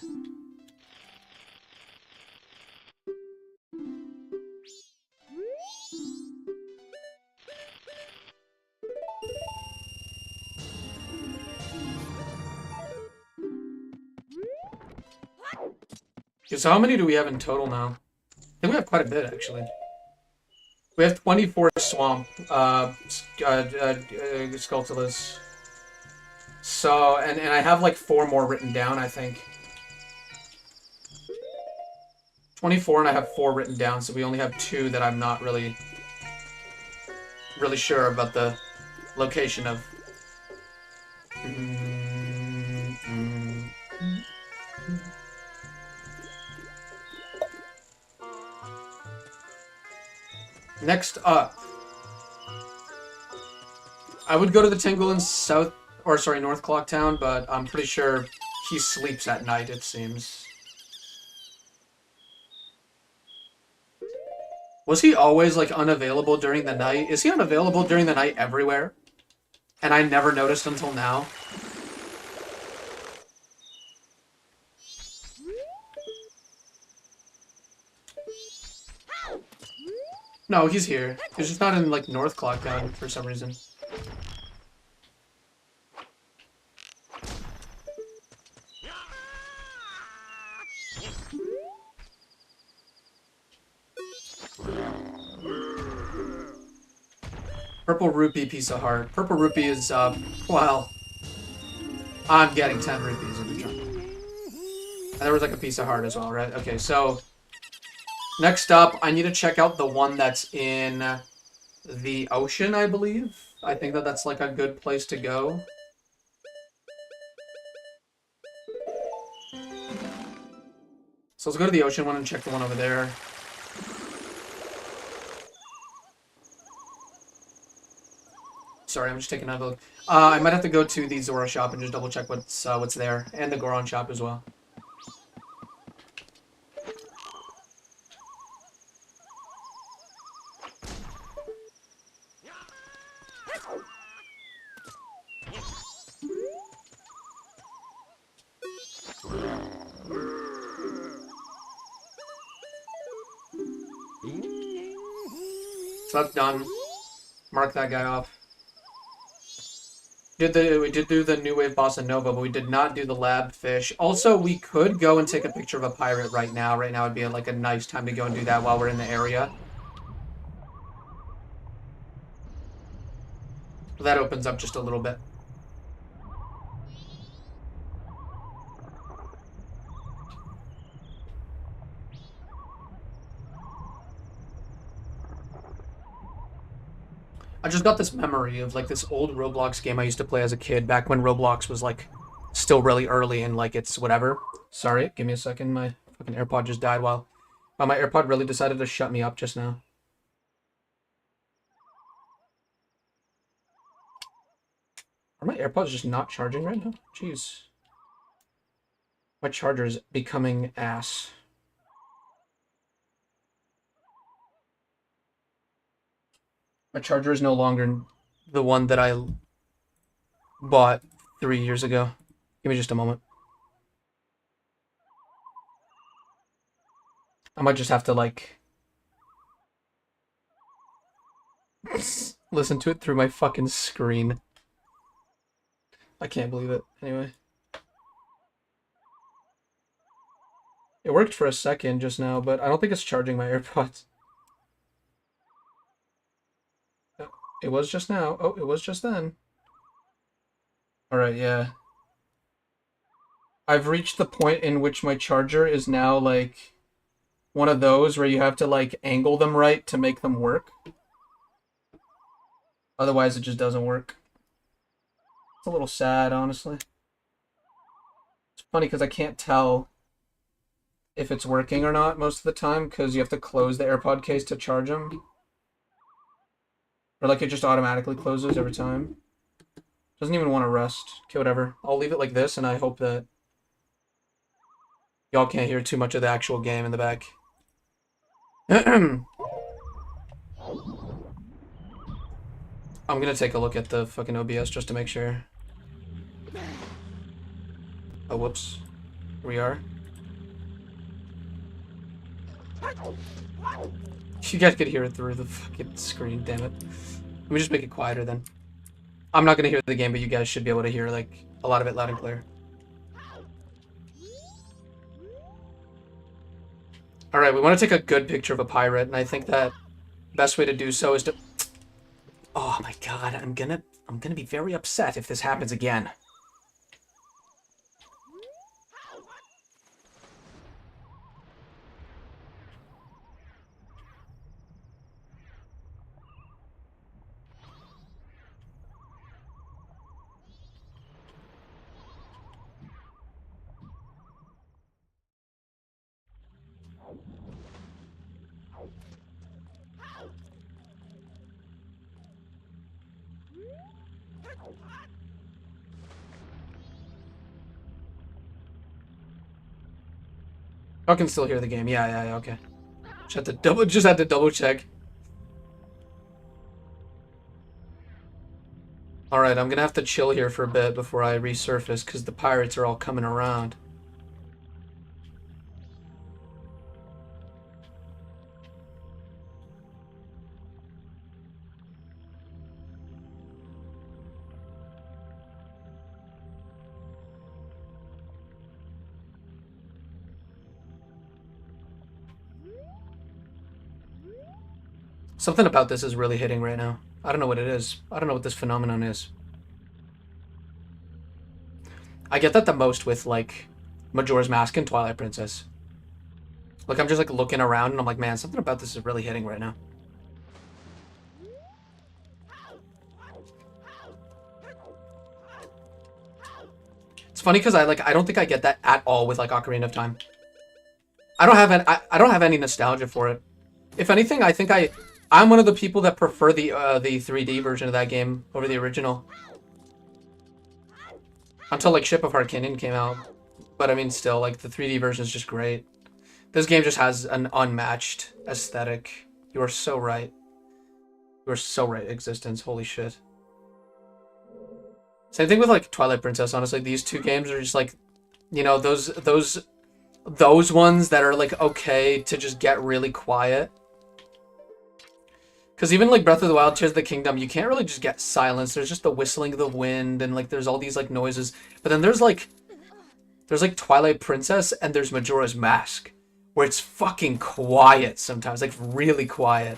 Okay, so how many do we have in total now? I think we have quite a bit, actually. We have 24 swamp, Skulltulas. So, and I have like 4 more written down, I think. 24 and I have 4 written down, so we only have 2 that I'm not really sure about the location of. Next up, I would go to the Tingle in North Clocktown, but I'm pretty sure he sleeps at night, it seems. Was he always, like, unavailable during the night? Is he unavailable during the night everywhere? And I never noticed until now? No, he's here. He's just not in, like, North Clocktown for some reason. Purple rupee, piece of heart. Purple rupee is, well... I'm getting 10 rupees in the trunk. And there was, like, a piece of heart as well, right? Okay, so... Next up, I need to check out the one that's in the ocean, I believe. I think that that's, like, a good place to go. So let's go to the ocean one and check the one over there. Sorry, I'm just taking another look. I might have to go to the Zora shop and just double check what's there, and the Goron shop as well. So that's done. Mark that guy off. We did do the New Wave Bossa Nova, but we did not do the lab fish. Also, we could go and take a picture of a pirate right now. Right now would be like a nice time to go and do that while we're in the area. That opens up just a little bit. I just got this memory of like this old Roblox game I used to play as a kid back when Roblox was like still really early and like it's whatever. Sorry, give me a second. My fucking AirPod just died while my AirPod really decided to shut me up just now. Are my AirPods just not charging right now? Jeez. My charger is becoming ass. My charger is no longer the one that I bought 3 years ago. Give me just a moment. I might just have to like listen to it through my fucking screen. I can't believe it. Anyway. It worked for a second just now, but I don't think it's charging my AirPods. It was just now. Oh, it was just then. Alright, yeah. I've reached the point in which my charger is now like one of those where you have to like angle them right to make them work. Otherwise, it just doesn't work. It's a little sad, honestly. It's funny because I can't tell if it's working or not most of the time because you have to close the AirPod case to charge them. Or like it just automatically closes every time. Doesn't even want to rest. Okay, whatever. I'll leave it like this and I hope that y'all can't hear too much of the actual game in the back. I'm gonna take a look at the fucking OBS just to make sure. Oh, whoops. Here we are. You guys could hear it through the fucking screen, damn it. Let me just make it quieter then. I'm not gonna hear the game, but you guys should be able to hear like a lot of it loud and clear. Alright, we want to take a good picture of a pirate, and I think that best way to do so is to... Oh my god, I'm gonna be very upset if this happens again. I can still hear the game. Yeah, okay. Just had to double check. Alright, I'm gonna have to chill here for a bit before I resurface, because the pirates are all coming around. Something about this is really hitting right now. I don't know what it is. I don't know what this phenomenon is. I get that the most with, like, Majora's Mask and Twilight Princess. Like, I'm just, like, looking around and I'm like, man, something about this is really hitting right now. It's funny because I don't think I get that at all with, like, Ocarina of Time. I don't have any nostalgia for it. If anything, I think I'm one of the people that prefer the 3D version of that game over the original. Until, like, Ship of Harkonnen came out. But, I mean, still, like, the 3D version is just great. This game just has an unmatched aesthetic. You are so right. You are so right, Existence. Holy shit. Same thing with, like, Twilight Princess, honestly. These two games are just, like, you know, those ones that are, like, okay to just get really quiet. Because even, like, Breath of the Wild, Tears of the Kingdom, you can't really just get silence. There's just the whistling of the wind, and, like, there's all these, like, noises. But then there's, like, Twilight Princess, and there's Majora's Mask, where it's fucking quiet sometimes, like, really quiet.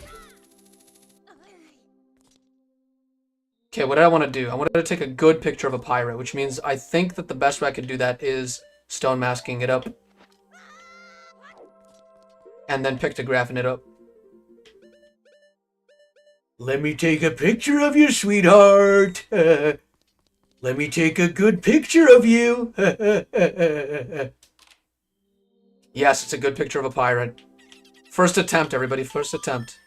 Okay, what did I want to do? I wanted to take a good picture of a pirate, which means I think that the best way I could do that is stone masking it up. And then pictographing it up. Let me take a picture of you, sweetheart. Let me take a good picture of you. Yes, it's a good picture of a pirate. First attempt, everybody. First attempt.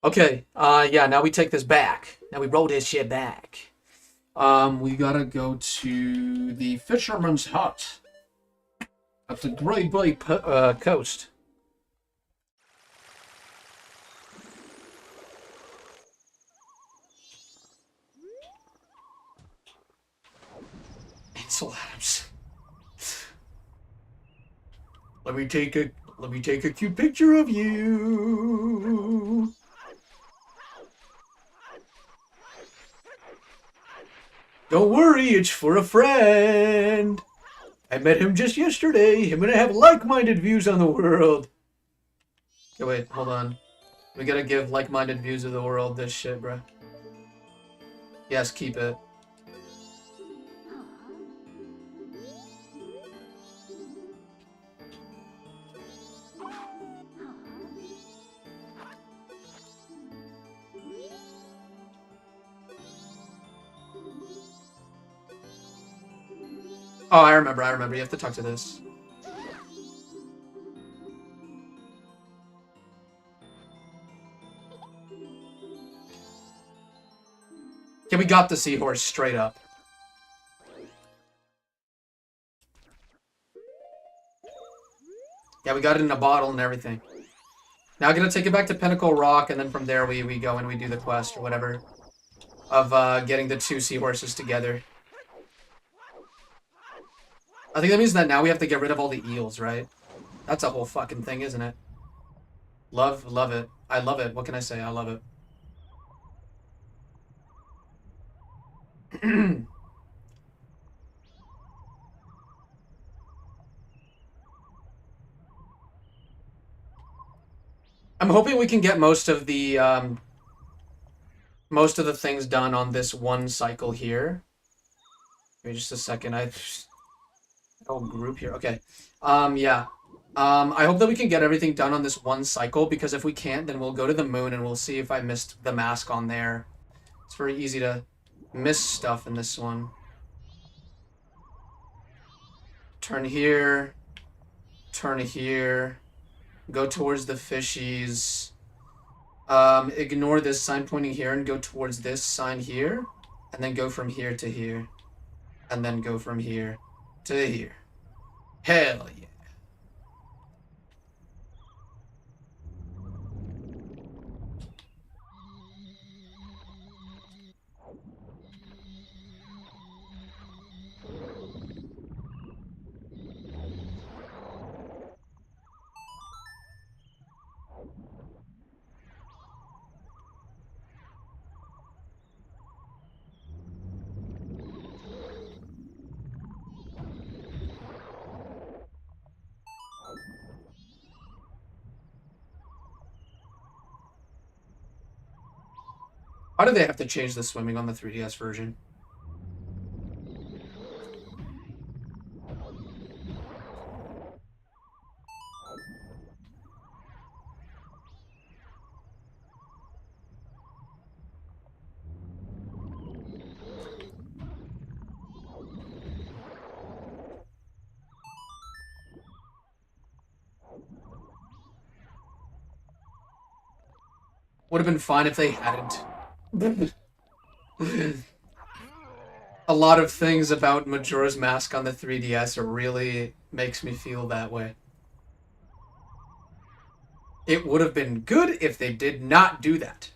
Okay. Yeah, now we take this back. Now we roll this shit back. We gotta go to the fisherman's hut at the Great Bay coast. Ansel Adams. Let me take a cute picture of you. Don't worry, it's for a friend. I met him just yesterday. Him and I have like-minded views on the world. Okay, wait, hold on. We gotta give like-minded views of the world this shit, bro. Yes, keep it. Oh, I remember. You have to talk to this. Yeah, we got the seahorse straight up. Yeah, we got it in a bottle and everything. Now I'm gonna take it back to Pinnacle Rock, and then from there we go and we do the quest or whatever of getting the 2 seahorses together. I think that means that now we have to get rid of all the eels, right? That's a whole fucking thing, isn't it? Love it. I love it. What can I say? I love it. I'm hoping we can get most of the things done on this one cycle here. Give me just a second. Oh, group here. Okay. Yeah. I hope that we can get everything done on this one cycle, because if we can't, then we'll go to the moon and we'll see if I missed the mask on there. It's very easy to miss stuff in this one. Turn here. Turn here. Go towards the fishies. Ignore this sign pointing here and go towards this sign here. And then go from here to here. And then go from here to here. Hell yeah. Why do they have to change the swimming on the 3DS version? Would have been fine if they hadn't. A lot of things about Majora's Mask on the 3DS really makes me feel that way. It would have been good if they did not do that.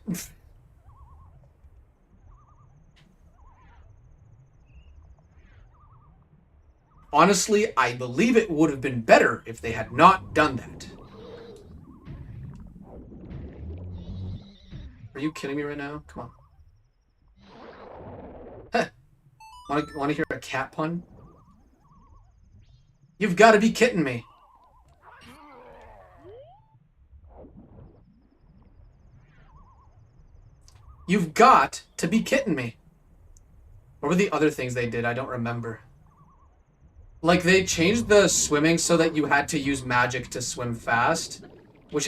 Honestly, I believe it would have been better if they had not done that. Are you kidding me right now? Come on. Huh. Want to hear a cat pun? You've got to be kidding me. You've got to be kidding me. What were the other things they did? I don't remember. Like, they changed the swimming so that you had to use magic to swim fast, which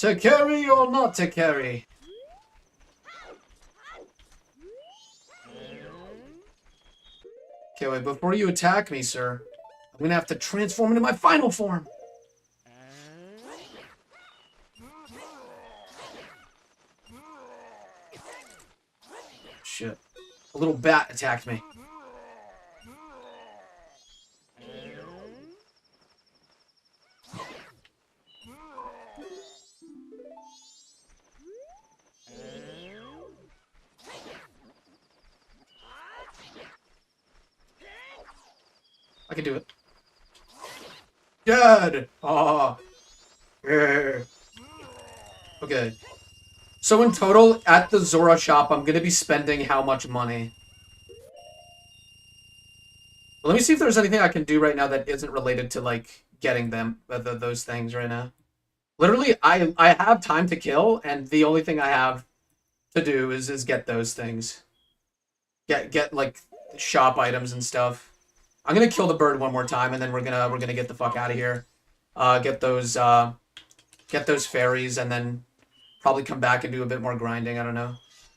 To carry or not to carry? Okay, wait, before you attack me, sir, I'm gonna have to transform into my final form. Shit. A little bat attacked me. I can do it. Dead! Ah. Yeah. Okay. So in total, at the Zora shop, I'm gonna be spending how much money? Let me see if there's anything I can do right now that isn't related to, like, getting them, those things right now. Literally, I have time to kill, and the only thing I have to do is get those things. Get like, shop items and stuff. I'm gonna kill the bird one more time, and then we're gonna get the fuck out of here. Get those fairies, and then probably come back and do a bit more grinding. I don't know.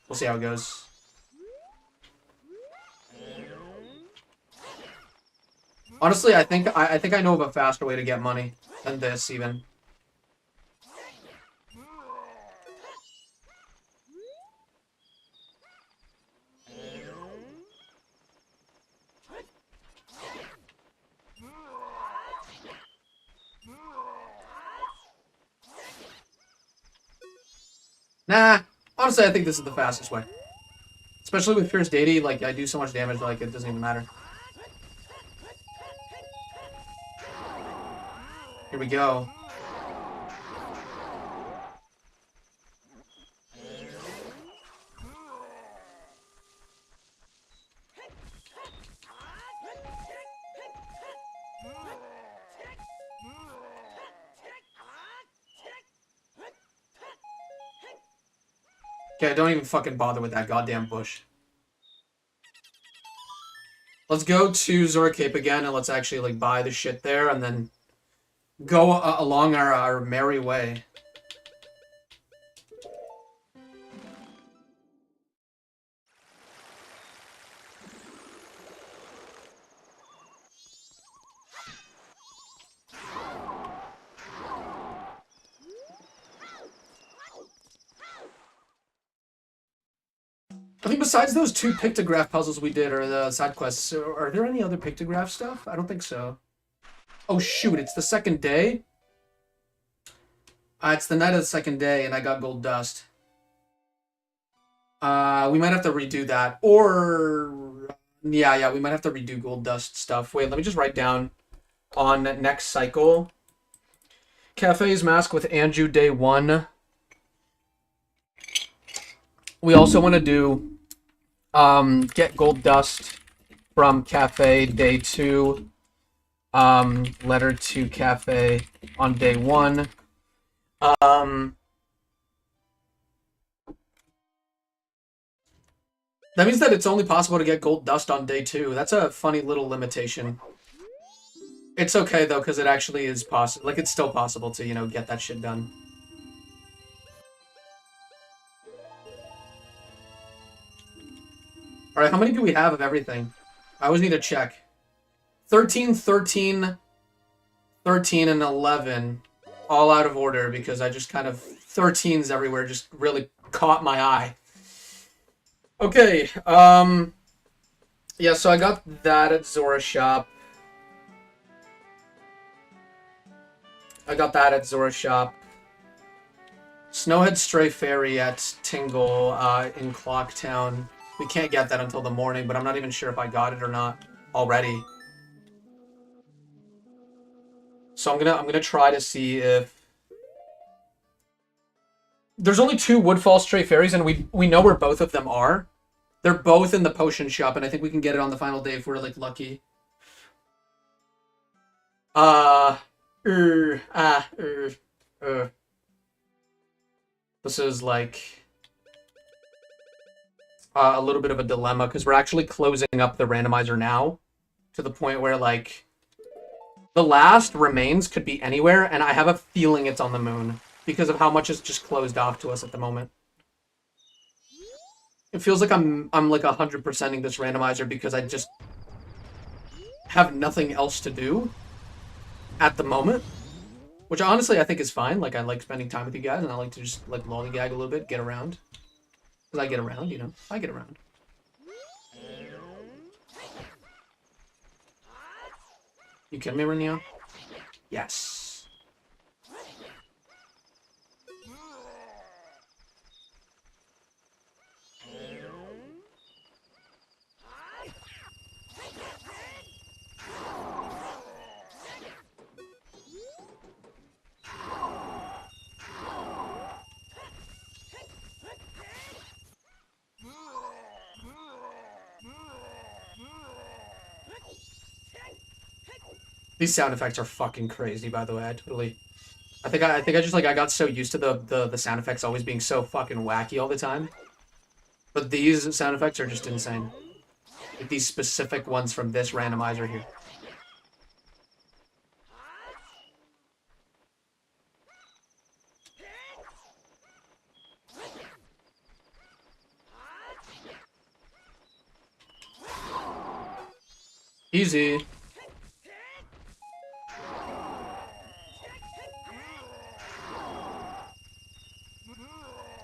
We'll see how it goes. Honestly, I think I know of a faster way to get money than this, even. Nah, honestly, I think this is the fastest way. Especially with Fierce Deity, like, I do so much damage, like, it doesn't even matter. Here we go. Okay, don't even fucking bother with that goddamn bush. Let's go to Zora Cape again, and let's actually, like, buy the shit there, and then go along our merry way. I think besides those 2 pictograph puzzles we did, or the side quests, are there any other pictograph stuff? I don't think so. Oh shoot, it's the second day? It's the night of the second day, and I got gold dust. We might have to redo that. Or... Yeah, we might have to redo gold dust stuff. Wait, let me just write down on next cycle. Cafe's Mask with Anju day 1. We also want to do get gold dust from Cafe day 2. Letter to Cafe on day 1. That means that it's only possible to get gold dust on day 2. That's a funny little limitation. It's okay though, because it actually is possible. Like, it's still possible to, you know, get that shit done. Alright, how many do we have of everything? I always need to check. 13, 13, 13, and 11. All out of order, because I just kind of... 13s everywhere just really caught my eye. Okay, yeah, so I got that at Zora Shop. Snowhead Stray Fairy at Tingle, in Clocktown. We can't get that until the morning, but I'm not even sure if I got it or not already. So I'm gonna try to see if... There's only 2 Woodfall Stray Fairies, and we know where both of them are. They're both in the potion shop, and I think we can get it on the final day if we're, like, lucky. This is, like... a little bit of a dilemma, because we're actually closing up the randomizer now, to the point where, like, the last remains could be anywhere, and I have a feeling it's on the moon. because of how much is just closed off to us at the moment. It feels like I'm like 100%ing this randomizer because I just have nothing else to do at the moment, which honestly I think is fine. Like, I like spending time with you guys, and I like to just like lollygag a little bit, get around. Because I get around, you know? I get around. You kidding me, Renio? Yes. These sound effects are fucking crazy, by the way. I think I just like I got so used to the sound effects always being so fucking wacky all the time. But these sound effects are just insane. Like these specific ones from this randomizer here. Easy.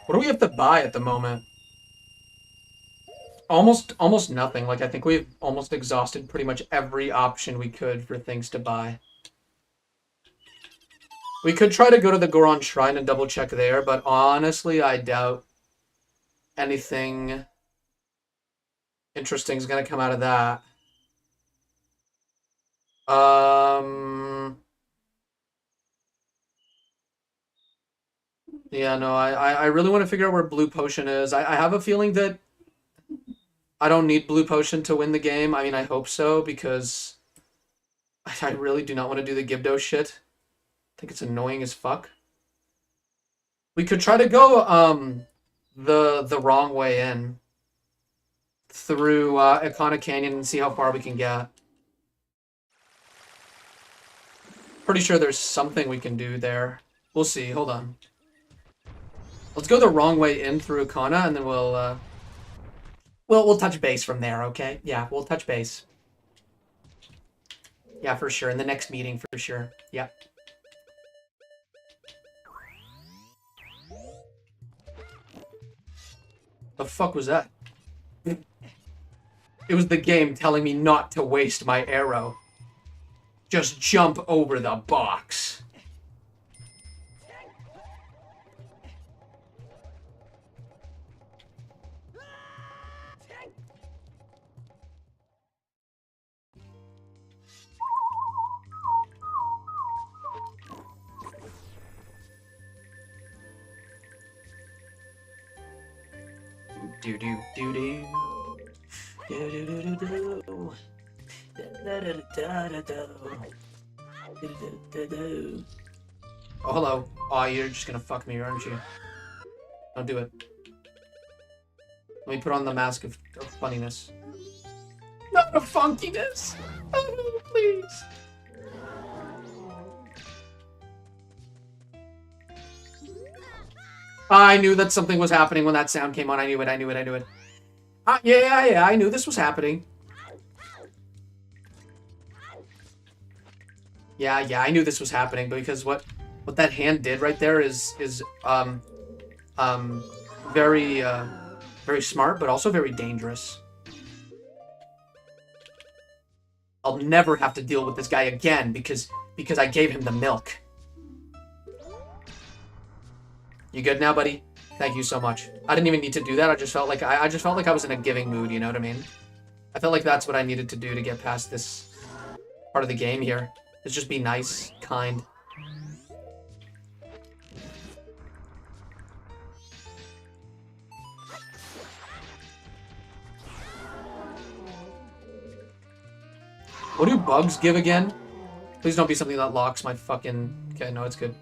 What do we have to buy at the moment? Almost nothing. Like, I think we've almost exhausted pretty much every option we could for things to buy. We could try to go to the Goron Shrine and double check there, but honestly, I doubt anything interesting is gonna come out of that. Yeah, no, I really want to figure out where Blue Potion is. I have a feeling that I don't need Blue Potion to win the game. I mean, I hope so, because I really do not want to do the Gibdo shit. I think it's annoying as fuck. We could try to go the wrong way in through Icona Canyon and see how far we can get. Pretty sure there's something we can do there. We'll see. Hold on. Let's go the wrong way in through Icona, and then we'll touch base from there, okay? Yeah, we'll touch base. Yeah, for sure. In the next meeting, for sure. Yeah. The fuck was that? It was the game telling me not to waste my arrow. Just jump over the box. Do do do do. Do do do do do. Da da da da da. Do do do. Oh, hello. Oh, you're just gonna fuck me, aren't you? Don't do it. Let me put on the mask of funniness. Not of funkiness! Oh, please! I knew that something was happening when that sound came on. I knew it, I knew it, I knew it. Yeah, I knew this was happening. Yeah, I knew this was happening because what that hand did right there is very very smart, but also very dangerous. I'll never have to deal with this guy again because I gave him the milk. You good now, buddy? Thank you so much. I didn't even need to do that. I just felt like I just felt like I was in a giving mood, you know what I mean? I felt like that's what I needed to do to get past this part of the game here. Is just be nice, kind. What do bugs give again? Please don't be something that locks my fucking... Okay, no, it's good.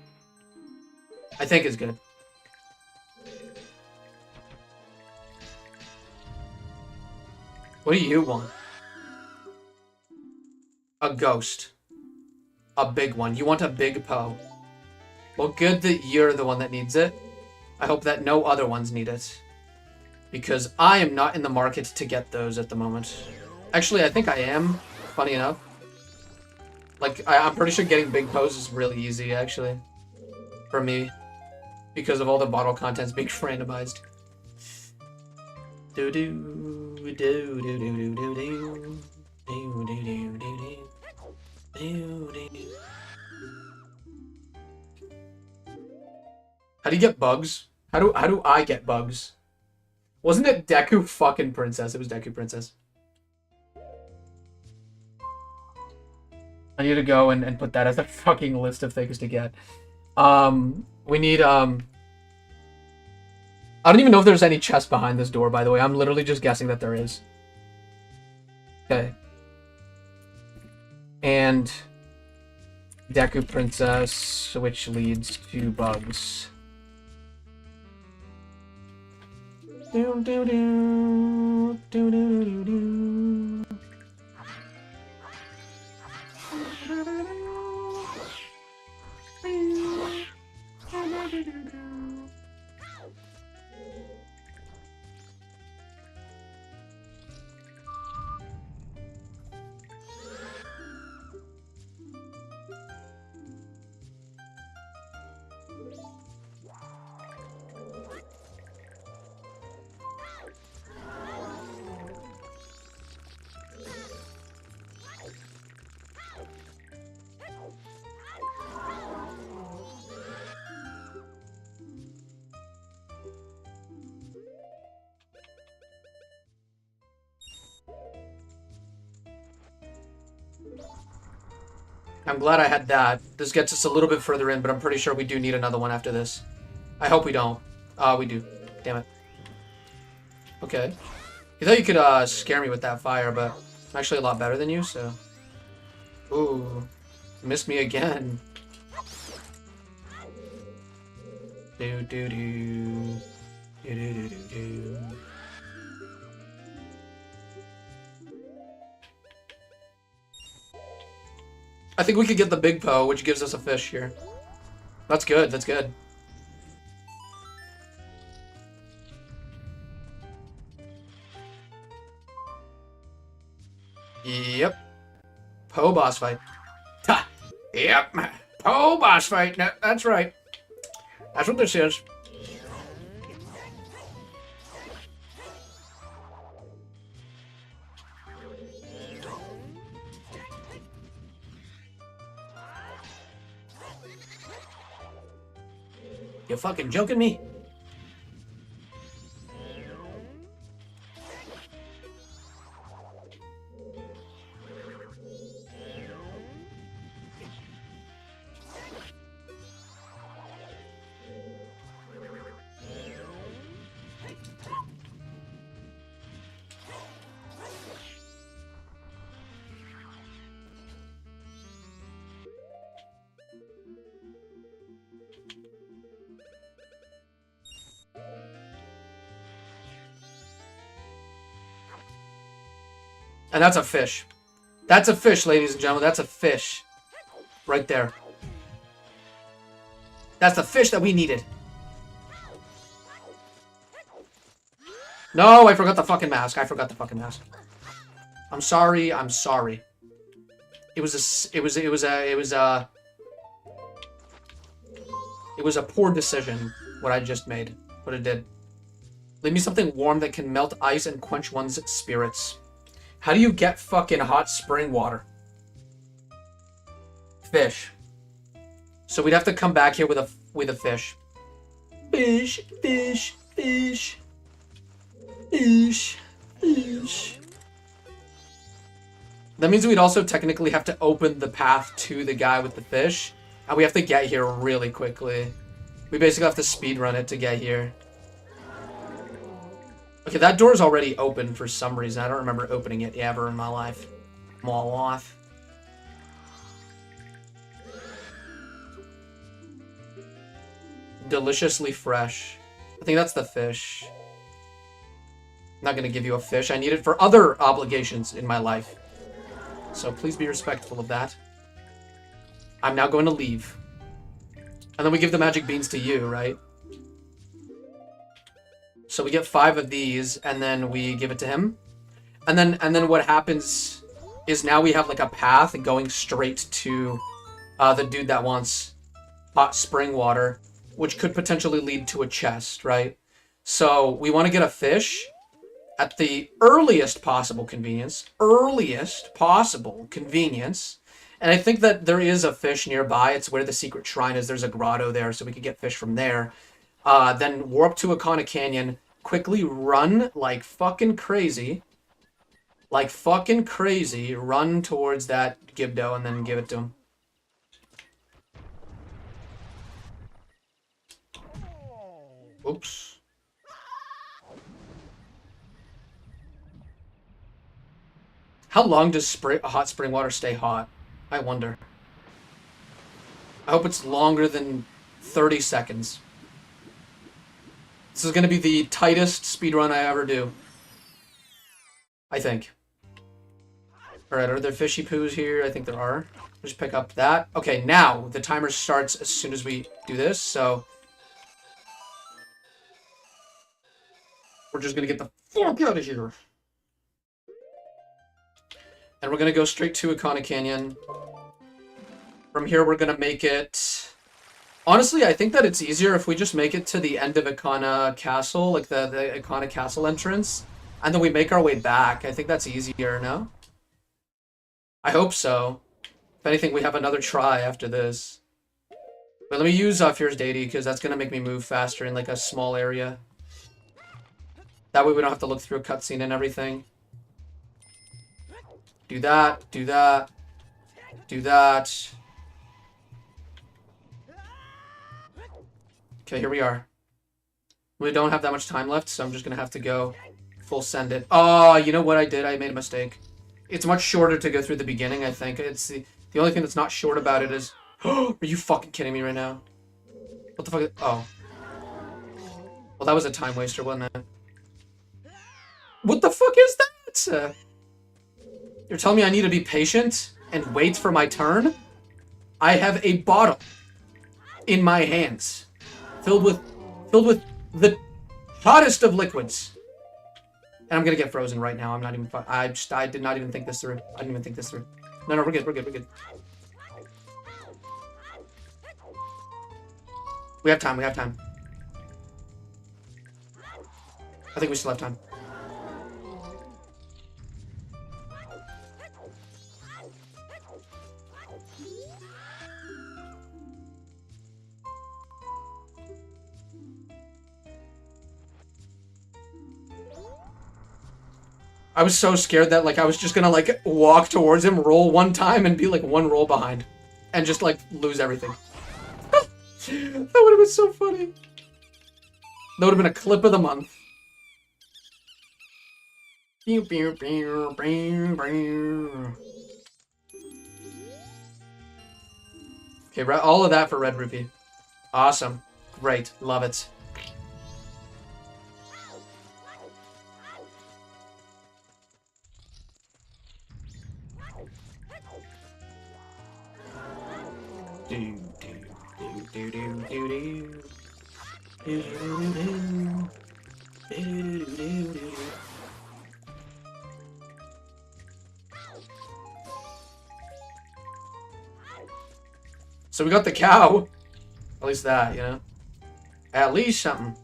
I think it's good. What do you want? A ghost. A big one. You want a big Poe. Well, good that you're the one that needs it. I hope that no other ones need it. Because I am not in the market to get those at the moment. Actually, I think I am, funny enough. Like, I'm pretty sure getting big pose is really easy, actually. For me. Because of all the bottle contents being randomized. Do do do do do do do do do do do do do. How do you get bugs? How do I get bugs? Wasn't it Deku fucking Princess? It was Deku Princess. I need to go and put that as a fucking list of things to get. We need, I don't even know if there's any chest behind this door, by the way. I'm literally just guessing that there is. Okay. And Deku Princess, which leads to bugs. Do do do do do do do. I'm glad I had that. This gets us a little bit further in, but I'm pretty sure we do need another one after this. I hope we don't. We do. Damn it. Okay. You thought you could scare me with that fire, but I'm actually a lot better than you, so... Ooh. Missed me again. Do do do. Do do do do do. I think we could get the big Poe, which gives us a fish here. That's good, that's good. Yep. Poe boss fight. Ha! Yep. Poe boss fight. No, that's right. That's what this is. You fucking joking me? And that's a fish. That's a fish, ladies and gentlemen. That's a fish. Right there. That's the fish that we needed. No, I forgot the fucking mask. I forgot the fucking mask. I'm sorry. I'm sorry. It was a poor decision what I just made. What it did. Leave me something warm that can melt ice and quench one's spirits. How do you get fucking hot spring water? Fish. So we'd have to come back here with a fish. Fish, fish, fish. Fish, fish. That means we'd also technically have to open the path to the guy with the fish. And we have to get here really quickly. We basically have to speedrun it to get here. Okay, that door's already open for some reason. I don't remember opening it ever in my life. Deliciously fresh. I think that's the fish. I'm not gonna give you a fish. I need it for other obligations in my life. So please be respectful of that. I'm now going to leave. And then we give the magic beans to you, right? So we get 5 of these, and then we give it to him. And then what happens is now we have like a path going straight to the dude that wants hot spring water, which could potentially lead to a chest, right? So we want to get a fish at the earliest possible convenience. Earliest possible convenience. And I think that there is a fish nearby. It's where the secret shrine is. There's a grotto there, so we could get fish from there. Then warp to Akana Canyon, quickly run like fucking crazy. Like fucking crazy. Run towards that Gibdo and then give it to him. Oops. How long does hot spring water stay hot? I wonder. I hope it's longer than 30 seconds. This is going to be the tightest speedrun I ever do. I think. Alright, are there fishy poos here? I think there are. Just pick up that. Okay, now the timer starts as soon as we do this, so... we're just going to get the fuck out of here. And we're going to go straight to Akana Canyon. From here, we're going to make it... honestly, I think that it's easier if we just make it to the end of Akana Castle, like the Akana Castle entrance, and then we make our way back. I think that's easier, no? I hope so. If anything, we have another try after this. But let me use Fierce Deity, because that's going to make me move faster in like a small area. That way we don't have to look through a cutscene and everything. Do that, do that, do that. Okay, here we are. We don't have that much time left, so I'm just going to have to go full send it. Oh, you know what I did? I made a mistake. It's much shorter to go through the beginning, I think. It's the only thing that's not short about it is... are you fucking kidding me right now? What the fuck? Oh. Well, that was a time waster, wasn't it? What the fuck is that? You're telling me I need to be patient and wait for my turn? I have a bottle in my hands filled with the hottest of liquids. And I'm gonna get frozen right now. I'm not even... I did not even think this through. I didn't even think this through. No, we're good, we're good, we're good. We have time, we have time. I think we still have time. I was so scared that, like, I was just gonna, like, walk towards him, roll one time, and be, like, one roll behind. And just, like, lose everything. That would have been so funny. That would have been a clip of the month. Okay, all of that for Red Rupee. Awesome. Great. Love it. So we got the cow. At least that, you know? At least something.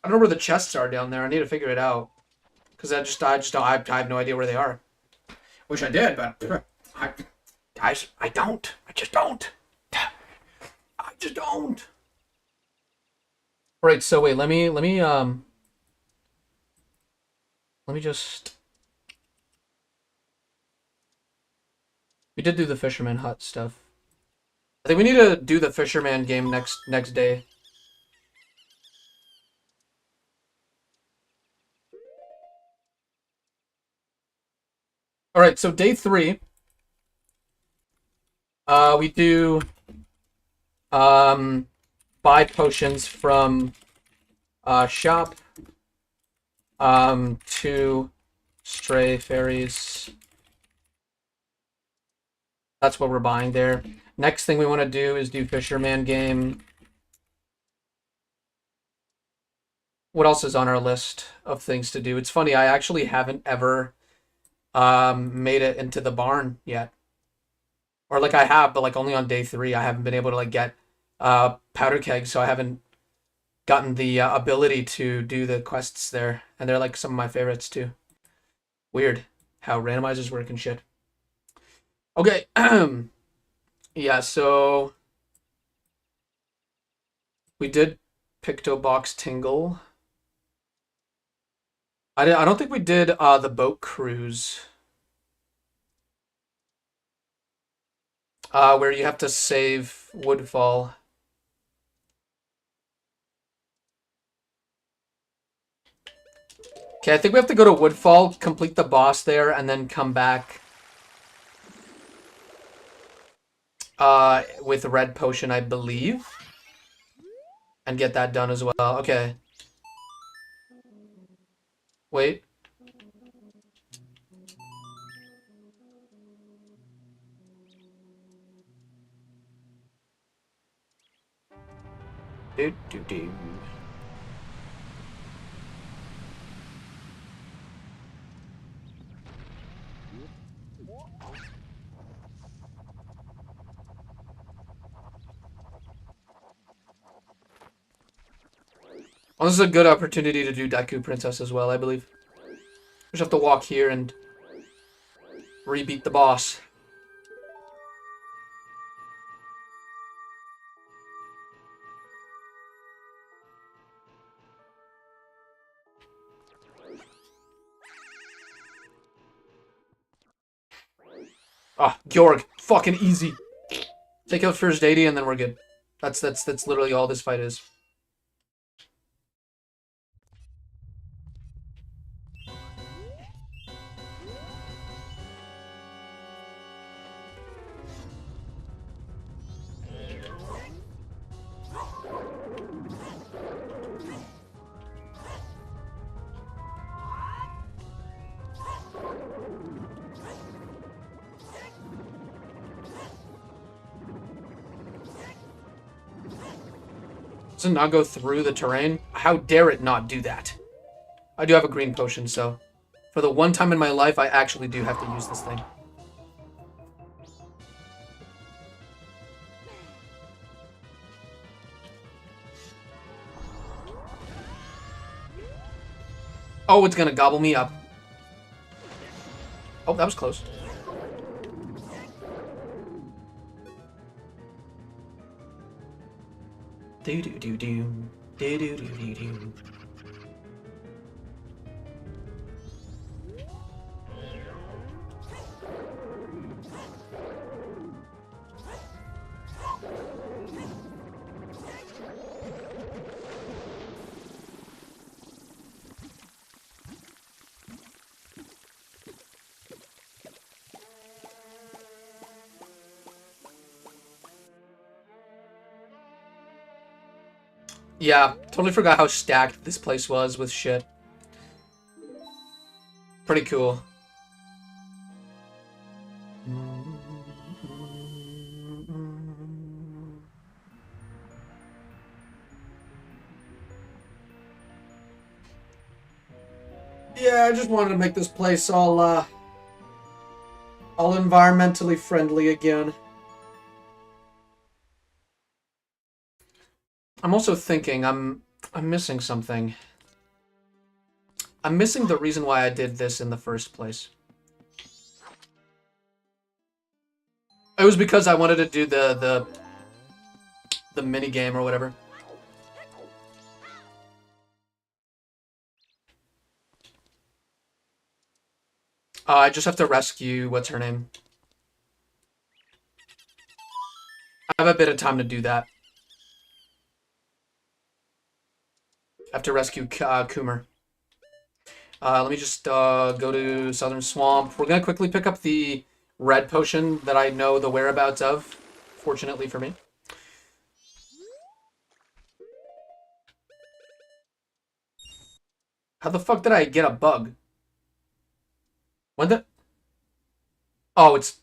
I don't know where the chests are down there. I need to figure it out. Because I have no idea where they are. Wish I did, but I don't. I just don't. I just don't. Right, so wait, let me just... We did do the Fisherman Hut stuff. I think we need to do the Fisherman game next day. All right, so day 3, we do buy potions from shop, 2 stray fairies. That's what we're buying there. Next thing we want to do is do fisherman game. What else is on our list of things to do? It's funny, I actually haven't ever made it into the barn yet. Or like I have, but like only on day 3. I haven't been able to like get powder kegs, so I haven't gotten the ability to do the quests there. And they're like some of my favorites too. Weird how randomizers work and shit. Okay. Yeah, so we did Picto Box Tingle. I don't think we did the boat cruise. Where you have to save Woodfall. Okay, I think we have to go to Woodfall, complete the boss there, and then come back with a red potion, I believe. And get that done as well. Okay. Wait. Do, do, do. Well, this is a good opportunity to do Deku Princess as well, I believe. We just have to walk here and re-beat the boss. Ah, Georg, fucking easy. Take out first 80 and then we're good. That's literally all this fight is. Does it not go through the terrain? How dare it not do that? I do have a green potion, so for the one time in my life, I actually do have to use this thing. Oh, it's gonna gobble me up. Oh, that was close. Do do do do do do do do do. Yeah, totally forgot how stacked this place was with shit. Pretty cool. Yeah, I just wanted to make this place all environmentally friendly again. I'm also thinking I'm missing something. I'm missing the reason why I did this in the first place. It was because I wanted to do the mini game or whatever. I just have to rescue what's her name. I have a bit of time to do that. I have to rescue Coomer. Let me just go to Southern Swamp. We're gonna quickly pick up the red potion that I know the whereabouts of, fortunately for me. How the fuck did I get a bug? When the... Oh, it's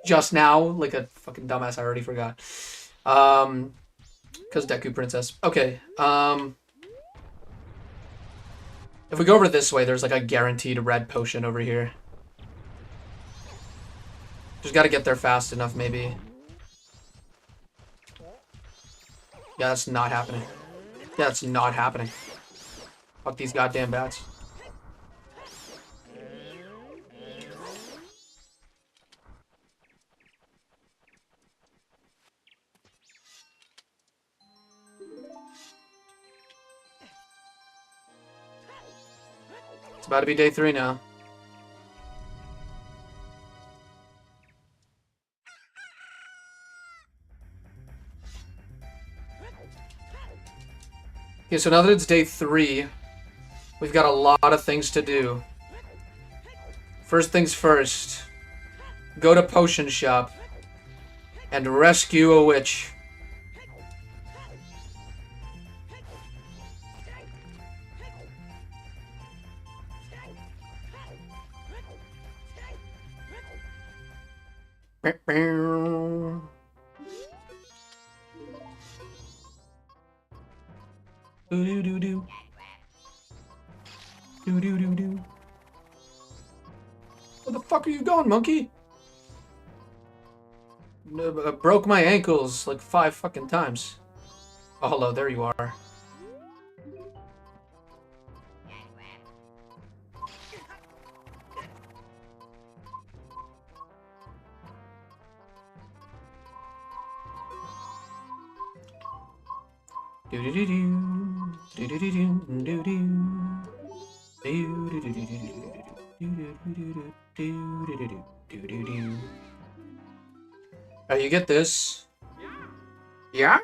just now? Like a fucking dumbass, I already forgot. Because Deku Princess. Okay, if we go over this way, there's like a guaranteed red potion over here. Just gotta get there fast enough, maybe. Yeah, that's not happening. Yeah, that's not happening. Fuck these goddamn bats. It's about to be day 3 now. Okay, so now that it's day 3, we've got a lot of things to do. First things first, go to Potion Shop and rescue a witch. Do-do-do-do. Do-do-do-do. Where the fuck are you going, monkey? Broke my ankles like 5 fucking times. Oh, hello, there you are. Do-do-do-do. Do-do-do-do. Do-do-do-do. You get this. Yeah?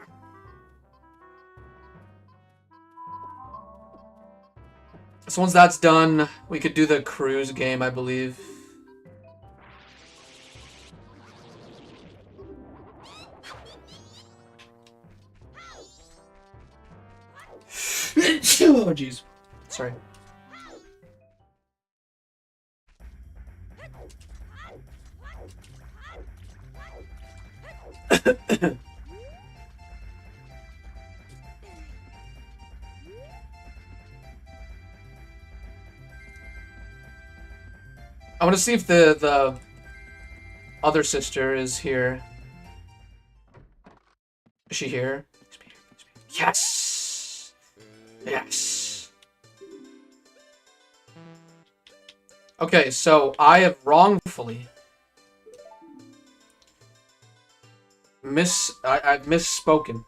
So once that's done, we could do the cruise game, I believe. Oh, jeez. Sorry. I want to see if the other sister is here. Is she here? Yes! Yes! Okay, so I have wrongfully I've misspoken.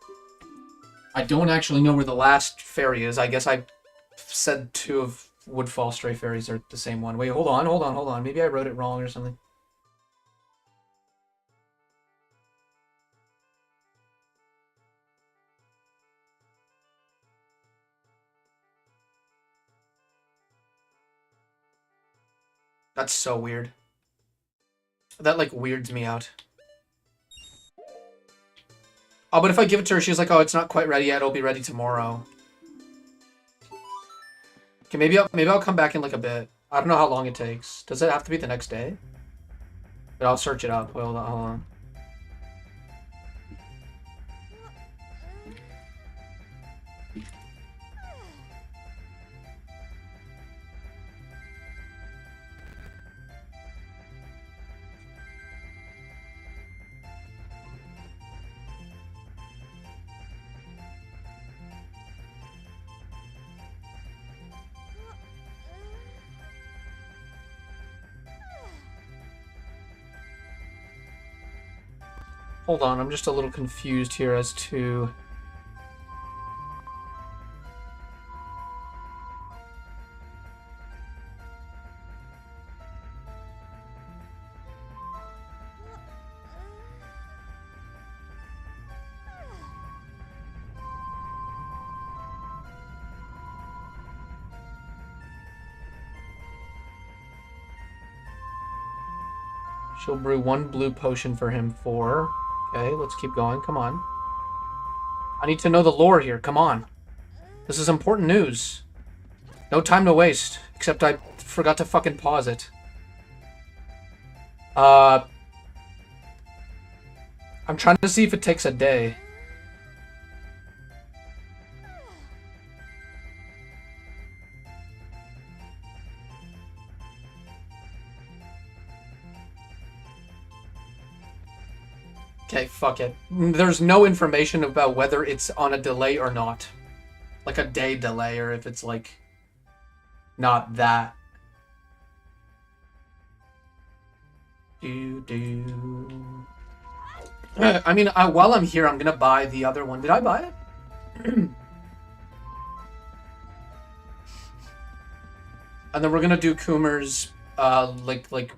I don't actually know where the last fairy is. I guess I said 2 of Woodfall Stray Fairies are the same one. Wait, hold on. Maybe I wrote it wrong or something. That's so weird. That, like, weirds me out. Oh, but if I give it to her, she's like, oh, it's not quite ready yet. It'll be ready tomorrow. Okay, maybe I'll come back in, like, a bit. I don't know how long it takes. Does it have to be the next day? But I'll search it up. Wait, hold on. Hold on, I'm just a little confused here as to... She'll brew 1 blue potion for him for... Okay, let's keep going. Come on. I need to know the lore here. Come on. This is important news. No time to waste. Except I forgot to fucking pause it. I'm trying to see if it takes a day. Okay, fuck it. There's no information about whether it's on a delay or not. Like a day delay, or if it's like... not that. I mean, while I'm here, I'm gonna buy the other one. Did I buy it? And then we're gonna do Coomer's, like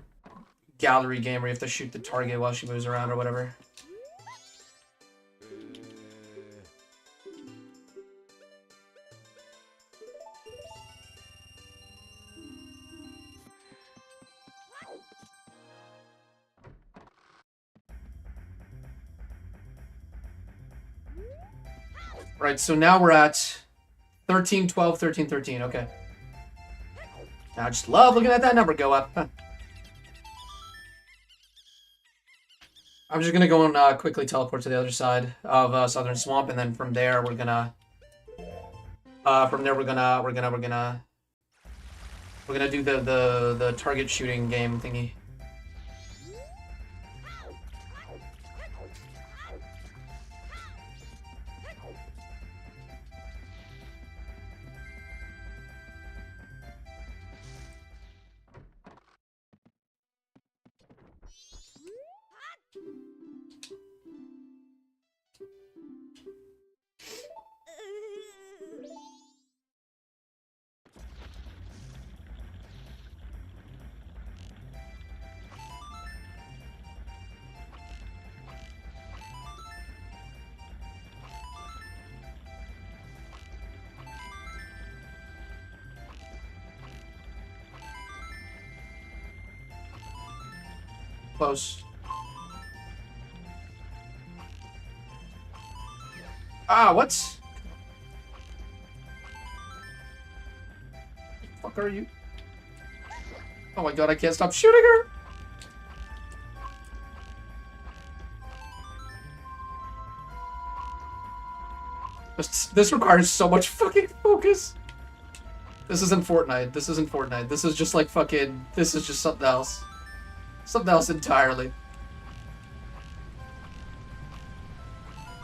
gallery game where you have to shoot the target while she moves around or whatever. Right, so now we're at 13, 12, 13, 13. Okay. I just love looking at that number go up. Huh. I'm just gonna go and quickly teleport to the other side of Southern Swamp, and then from there we're gonna do the target shooting game thingy. Close. Ah, what? The fuck are you? Oh my god, I can't stop shooting her! This requires so much fucking focus. This isn't Fortnite. This isn't Fortnite. This is just like fucking... This is just something else. Something else entirely.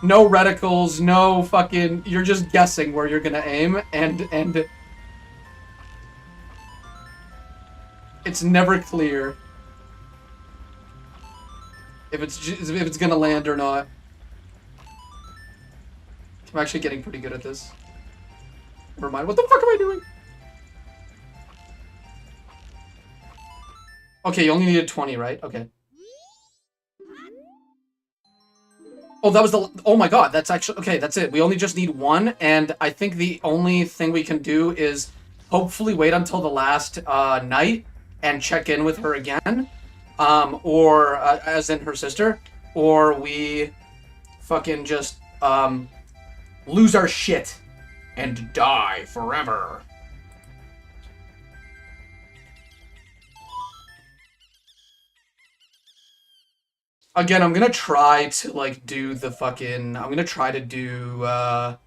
No reticles, no fucking... You're just guessing where you're gonna aim, and... It's never clear if it's gonna land or not. I'm actually getting pretty good at this. Never mind. What the fuck am I doing? Okay, you only needed 20, right? Okay. Oh, that was the... Oh my god, that's actually... Okay, that's it. We only just need 1, and I think the only thing we can do is hopefully wait until the last night and check in with her again. Or, as in her sister. Or we fucking just, lose our shit and die forever. Again, I'm gonna try to, like, do the fucking... I'm gonna try to do, the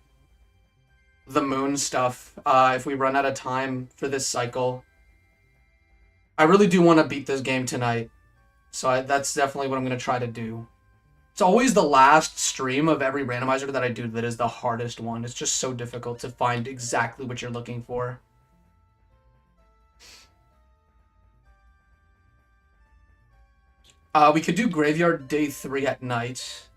moon stuff, if we run out of time for this cycle. I really do want to beat this game tonight. So that's definitely what I'm gonna try to do. It's always the last stream of every randomizer that I do that is the hardest one. It's just so difficult to find exactly what you're looking for. We could do Graveyard Day 3 at night.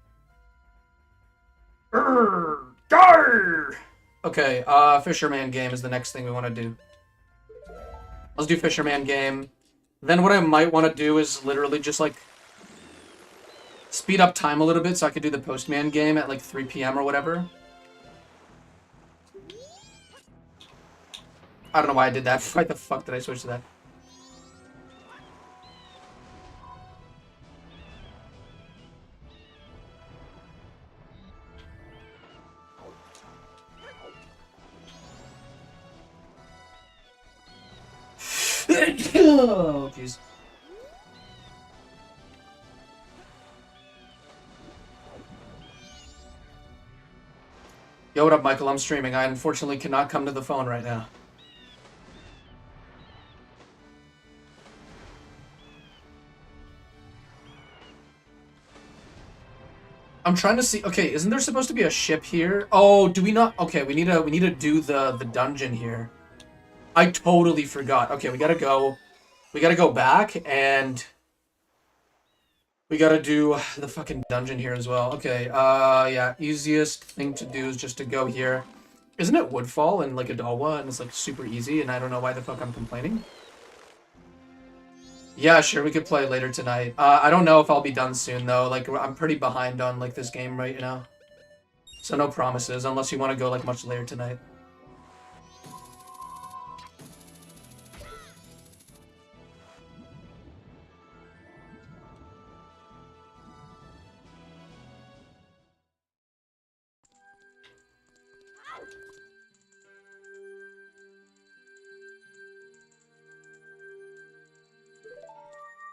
Okay, Fisherman game is the next thing we want to do. Let's do Fisherman game. Then what I might want to do is literally just, like, speed up time a little bit so I could do the Postman game at, like, 3 PM or whatever. I don't know why I did that. Why the fuck did I switch to that? Oh, jeez. Yo, what up, Michael? I'm streaming. I unfortunately cannot come to the phone right now. I'm trying to see. Okay, isn't there supposed to be a ship here? Oh, do we not? Okay, we need to do the dungeon here. I totally forgot. Okay, we gotta go. We gotta go back and we gotta do the fucking dungeon here as well. Okay, yeah, easiest thing to do is just to go here. Isn't it Woodfall and like Adalwa and it's like super easy and I don't know why the fuck I'm complaining? Yeah, sure, we could play later tonight. I don't know if I'll be done soon though. Like I'm pretty behind on like this game right now. So no promises unless you want to go like much later tonight.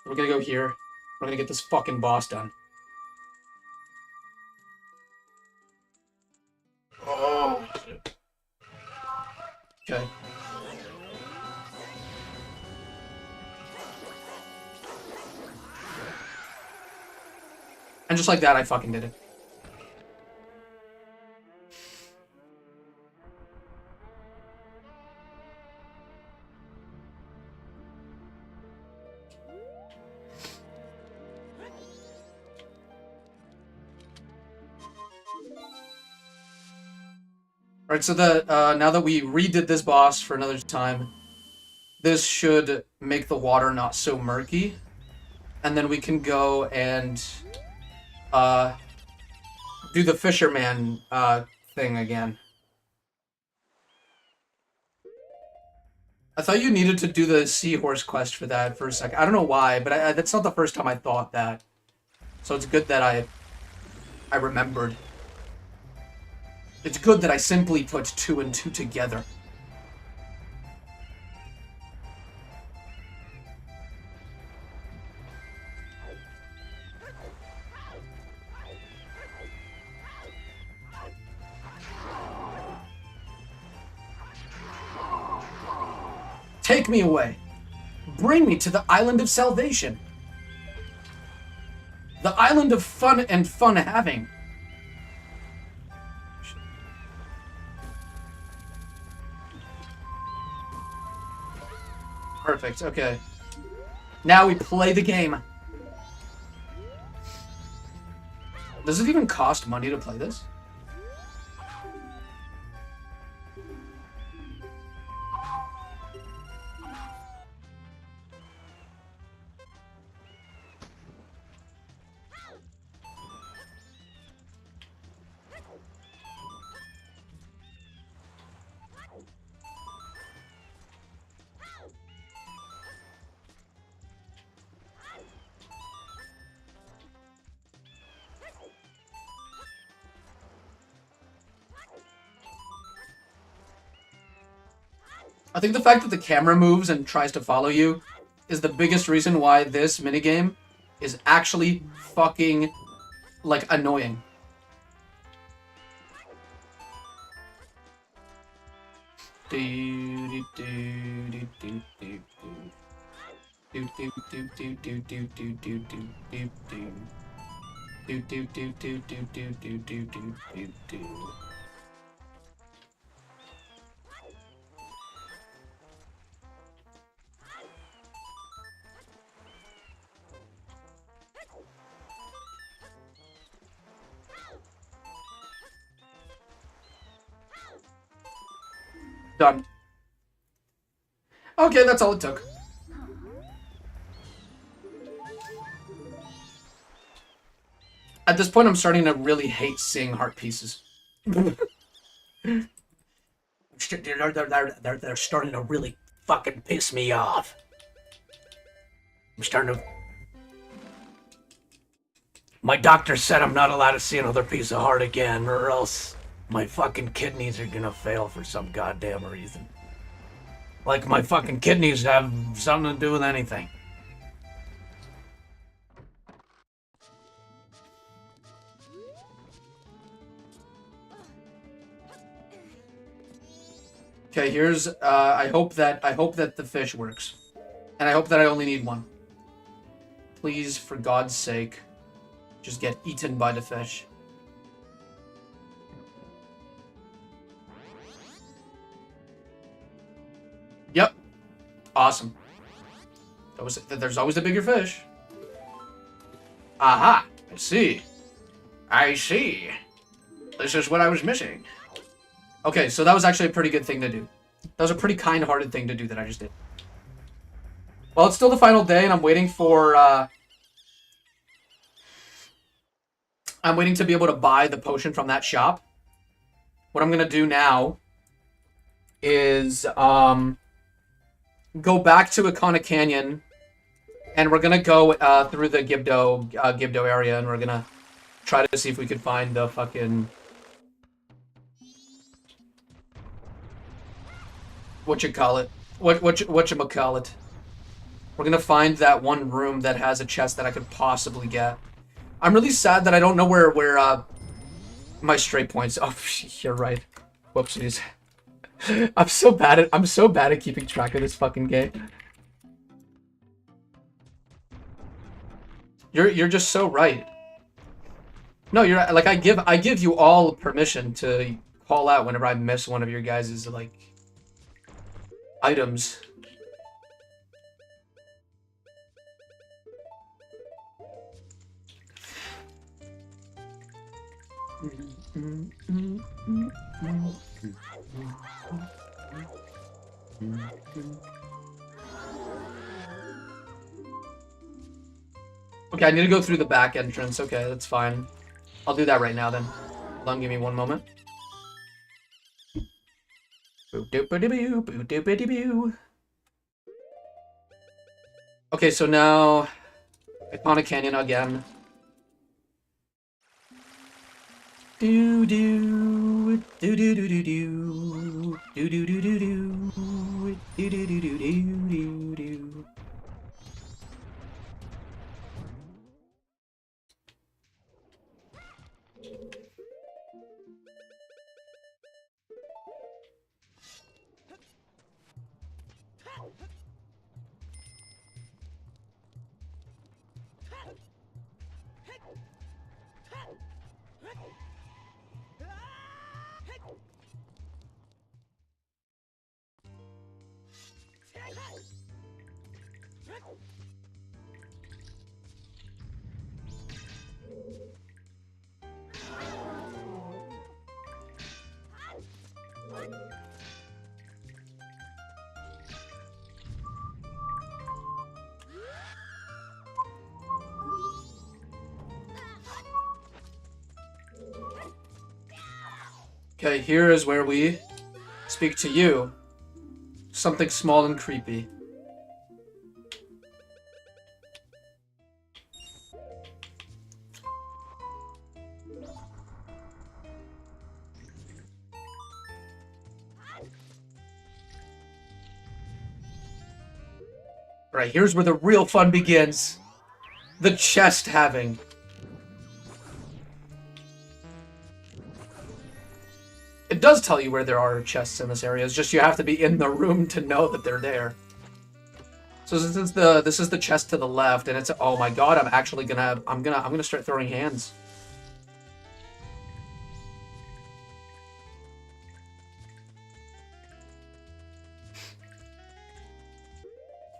We're gonna go here. We're gonna get this fucking boss done. Oh, shit. Okay. And just like that, I fucking did it. Alright, so now that we redid this boss for another time, this should make the water not so murky. And then we can go and do the fisherman thing again. I thought you needed to do the seahorse quest for that for a second. I don't know why, but that's not the first time I thought that. So it's good that I remembered. It's good that I simply put 2 and 2 together. Take me away. Bring me to the island of salvation. The island of fun and fun having. Perfect, okay. Now we play the game. Does it even cost money to play this? I think the fact that the camera moves and tries to follow you is the biggest reason why this minigame is actually fucking, like, annoying. Done. Okay, that's all it took. At this point, I'm starting to really hate seeing heart pieces. They're starting to really fucking piss me off. I'm starting to... My doctor said I'm not allowed to see another piece of heart again, or else my fucking kidneys are gonna fail for some goddamn reason. Like my fucking kidneys have something to do with anything. Okay, here's I hope that the fish works. And I hope that I only need one. Please, for God's sake, just get eaten by the fish. Yep. Awesome. There's always a bigger fish. Aha! I see. I see. This is what I was missing. Okay, so that was actually a pretty good thing to do. That was a pretty kind-hearted thing to do that I just did. Well, it's still the final day, and I'm waiting for, I'm waiting to be able to buy the potion from that shop. What I'm gonna do now is, go back to Ikona Canyon, and we're gonna go, through the Gibdo area, and we're gonna try to see if we could find the fucking... Whatchamacallit. We're gonna find that one room that has a chest that I could possibly get. I'm really sad that I don't know where my straight points... Oh, you're right. Whoopsies. I'm so bad at keeping track of this fucking game. You're just so right. No, you're like I give you all permission to call out whenever I miss one of your guys' like items. Okay, I need to go through the back entrance. Okay, that's fine. I'll do that right now then. Hold on, give me one moment. Okay, so now Ikona Canyon again. Do do do do do do do do do do do do do do do do do do. Okay, here is where we speak to you. Something small and creepy. Right, here's where the real fun begins. The chest having. It does tell you where there are chests in this area. It's just you have to be in the room to know that they're there. So this is the chest to the left, and it's oh my god, I'm gonna start throwing hands.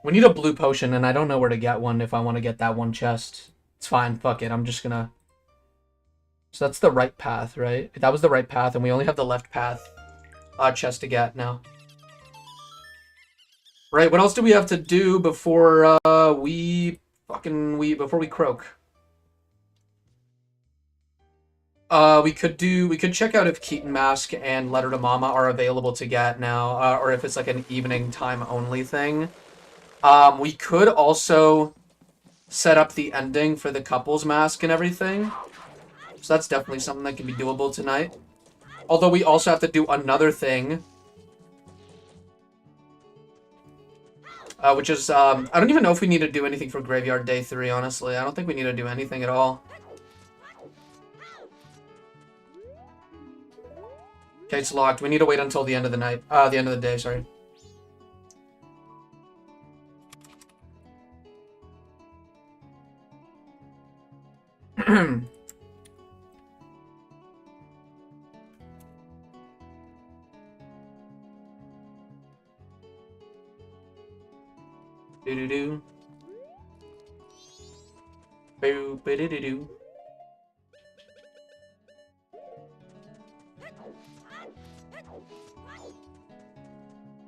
We need a blue potion, and I don't know where to get one if I want to get that one chest. It's fine, fuck it. I'm just gonna. So that's the right path, right? That was the right path, and we only have the left path chest to get now. Right, what else do we have to do before before we croak? We could check out if Keaton Mask and Letter to Mama are available to get now, or if it's like an evening time only thing. We could also set up the ending for the couple's mask and everything. So that's definitely something that can be doable tonight. Although we also have to do another thing. which is, I don't even know if we need to do anything for Graveyard Day 3, honestly. I don't think we need to do anything at all. Okay, it's locked. We need to wait until the end of the night. The end of the day, sorry. Do-do-do. Boo-ba-do-do-do.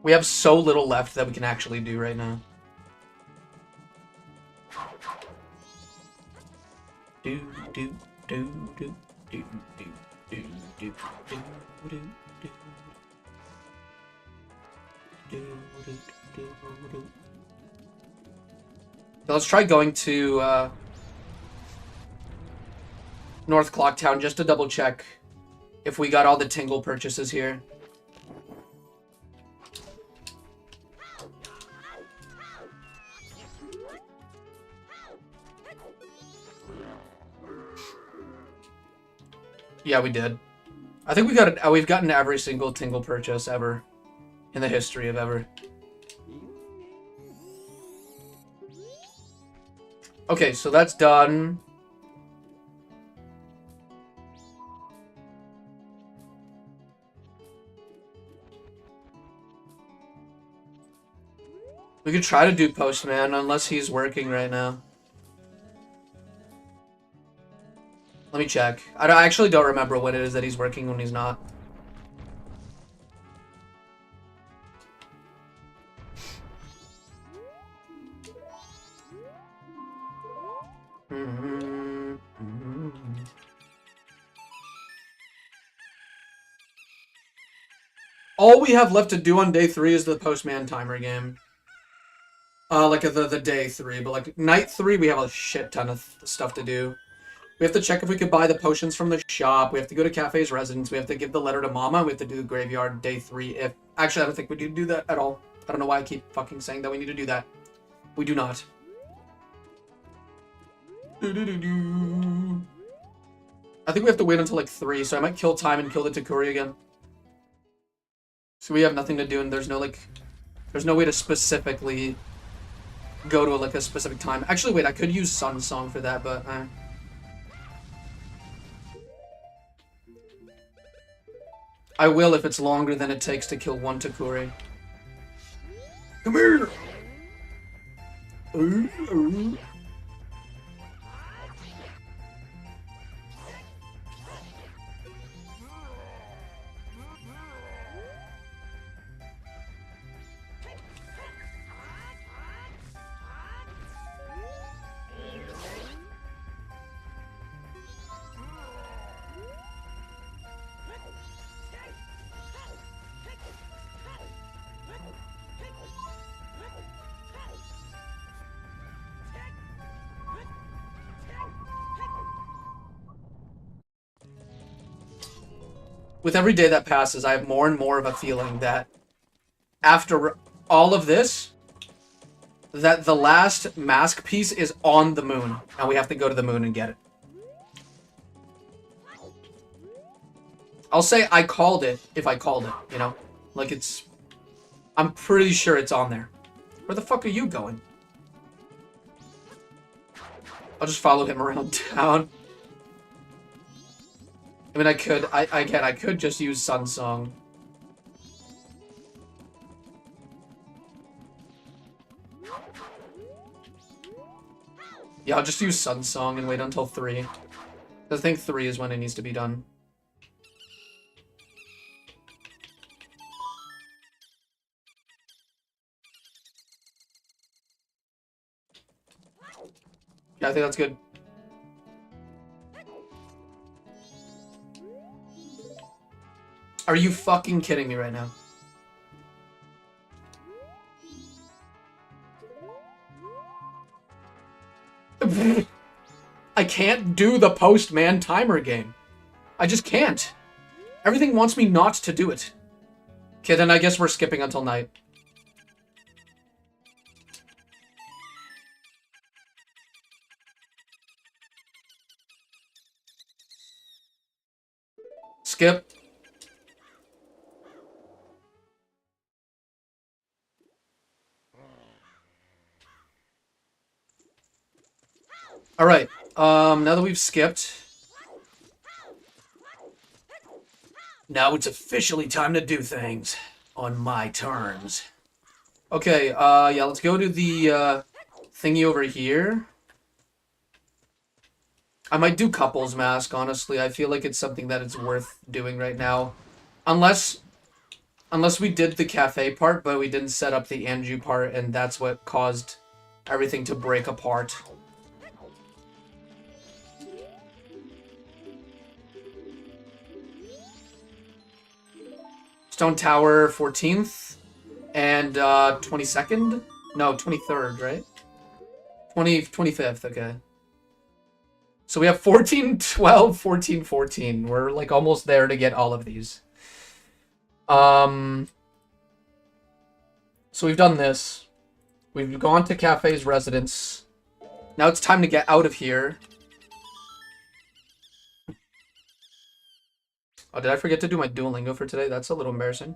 We have so little left that we can actually do right now. Do do do do do do do do do do. So let's try going to North Clocktown just to double check if we got all the tingle purchases here. Yeah, we did. I think we got it. We've gotten every single tingle purchase ever in the history of ever. Okay, so that's done. We could try to do Postman unless he's working right now. Let me check. I actually don't remember when it is that he's working when he's not. All we have left to do on day 3 is the Postman timer game. Like the day 3, but like night 3 we have a shit ton of stuff to do. We have to check if we could buy the potions from the shop. We have to go to Cafe's residence. We have to give the letter to Mama. We have to do the graveyard day 3. If actually, I don't think we do that at all. I don't know why I keep fucking saying that we need to do that. We do not. I think we have to wait until like 3, so I might kill time and kill the Takuri again. So we have nothing to do, and there's no way to specifically go to like a specific time. Actually, wait, I could use Sun Song for that, but I will if it's longer than it takes to kill one Takuri. Come here! With every day that passes, I have more and more of a feeling that after all of this, that the last mask piece is on the moon, and we have to go to the moon and get it. I'll say I called it if I called it, you know? Like it's... I'm pretty sure it's on there. Where the fuck are you going? I'll just follow him around town. I mean, I could just use Sun Song. Yeah, I'll just use Sun Song and wait until 3. I think 3 is when it needs to be done. Yeah, I think that's good. Are you fucking kidding me right now? I can't do the Postman timer game. I just can't. Everything wants me not to do it. Okay, then I guess we're skipping until night. skip. All right. Now that we've skipped, now it's officially time to do things on my terms. Okay. Yeah. Let's go to the thingy over here. I might do couples mask. Honestly, I feel like it's something that it's worth doing right now, unless we did the cafe part, but we didn't set up the Anju part, and that's what caused everything to break apart. Stone Tower 14th and 22nd? No, 23rd, right? 25th, okay. So we have 14, 12, 14, 14. We're like almost there to get all of these. So we've done this. We've gone to Cafe's residence. Now it's time to get out of here. Oh, did I forget to do my Duolingo for today? That's a little embarrassing.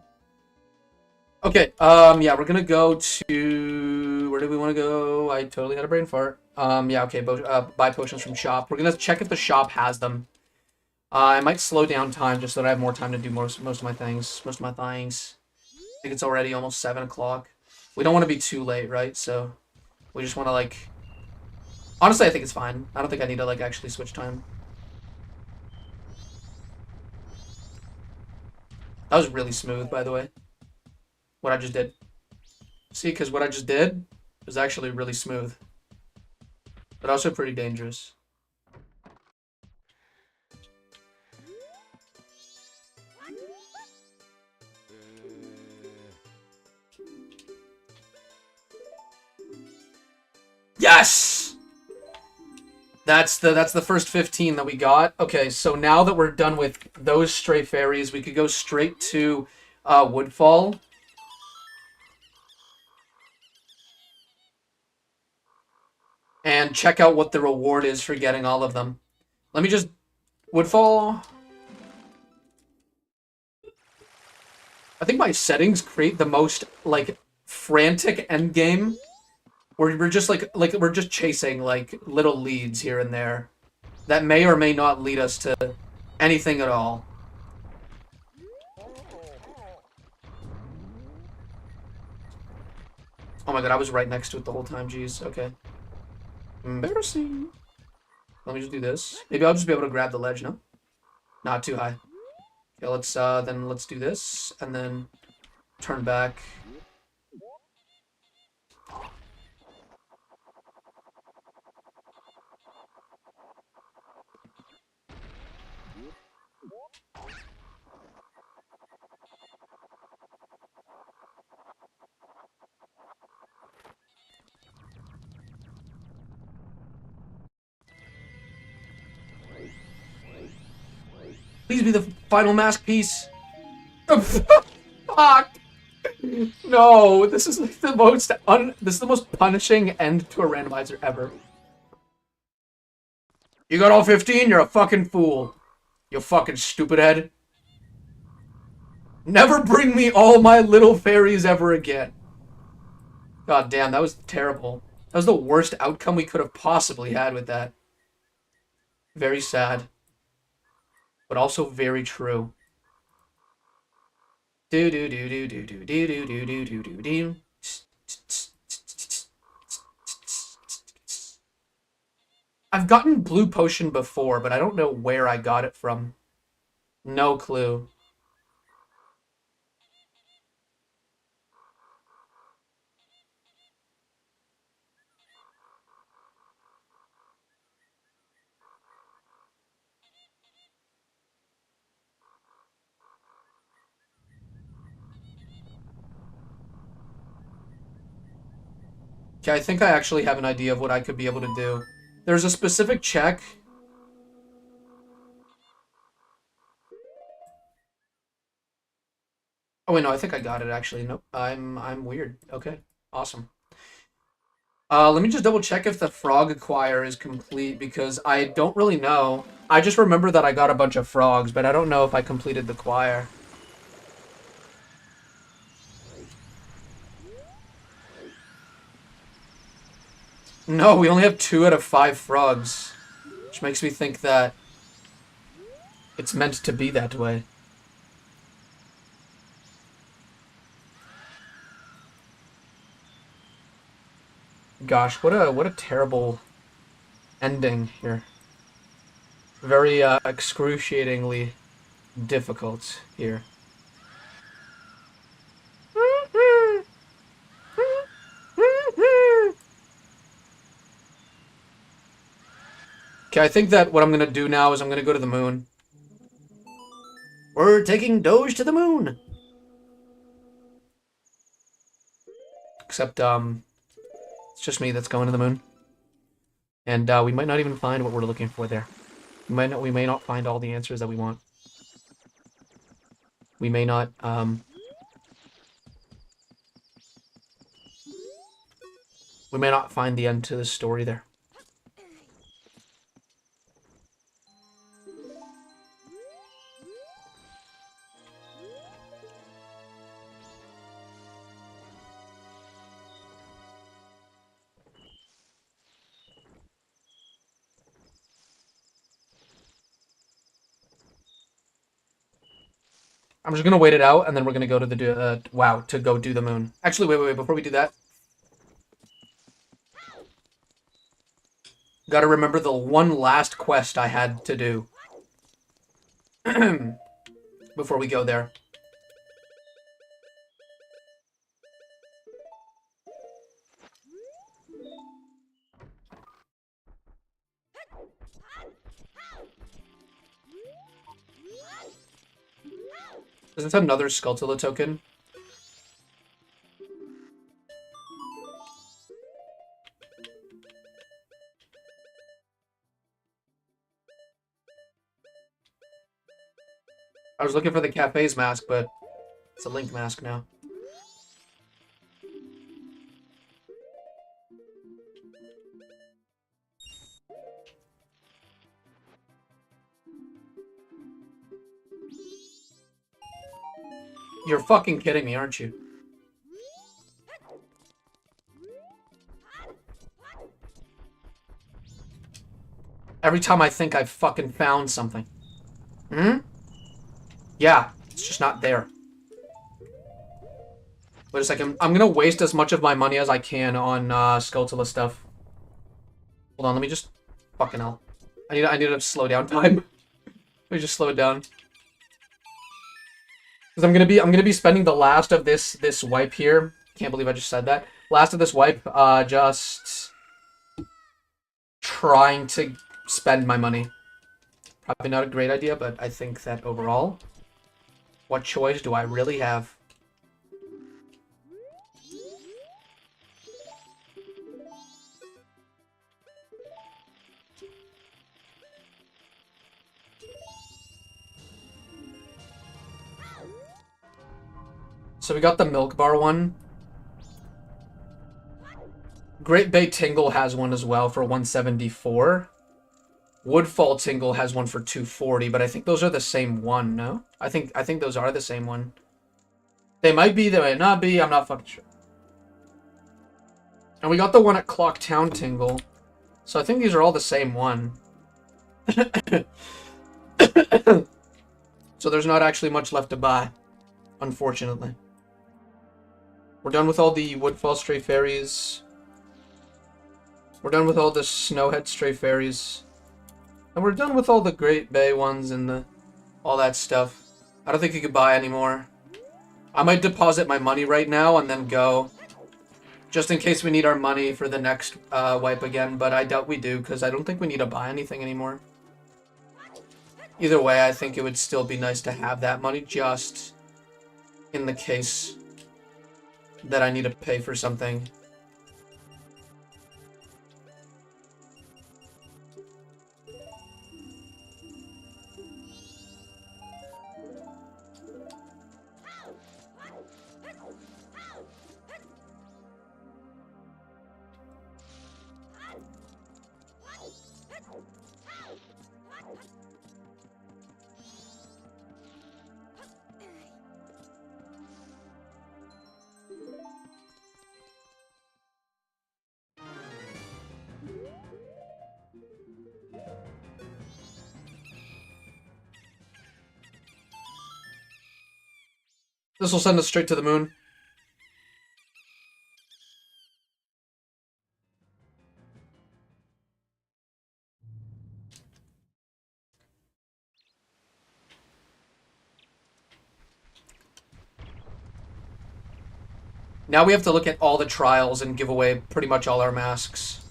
Okay, yeah, we're gonna go to... Where do we want to go? I totally had a brain fart. Yeah, okay, buy potions from shop. We're gonna check if the shop has them. I might slow down time just so that I have more time to do most of my things. I think it's already almost 7 o'clock. We don't want to be too late, right? So we just want to, like... Honestly, I think it's fine. I don't think I need to, like, actually switch time. That was really smooth, by the way. What I just did. See, because what I just did was actually really smooth. But also pretty dangerous. Yes! That's the first 15 that we got. Okay, so now that we're done with those stray fairies, we could go straight to Woodfall. And check out what the reward is for getting all of them. Let me just... Woodfall... I think my settings create the most, like, frantic endgame. Where we're just, we're just chasing, like, little leads here and there. That may or may not lead us to anything at all. Oh my god, I was right next to it the whole time, jeez. Okay. Embarrassing. Let me just do this. Maybe I'll just be able to grab the ledge, no? Not too high. Okay, let's do this, and then turn back. Please be the final mask piece. Fuck! No, this is like the most this is the most punishing end to a randomizer ever. You got all 15? You're a fucking fool. You fucking stupid head. Never bring me all my little fairies ever again. God damn, that was terrible. That was the worst outcome we could have possibly had with that. Very sad. But also very true. Do do do do do do do do do do do do do. I've gotten blue potion before, but I don't know where I got it from. No clue. Okay, I think I actually have an idea of what I could be able to do. There's a specific check. Oh wait, no, I think I got it actually. Nope. I'm weird. Okay. Awesome. Let me just double check if the frog acquire is complete because I don't really know. I just remember that I got a bunch of frogs, but I don't know if I completed the choir. No, we only have 2 out of 5 frogs, which makes me think that it's meant to be that way. Gosh, what a terrible ending here. Very excruciatingly difficult here. Okay, I think that what I'm gonna do now is I'm gonna go to the moon. We're taking Doge to the moon. Except it's just me that's going to the moon, and we might not even find what we're looking for there. We may not find all the answers that we want. We may not we may not find the end to the story there. I'm just gonna wait it out, and then we're gonna go to the to go do the moon. Actually, wait. Before we do that, gotta remember the one last quest I had to do before we go there. Is this another Skulltula token? I was looking for the cafe's mask, but it's a Link mask now. You're fucking kidding me, aren't you? Every time I think I've fucking found something. Hmm? Yeah, it's just not there. Wait a second. I'm gonna waste as much of my money as I can on Skulltula stuff. Hold on, let me just... Fucking hell. I need to slow down time. Let me just slow it down. Because I'm gonna be spending the last of this wipe here. Can't believe I just said that. Last of this wipe, just trying to spend my money. Probably not a great idea, but I think that overall, what choice do I really have? So we got the Milk Bar one. Great Bay Tingle has one as well for 174. Woodfall Tingle has one for 240, but I think those are the same one, no? I think those are the same one. They might be, they might not be, I'm not fucking sure. And we got the one at Clock Town Tingle. So I think these are all the same one. So there's not actually much left to buy, unfortunately. We're done with all the Woodfall Stray Fairies. We're done with all the Snowhead Stray Fairies. And we're done with all the Great Bay ones and all that stuff. I don't think you could buy anymore. I might deposit my money right now and then go. Just in case we need our money for the next wipe again, but I doubt we do, because I don't think we need to buy anything anymore. Either way, I think it would still be nice to have that money, just in the case that I need to pay for something. This will send us straight to the moon. Now we have to look at all the trials and give away pretty much all our masks.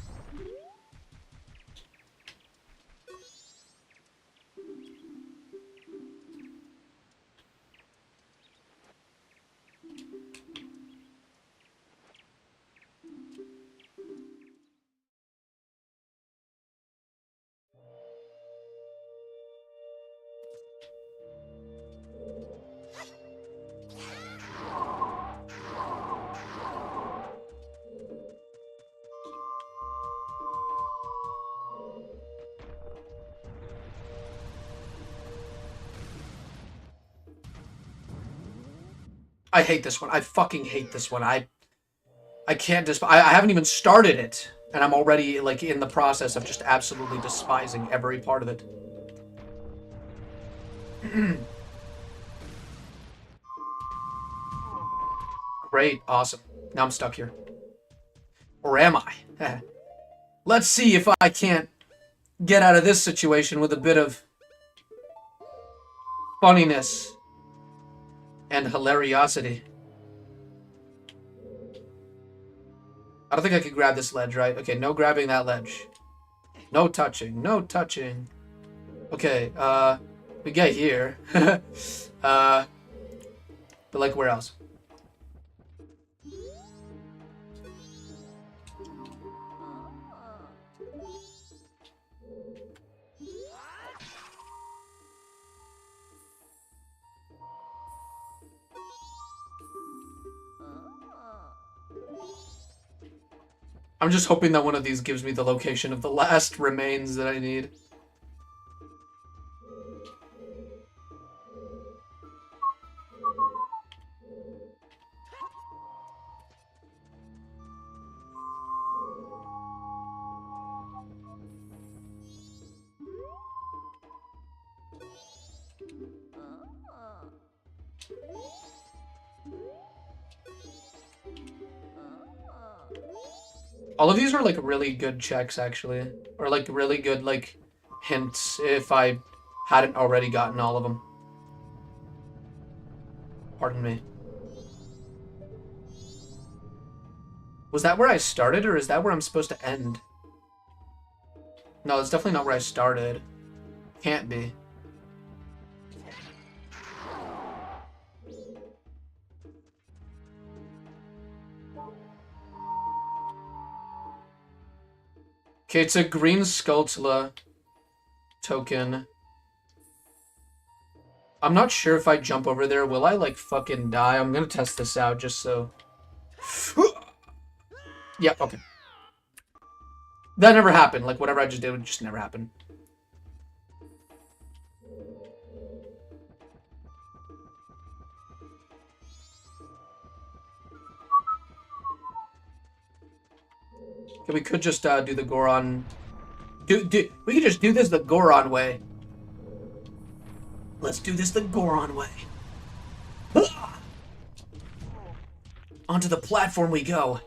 I hate this one. I fucking hate this one. I can't I haven't even started it, and I'm already like in the process of just absolutely despising every part of it. Great, awesome. Now I'm stuck here. Or am I? Let's see if I can't get out of this situation with a bit of funniness and hilariosity. I don't think I could grab this ledge, right? Okay, no grabbing that ledge. No touching, no touching. Okay, we get here. But like, where else? I'm just hoping that one of these gives me the location of the last remains that I need. All of these are like really good checks, actually. Or like really good like hints if I hadn't already gotten all of them. Pardon me. Was that where I started, or is that where I'm supposed to end? No, it's definitely not where I started. Can't be. Okay, it's a green Skulltula token. I'm not sure if I jump over there, will I like fucking die? I'm gonna test this out just so. Yeah, okay. That never happened. Like, whatever I just did would just never happen. Okay, we could just do the Goron. We could just do this the Goron way. Let's do this the Goron way. Onto the platform we go.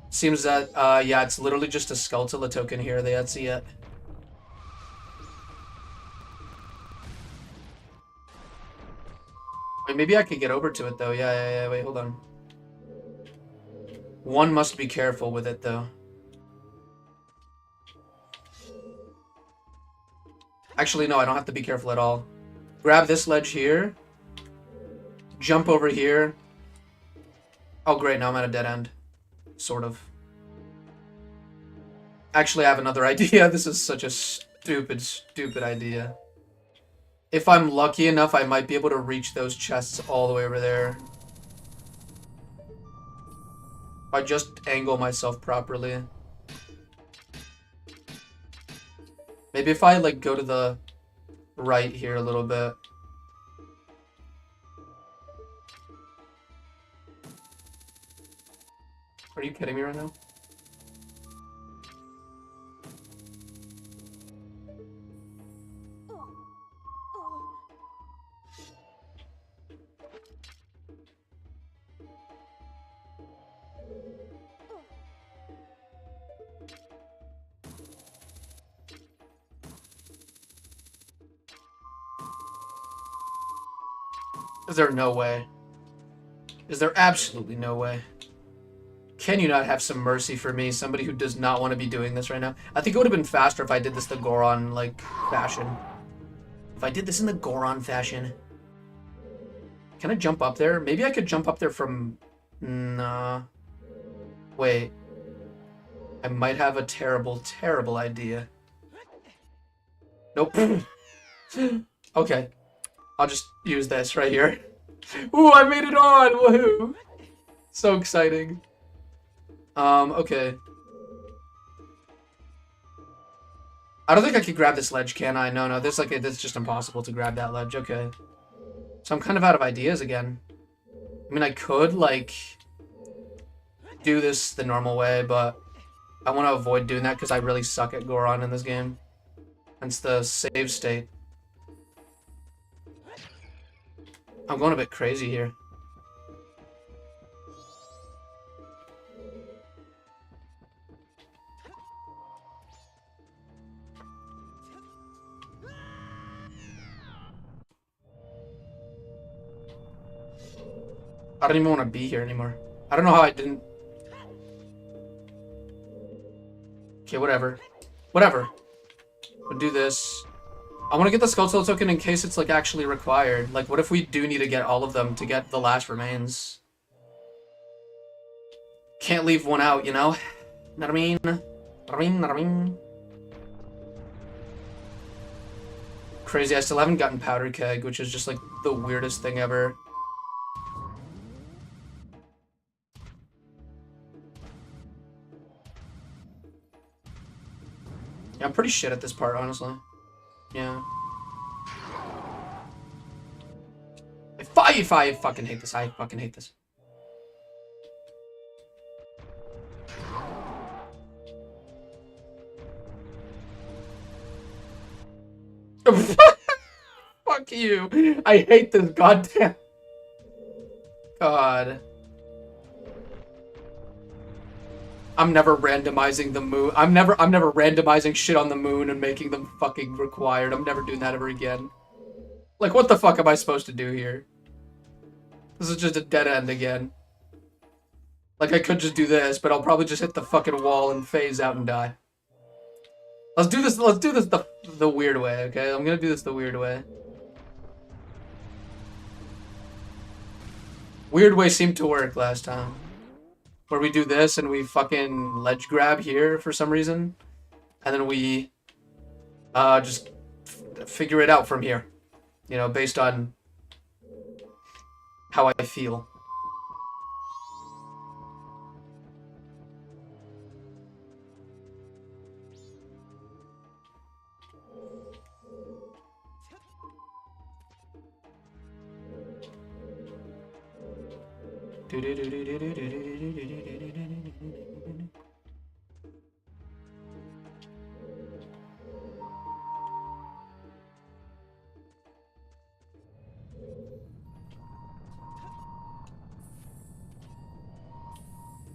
Seems that, yeah, it's literally just a Skulltula token here. That's it. Wait, maybe I could get over to it, though. Yeah. Wait, hold on. One must be careful with it, though. Actually, no, I don't have to be careful at all. Grab this ledge here. Jump over here. Oh, great, now I'm at a dead end. Sort of. Actually, I have another idea. This is such a stupid, stupid idea. If I'm lucky enough, I might be able to reach those chests all the way over there. If I just angle myself properly. Maybe if I, like, go to the right here a little bit. Are you kidding me right now? Is there no way? Is there absolutely no way? Can you not have some mercy for me, somebody who does not want to be doing this right now? I think it would have been faster if I did this the Goron, like, fashion. If I did this in the Goron fashion. Can I jump up there? Maybe I could jump up there from... Nah. Wait. I might have a terrible, terrible idea. Nope. Okay. I'll just use this right here. Ooh, I made it on! Woohoo! So exciting. Okay. I don't think I could grab this ledge, can I? No, no, there's like it's just impossible to grab that ledge. Okay. So I'm kind of out of ideas again. I mean, I could, like, do this the normal way, but I want to avoid doing that because I really suck at Goron in this game. Hence the save state. I'm going a bit crazy here. I don't even want to be here anymore. I don't know how I didn't... Okay, whatever. Whatever. We'll do this. I want to get the Skulltula token in case it's, like, actually required. Like, what if we do need to get all of them to get the last remains? Can't leave one out, you know? Know what I mean? Know what I mean? Know what I mean? Crazy, I still haven't gotten Powder Keg, which is just, like, the weirdest thing ever. Yeah, I'm pretty shit at this part, honestly. Yeah. I fucking hate this. I fucking hate this. Fuck you. I hate this goddamn... God. I'm never randomizing the moon. I'm never randomizing shit on the moon and making them fucking required. I'm never doing that ever again. Like, what the fuck am I supposed to do here? This is just a dead end again. Like, I could just do this, but I'll probably just hit the fucking wall and phase out and die. Let's do this the weird way, okay? I'm gonna do this the weird way. Weird way seemed to work last time. Where we do this and we fucking ledge grab here for some reason. And then we just figure it out from here. You know, based on how I feel.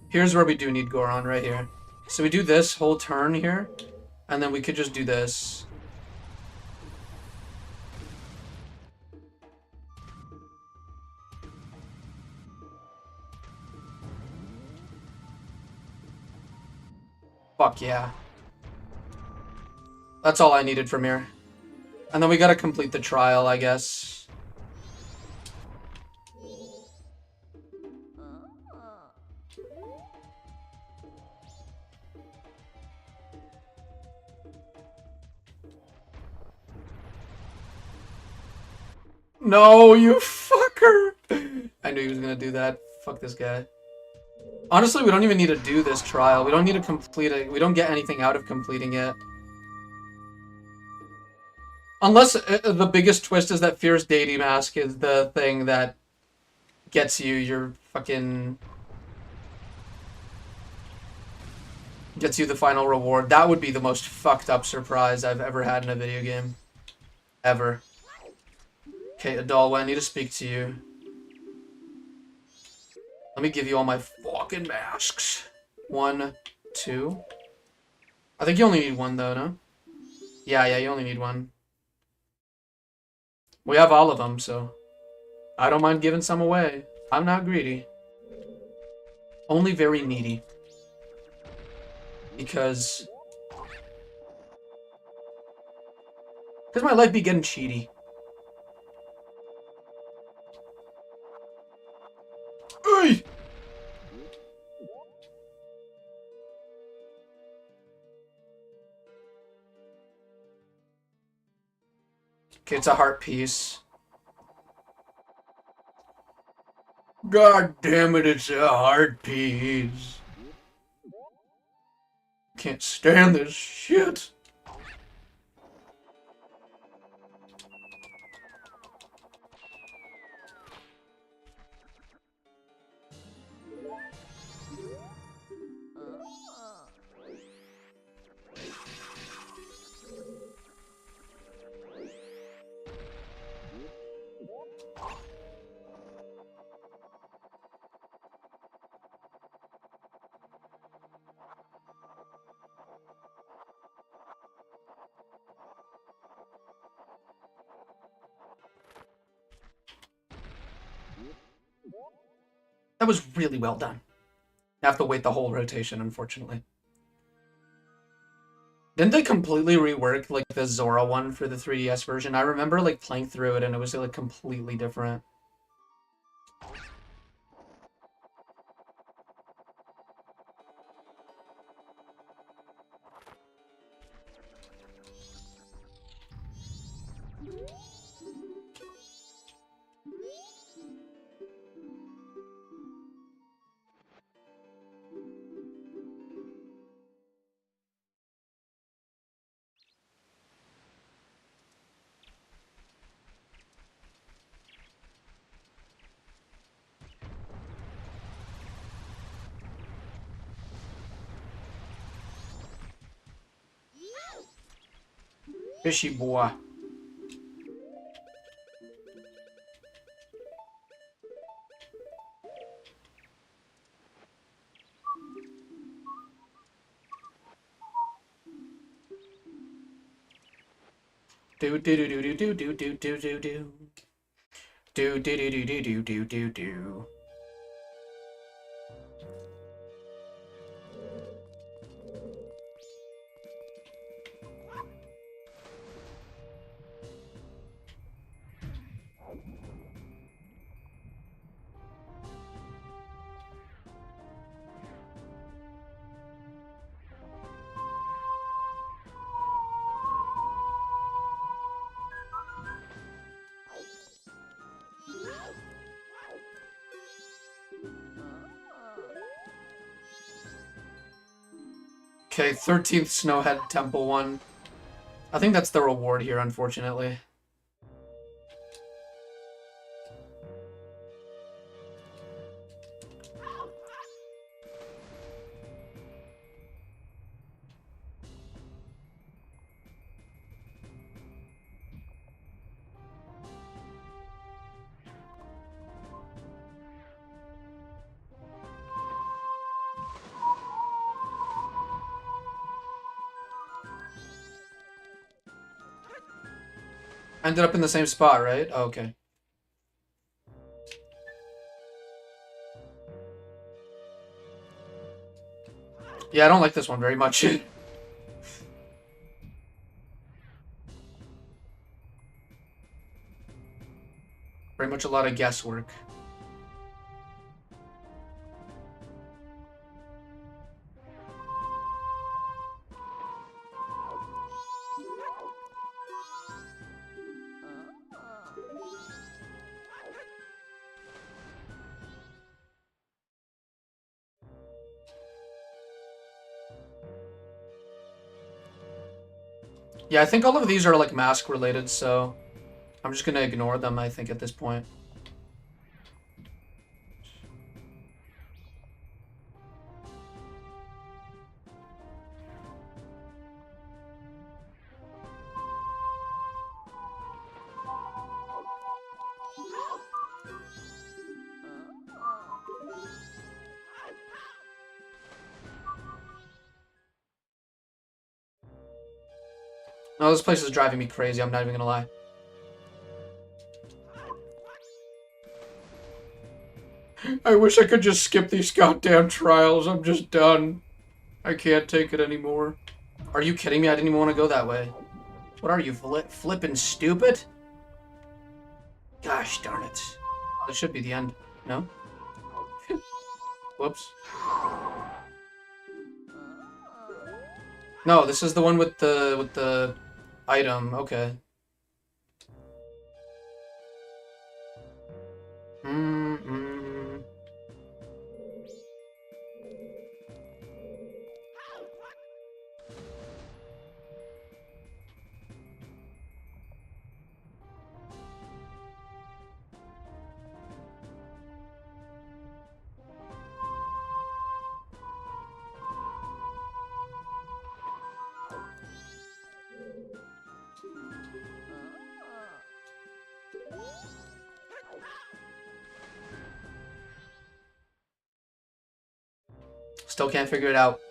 Here's where we do need Goron, right here. So we do this whole turn here, and then we could just do this. Fuck yeah. That's all I needed from here. And then we gotta complete the trial, I guess. No, you fucker! I knew he was gonna do that. Fuck this guy. Honestly, we don't even need to do this trial. We don't need to complete it. We don't get anything out of completing it. Unless the biggest twist is that Fierce Deity Mask is the thing that gets you your fucking... gets you the final reward. That would be the most fucked up surprise I've ever had in a video game. Ever. Okay, Adalwa, I need to speak to you. Let me give you all my fucking masks. 1, 2. I think you only need 1 though, no? Yeah, you only need 1. We have all of them, so I don't mind giving some away. I'm not greedy. Only very needy. Because my life be getting cheaty. Hey! Okay, it's a heart piece. God damn it, it's a heart piece. Can't stand this shit. That was really well done. I have to wait the whole rotation, unfortunately. Didn't they completely rework like the Zora one for the 3DS version? I remember like playing through it and it was like completely different. Fishy boy. Do do do do do do do do do do. Do do do do do do do do. Okay, 13th Snowhead Temple one. I think that's the reward here, unfortunately. Ended up in the same spot, right? Oh, okay. Yeah, I don't like this one very much. Very much a lot of guesswork. Yeah, I think all of these are like mask related, so I'm just gonna ignore them, I think, at this point. No, this place is driving me crazy, I'm not even gonna lie. I wish I could just skip these goddamn trials. I'm just done. I can't take it anymore. Are you kidding me? I didn't even want to go that way. What are you, flippin' stupid? Gosh darn it. Oh, this should be the end. No? Whoops. No, this is the one with the item. Okay. Mm-mm. Still can't figure it out.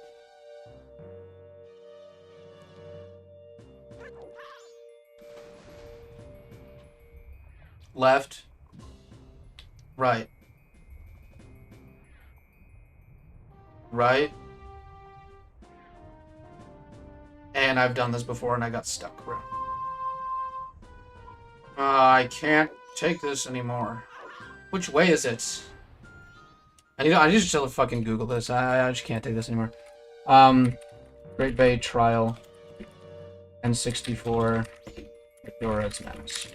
Left. Right. Right. And I've done this before and I got stuck. I can't take this anymore. Which way is it? I need to fucking Google this. I just can't take this anymore. Great Bay Trial. N64. Majora's Mask.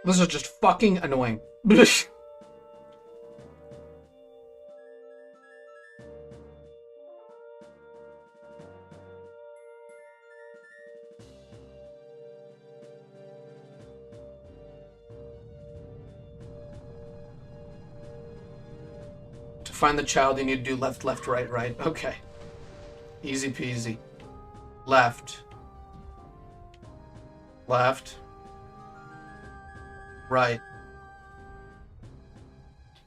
This is just fucking annoying. To find the child, you need to do left, left, right, right. Okay. Easy peasy. Left. Left. Right.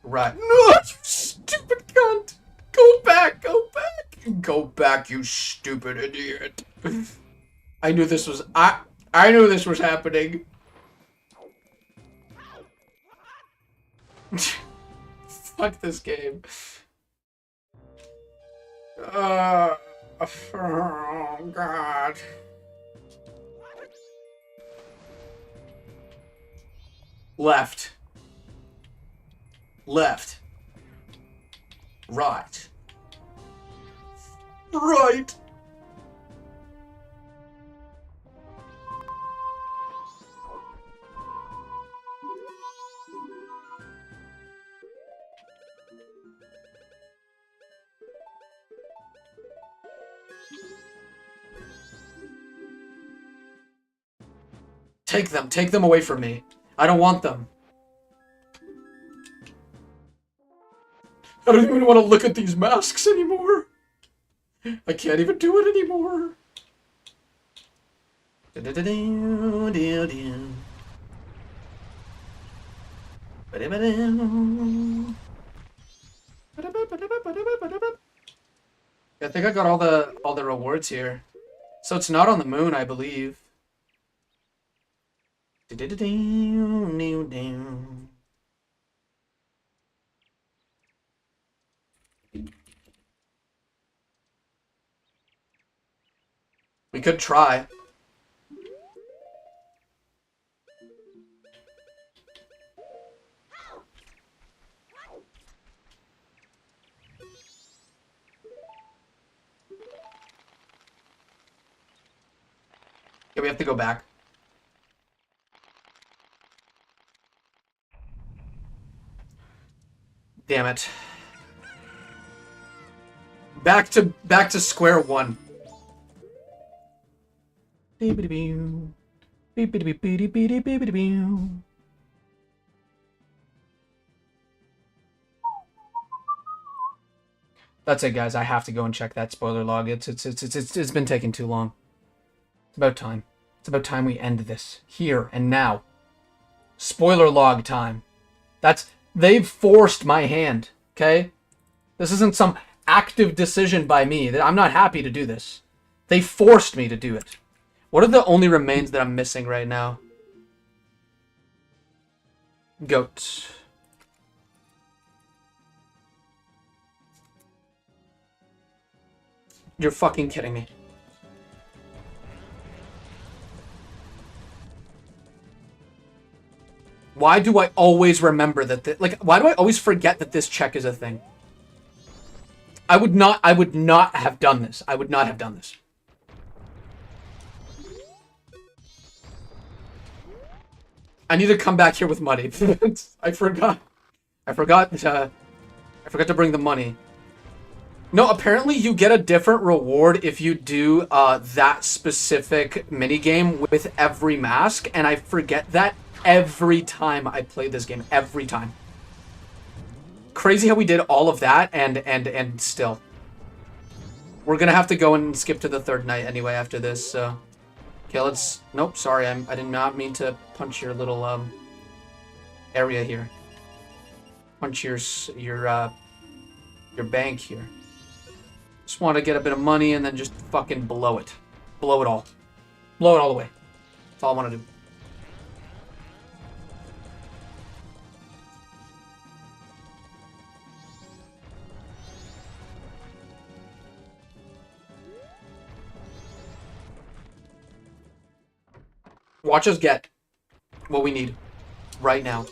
Right. No, you stupid cunt! Go back, go back! Go back, you stupid idiot. I knew this was... I knew this was happening. Fuck this game. Oh, God. Left. Left. Right. Right. Take them. Take them away from me. I don't want them. I don't even want to look at these masks anymore. I can't even do it anymore. I think I got all the rewards here. So it's not on the moon, I believe. We could try. Yeah, we have to go back. Damn it. Back to square one. That's it, guys. I have to go and check that spoiler log. It's been taking too long. It's about time. It's about time we end this here and now. Spoiler log time. They've forced my hand. Okay, this isn't some active decision by me. I'm not happy to do this. They forced me to do it. What are the only remains that I'm missing right now? Goat. You're fucking kidding me. Why do I always remember that? Why do I always forget that this check is a thing? I would not have done this. I would not have done this. I need to come back here with money. I forgot to bring the money. No, apparently you get a different reward if you do that specific minigame with every mask, and I forget that every time I play this game. Every time. Crazy how we did all of that and still. We're gonna have to go and skip to the third night anyway after this, so. Okay, let's... Nope, sorry, I did not mean to punch your little, area here. Punch your bank here. Just want to get a bit of money and then just fucking blow it. Blow it all. Blow it all the way. That's all I want to do. Watch us get what we need right now.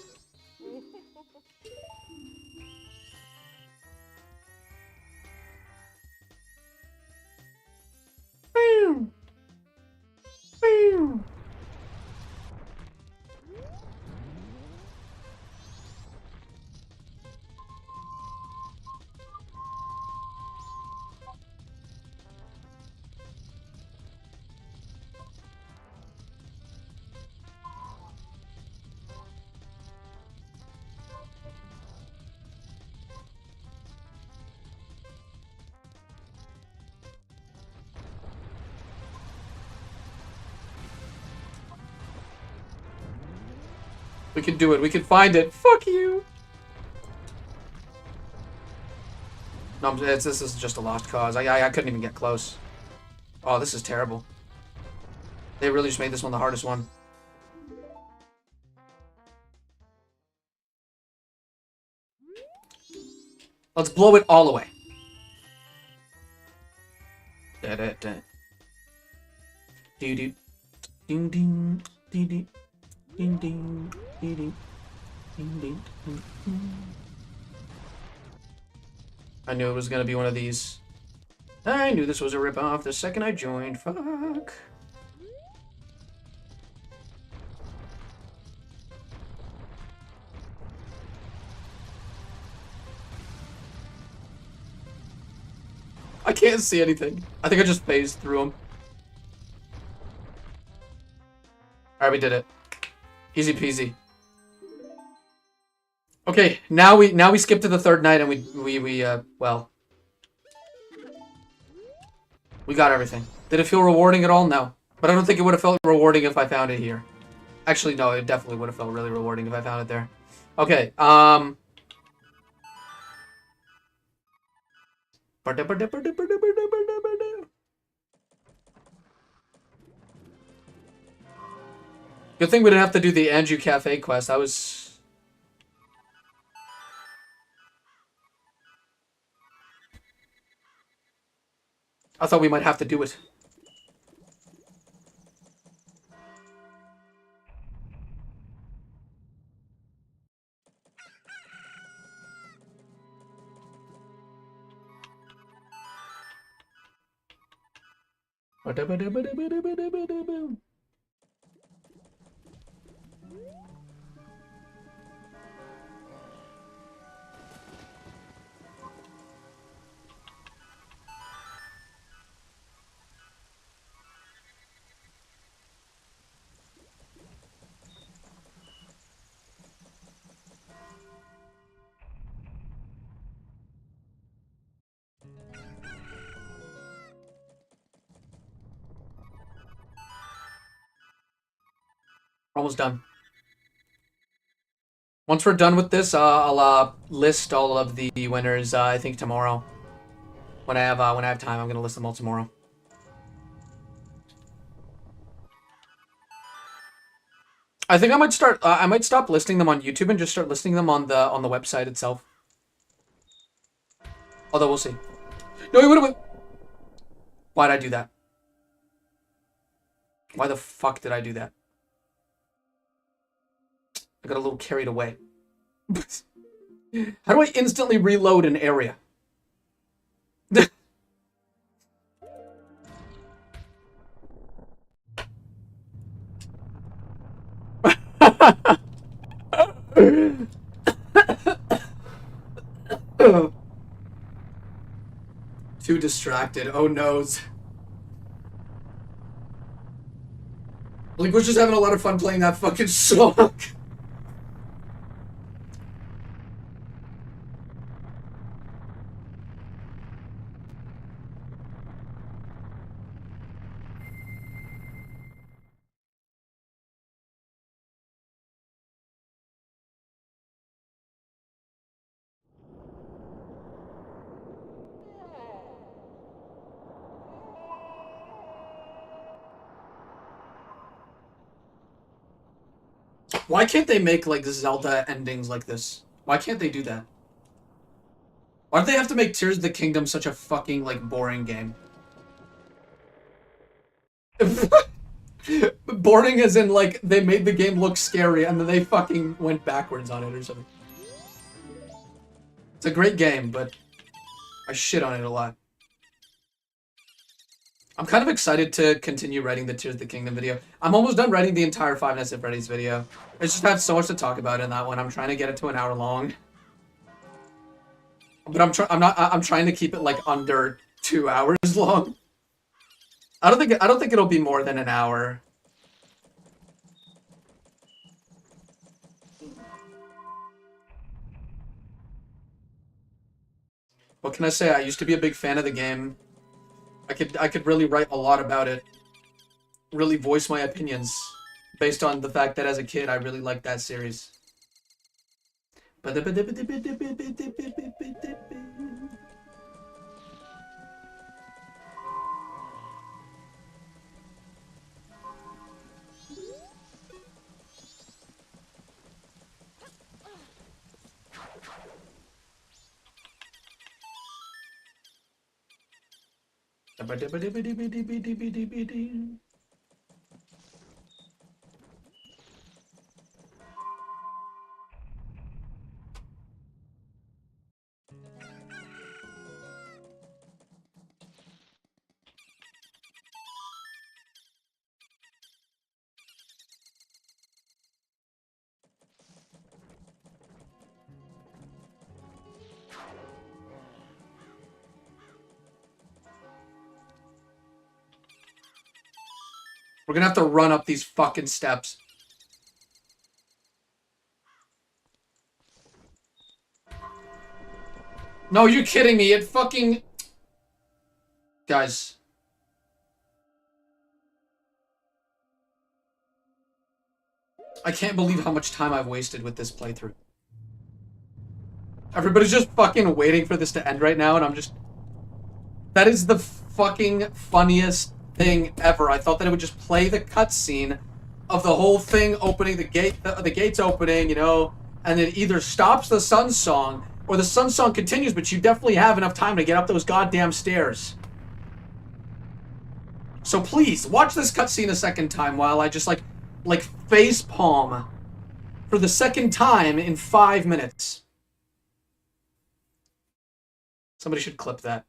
We can do it. We can find it. Fuck you. No, this is just a lost cause. I couldn't even get close. Oh, this is terrible. They really just made this one the hardest one. Let's blow it all away. Da da da. Doo doo. Ding ding. Ding ding. Ding ding. Ding ding. Ding ding. I knew it was gonna be one of these. I knew this was a ripoff the second I joined. Fuck. I can't see anything. I think I just phased through them. Alright, we did it. Easy peasy. Okay, now we skip to the third night and well, we got everything. Did it feel rewarding at all? No. But I don't think it would have felt rewarding if I found it here. Actually, no, it definitely would have felt really rewarding if I found it there. Okay, good thing we didn't have to do the Anju Cafe quest. I thought we might have to do it. We're almost done. Once we're done with this, I'll list all of the winners. I think tomorrow, when I have time, I'm gonna list them all tomorrow. I think I might start. I might stop listing them on YouTube and just start listing them on the website itself. Although we'll see. No, wait. Why'd I do that? Why the fuck did I do that? I got a little carried away. How do I instantly reload an area? Too distracted. Oh noes. Like, we're just having a lot of fun playing that fucking song. Why can't they make, like, Zelda endings like this? Why can't they do that? Why do they have to make Tears of the Kingdom such a fucking, like, boring game? Boring as in, like, they made the game look scary and then they fucking went backwards on it or something. It's a great game, but I shit on it a lot. I'm kind of excited to continue writing the Tears of the Kingdom video. I'm almost done writing the entire Five Nights at Freddy's video. I just have so much to talk about in that one. I'm trying to get it to an hour long. But I'm trying to keep it like under 2 hours long. I don't think it'll be more than an hour. What can I say? I used to be a big fan of the game. I could really write a lot about it. Really voice my opinions based on the fact that as a kid I really liked that series. We're gonna have to run up these fucking steps. No, you're kidding me. It fucking... Guys. I can't believe how much time I've wasted with this playthrough. Everybody's just fucking waiting for this to end right now, and I'm just... That is the fucking funniest thing ever. I thought that it would just play the cutscene of the whole thing opening, the gates opening, you know, and it either stops the Sun Song, or the Sun Song continues, but you definitely have enough time to get up those goddamn stairs. So please, watch this cutscene a second time while I just, like facepalm for the second time in 5 minutes. Somebody should clip that.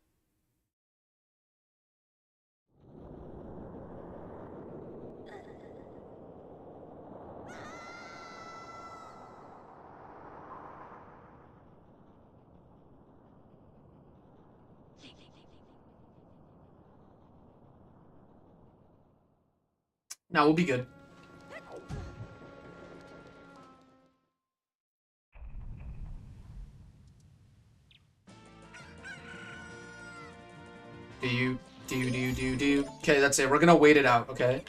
Now we'll be good. Do. Okay, that's it. We're gonna wait it out, okay?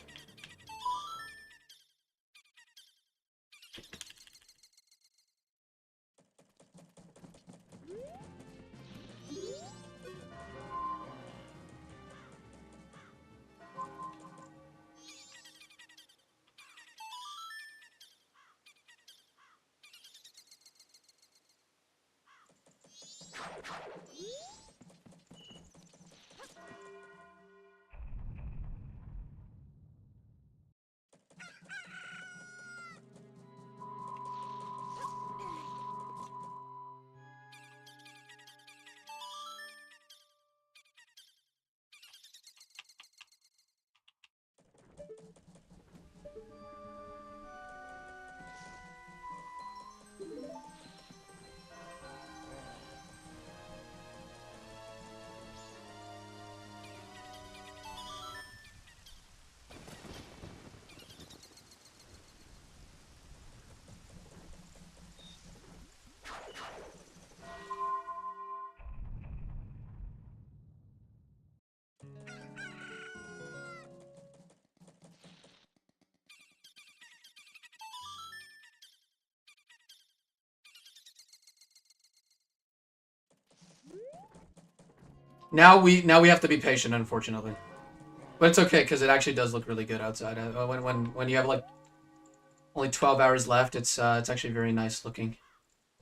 Now we have to be patient, unfortunately. But it's okay because it actually does look really good outside. When you have like only 12 hours left, it's actually very nice looking.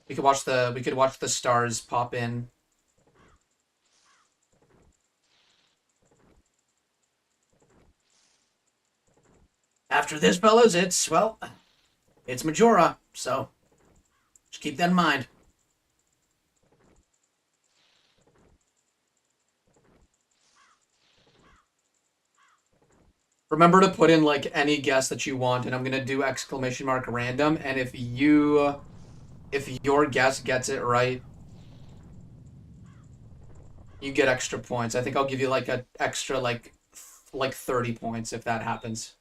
We could watch the stars pop in. After this, fellas, it's Majora, so just keep that in mind. Remember to put in like any guess that you want, and I'm gonna do exclamation mark random. And if your guess gets it right, you get extra points. I think I'll give you like a extra like 30 points if that happens.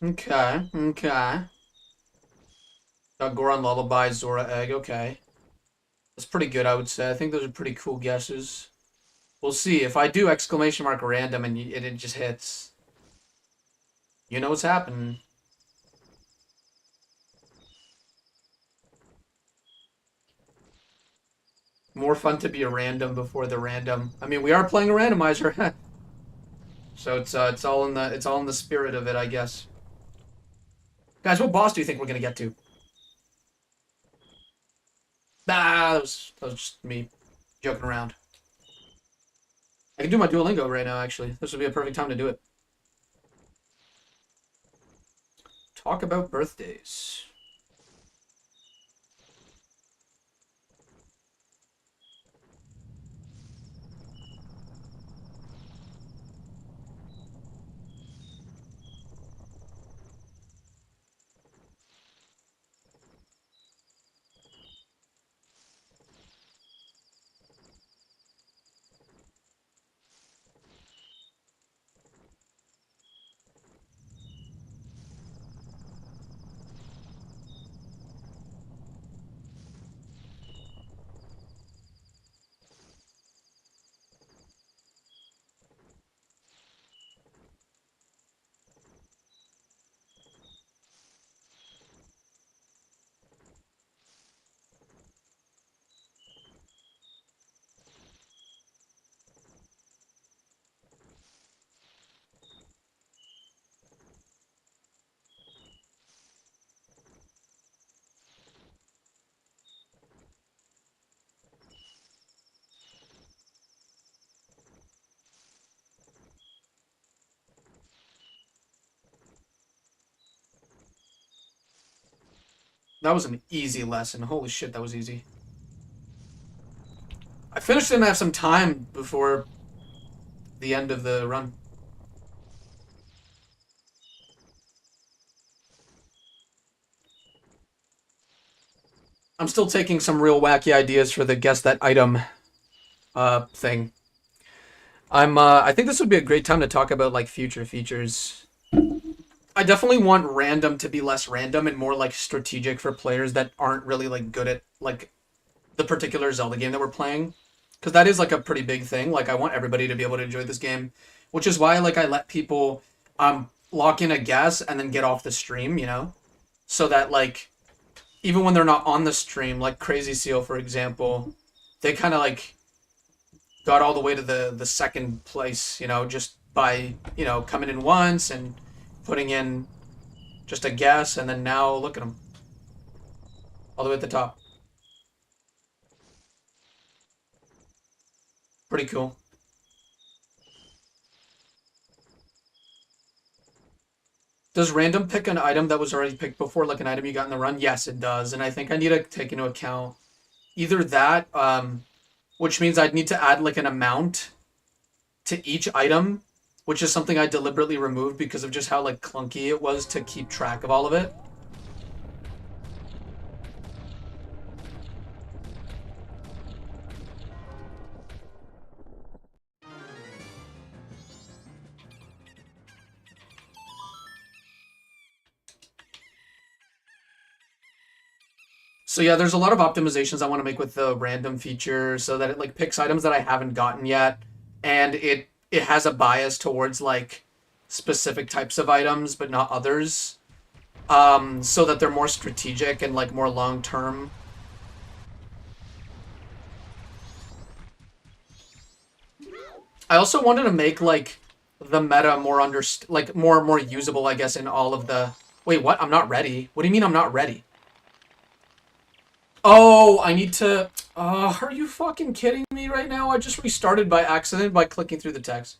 Okay, okay. Goron Lullaby, Zora Egg, okay. That's pretty good, I would say. I think those are pretty cool guesses. We'll see. If I do exclamation mark random and it just hits, you know what's happening. More fun to be a random before the random. I mean, we are playing a randomizer, so it's all in the spirit of it, I guess. Guys, what boss do you think we're gonna get to? Ah, that was just me joking around. I can do my Duolingo right now, actually. This would be a perfect time to do it. Talk about birthdays. That was an easy lesson. Holy shit, that was easy. I finished it and I have some time before the end of the run. I'm still taking some real wacky ideas for the guess that item thing. I think this would be a great time to talk about like future features. I definitely want random to be less random and more like strategic for players that aren't really like good at like the particular Zelda game that we're playing, because that is like a pretty big thing. Like I want everybody to be able to enjoy this game, which is why like I let people lock in a guess and then get off the stream, so that like even when they're not on the stream, like Crazy Seal for example, they kind of like got all the way to the second place, just by coming in once and putting in just a guess, and then now look at them all the way at the top. Pretty cool. Does random pick an item that was already picked before, like an item you got in the run? Yes, it does. And I think I need to take into account either that, which means I'd need to add like an amount to each item, which is something I deliberately removed because of just how like clunky it was to keep track of all of it. So yeah, there's a lot of optimizations I want to make with the random feature so that it like picks items that I haven't gotten yet, and it has a bias towards like specific types of items but not others. So that they're more strategic and like more long term. I also wanted to make like the meta more like more usable, I guess, in all of the. Wait, what? I'm not ready. What do you mean I'm not ready? Oh, I need to. Are you fucking kidding me right now? I just restarted by accident by clicking through the text.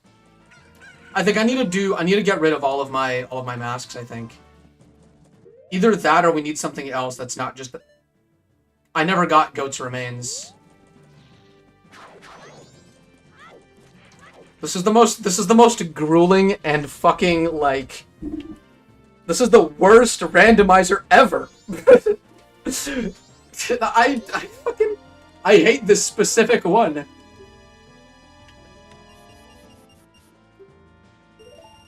I think I need to do. I need to get rid of all of my masks. I think. Either that or we need something else that's not just. I never got Goat's Remains. This is the most grueling and fucking like. This is the worst randomizer ever. I fucking I hate this specific one.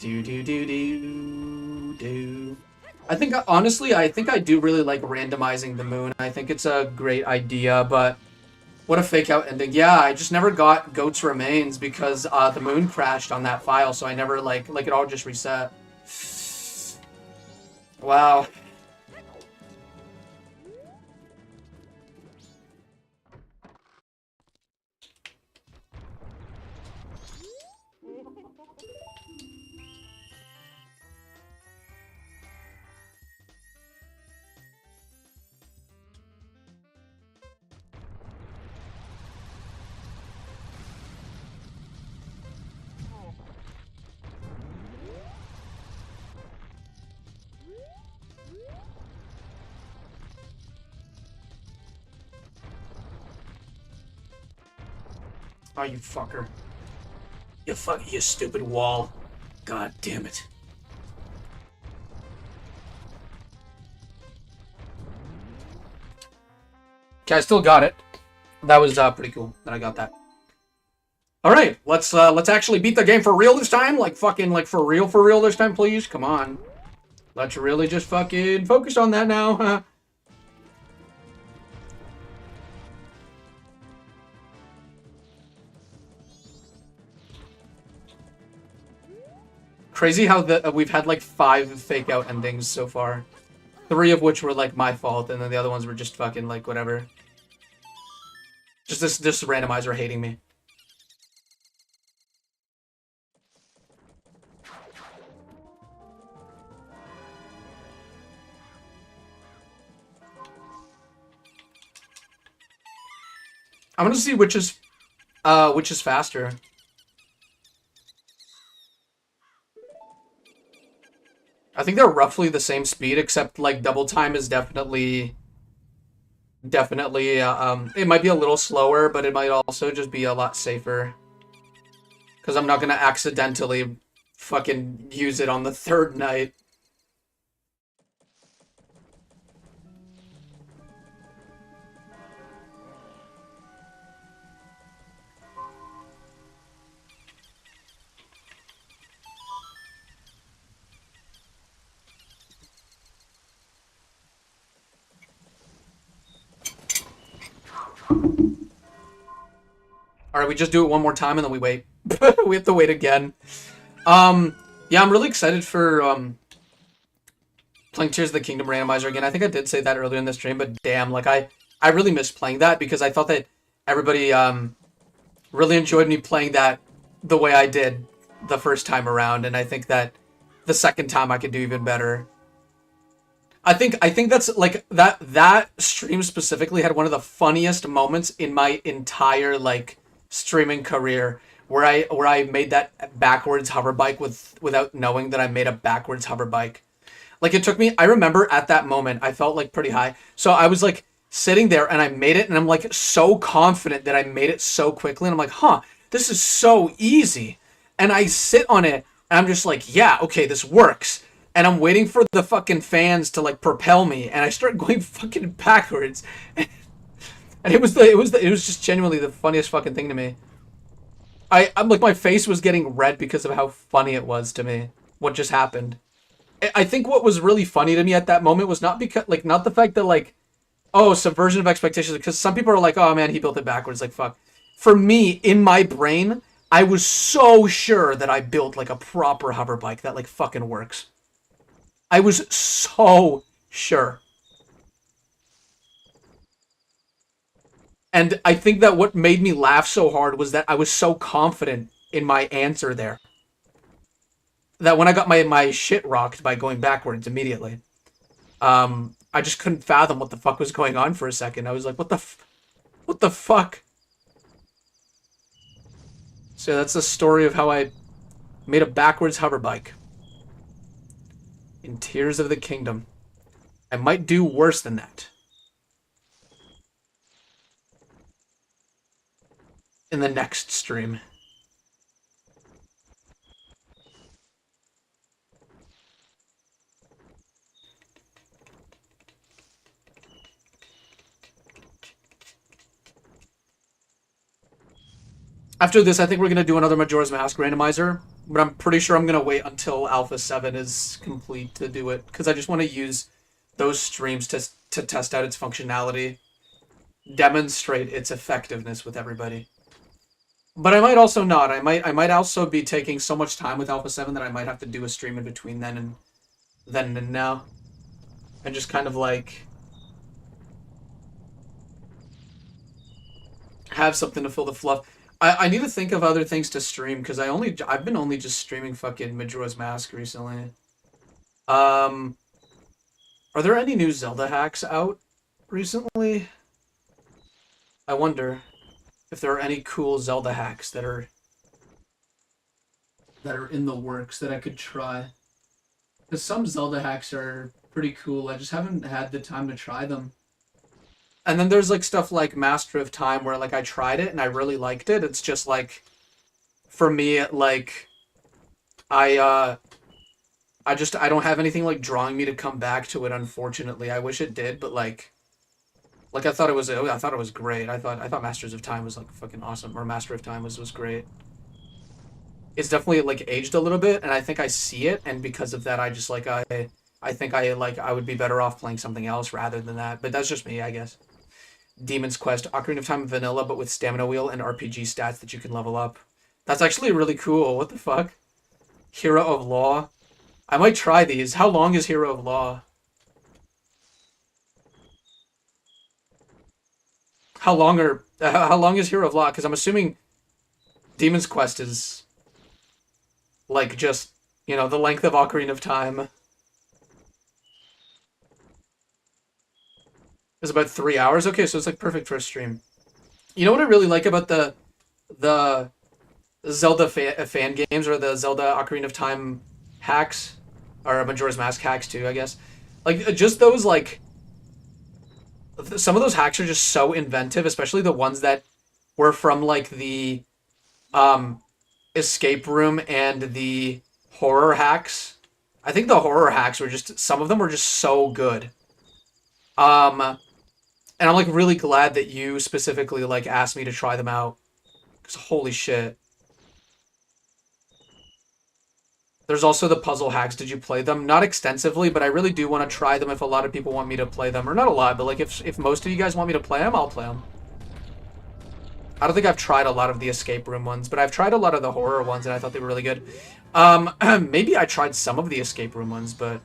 Do. I think honestly, I think I do really like randomizing the moon. I think it's a great idea, but what a fake out ending. Yeah, I just never got Goat's Remains because the moon crashed on that file, so I never like it all just reset. Wow. Oh, you fucker. You stupid wall. God damn it. Okay, I still got it. That was pretty cool that I got that. All right, let's actually beat the game for real this time. Like fucking like for real this time, please. Come on. Let's really just fucking focus on that now. Crazy how we've had like 5 fake out endings so far. 3 of which were like my fault, and then the other ones were just fucking like whatever. Just this randomizer hating me. I'm gonna see which is faster. I think they're roughly the same speed, except like double time is definitely it might be a little slower, but it might also just be a lot safer. Because I'm not gonna accidentally fucking use it on the 3rd night. Alright, we just do it one more time and then we wait. We have to wait again. Yeah, I'm really excited for playing Tears of the Kingdom randomizer again. I think I did say that earlier in the stream, but damn, like I really missed playing that because I thought that everybody really enjoyed me playing that the way I did the first time around, and I think that the second time I could do even better. I think that's like that stream specifically had one of the funniest moments in my entire like streaming career where I made that backwards hover bike without knowing that I made a backwards hover bike. Like it took me, I remember at that moment I felt like pretty high. So I was like sitting there and I made it and I'm like so confident that I made it so quickly and I'm like, "Huh, this is so easy." And I sit on it and I'm just like, "Yeah, okay, this works." And I'm waiting for the fucking fans to like propel me and I start going fucking backwards. And it was just genuinely the funniest fucking thing to me. I'm like, my face was getting red because of how funny it was to me. What just happened. I think what was really funny to me at that moment was not because, like, not the fact that, like, Oh, subversion of expectations. Because some people are like, oh man, he built it backwards. Like, fuck. For me, in my brain, I was so sure that I built like a proper hover bike that like fucking works. I was so sure. And I think that what made me laugh so hard was that I was so confident in my answer there that when I got my shit rocked by going backwards immediately, I just couldn't fathom what the fuck was going on for a second. I was like, what the fuck? So that's the story of how I made a backwards hover bike in Tears of the Kingdom. I might do worse than that in the next stream. After this, I think we're going to do another Majora's Mask randomizer, but I'm pretty sure I'm going to wait until Alpha 7 is complete to do it, because I just want to use those streams to test out its functionality, demonstrate its effectiveness with everybody. But I might also not. I might also be taking so much time with Alpha 7 that I might have to do a stream in between then and now. And just kind of like have something to fill the fluff. I need to think of other things to stream because I've been only just streaming fucking Majora's Mask recently. Um, are there any new Zelda hacks out recently? I wonder if there are any cool Zelda hacks that are in the works that I could try. Because some Zelda hacks are pretty cool. I just haven't had the time to try them. And then there's like stuff like Master of Time where like I tried it and I really liked it. It's just like for me like I uh I don't have anything like drawing me to come back to it unfortunately. I wish it did, but like I thought it was great. I thought Masters of Time was like fucking awesome or Master of Time was great. It's definitely like aged a little bit and I think I see it and because of that I just like I think I would be better off playing something else rather than that. But that's just me, I guess. Demon's Quest, Ocarina of Time vanilla, but with stamina wheel and RPG stats that you can level up. That's actually really cool. What the fuck? Hero of Law. I might try these. How long is Hero of Law? How long is Hero of Law? Because I'm assuming Demon's Quest is like just the length of Ocarina of Time is about 3 hours. Okay, so it's like perfect for a stream. You know what I really like about the Zelda fan games or the Zelda Ocarina of Time hacks or Majora's Mask hacks too, I guess. Like just those like some of those hacks are just so inventive, especially the ones that were from like the um escape room and the horror hacks. I think the horror hacks were just some of them were just so good. Um and I'm like really glad that you specifically like asked me to try them out. Cause holy shit. There's also the puzzle hacks. Did you play them? Not extensively, but I really do want to try them if a lot of people want me to play them. Or not a lot, but like if most of you guys want me to play them, I'll play them. I don't think I've tried a lot of the escape room ones, but I've tried a lot of the horror ones and I thought they were really good. Maybe I tried some of the escape room ones, but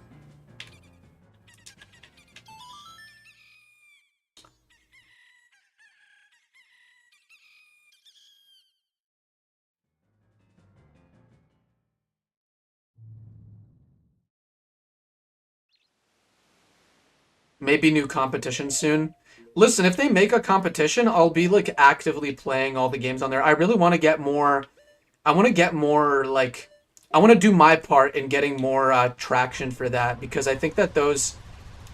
maybe new competition soon. Listen, if they make a competition, I'll be like actively playing all the games on there. I really want to get more. I want to get more like. I want to do my part in getting more traction for that because I think that those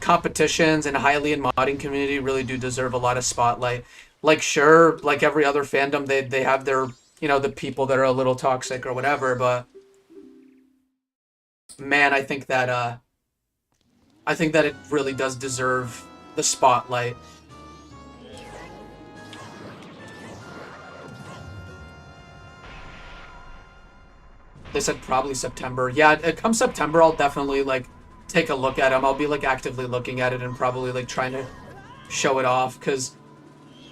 competitions and highly in modding community really do deserve a lot of spotlight. Like sure, like every other fandom, they have their the people that are a little toxic or whatever, but man, I think that it really does deserve the spotlight. They said probably September. Yeah, come September, I'll definitely like take a look at them. I'll be like actively looking at it and probably like show it off, because,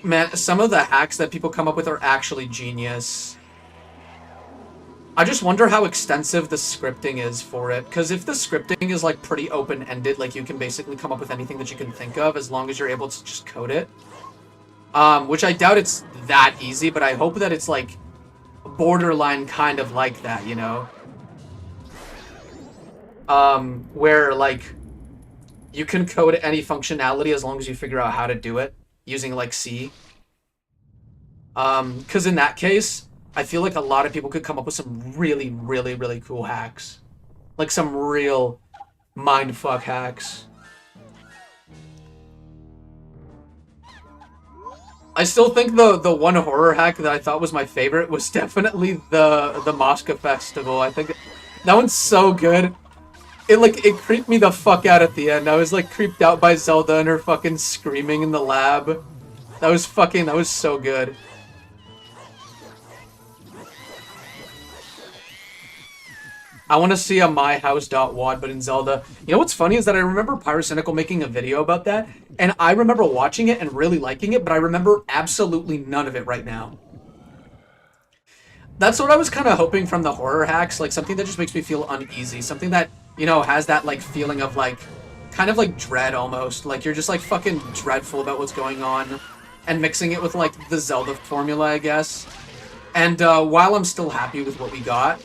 man, some of the hacks that people come up with are actually genius. I just wonder how extensive the scripting is for it, because if the scripting is, like, pretty open-ended, like, you can basically come up with anything that you can think of as long as you're able to just code it. Which I doubt it's that easy, but I hope that it's, like, borderline kind of like that, you know? Where, like, you can code any functionality as long as you figure out how to do it using, like, C. Because in that case, I feel like a lot of people could come up with some really, really, really cool hacks. Like, some real mindfuck hacks. I still think the one horror hack that I thought was my favorite was definitely the Moscow Festival. I think that one's so good. It creeped me the fuck out at the end. I was like creeped out by Zelda and her fucking screaming in the lab. That was so good. I want to see a myhouse.wad, but in Zelda. You know what's funny is that I remember Pyrocynical making a video about that, and I remember watching it and really liking it, but I remember absolutely none of it right now. That's what I was kind of hoping from the horror hacks, like something that just makes me feel uneasy, something that, you know, has that like feeling of like, kind of like dread almost, like you're just like fucking dreadful about what's going on, and mixing it with like the Zelda formula, I guess. And while I'm still happy with what we got,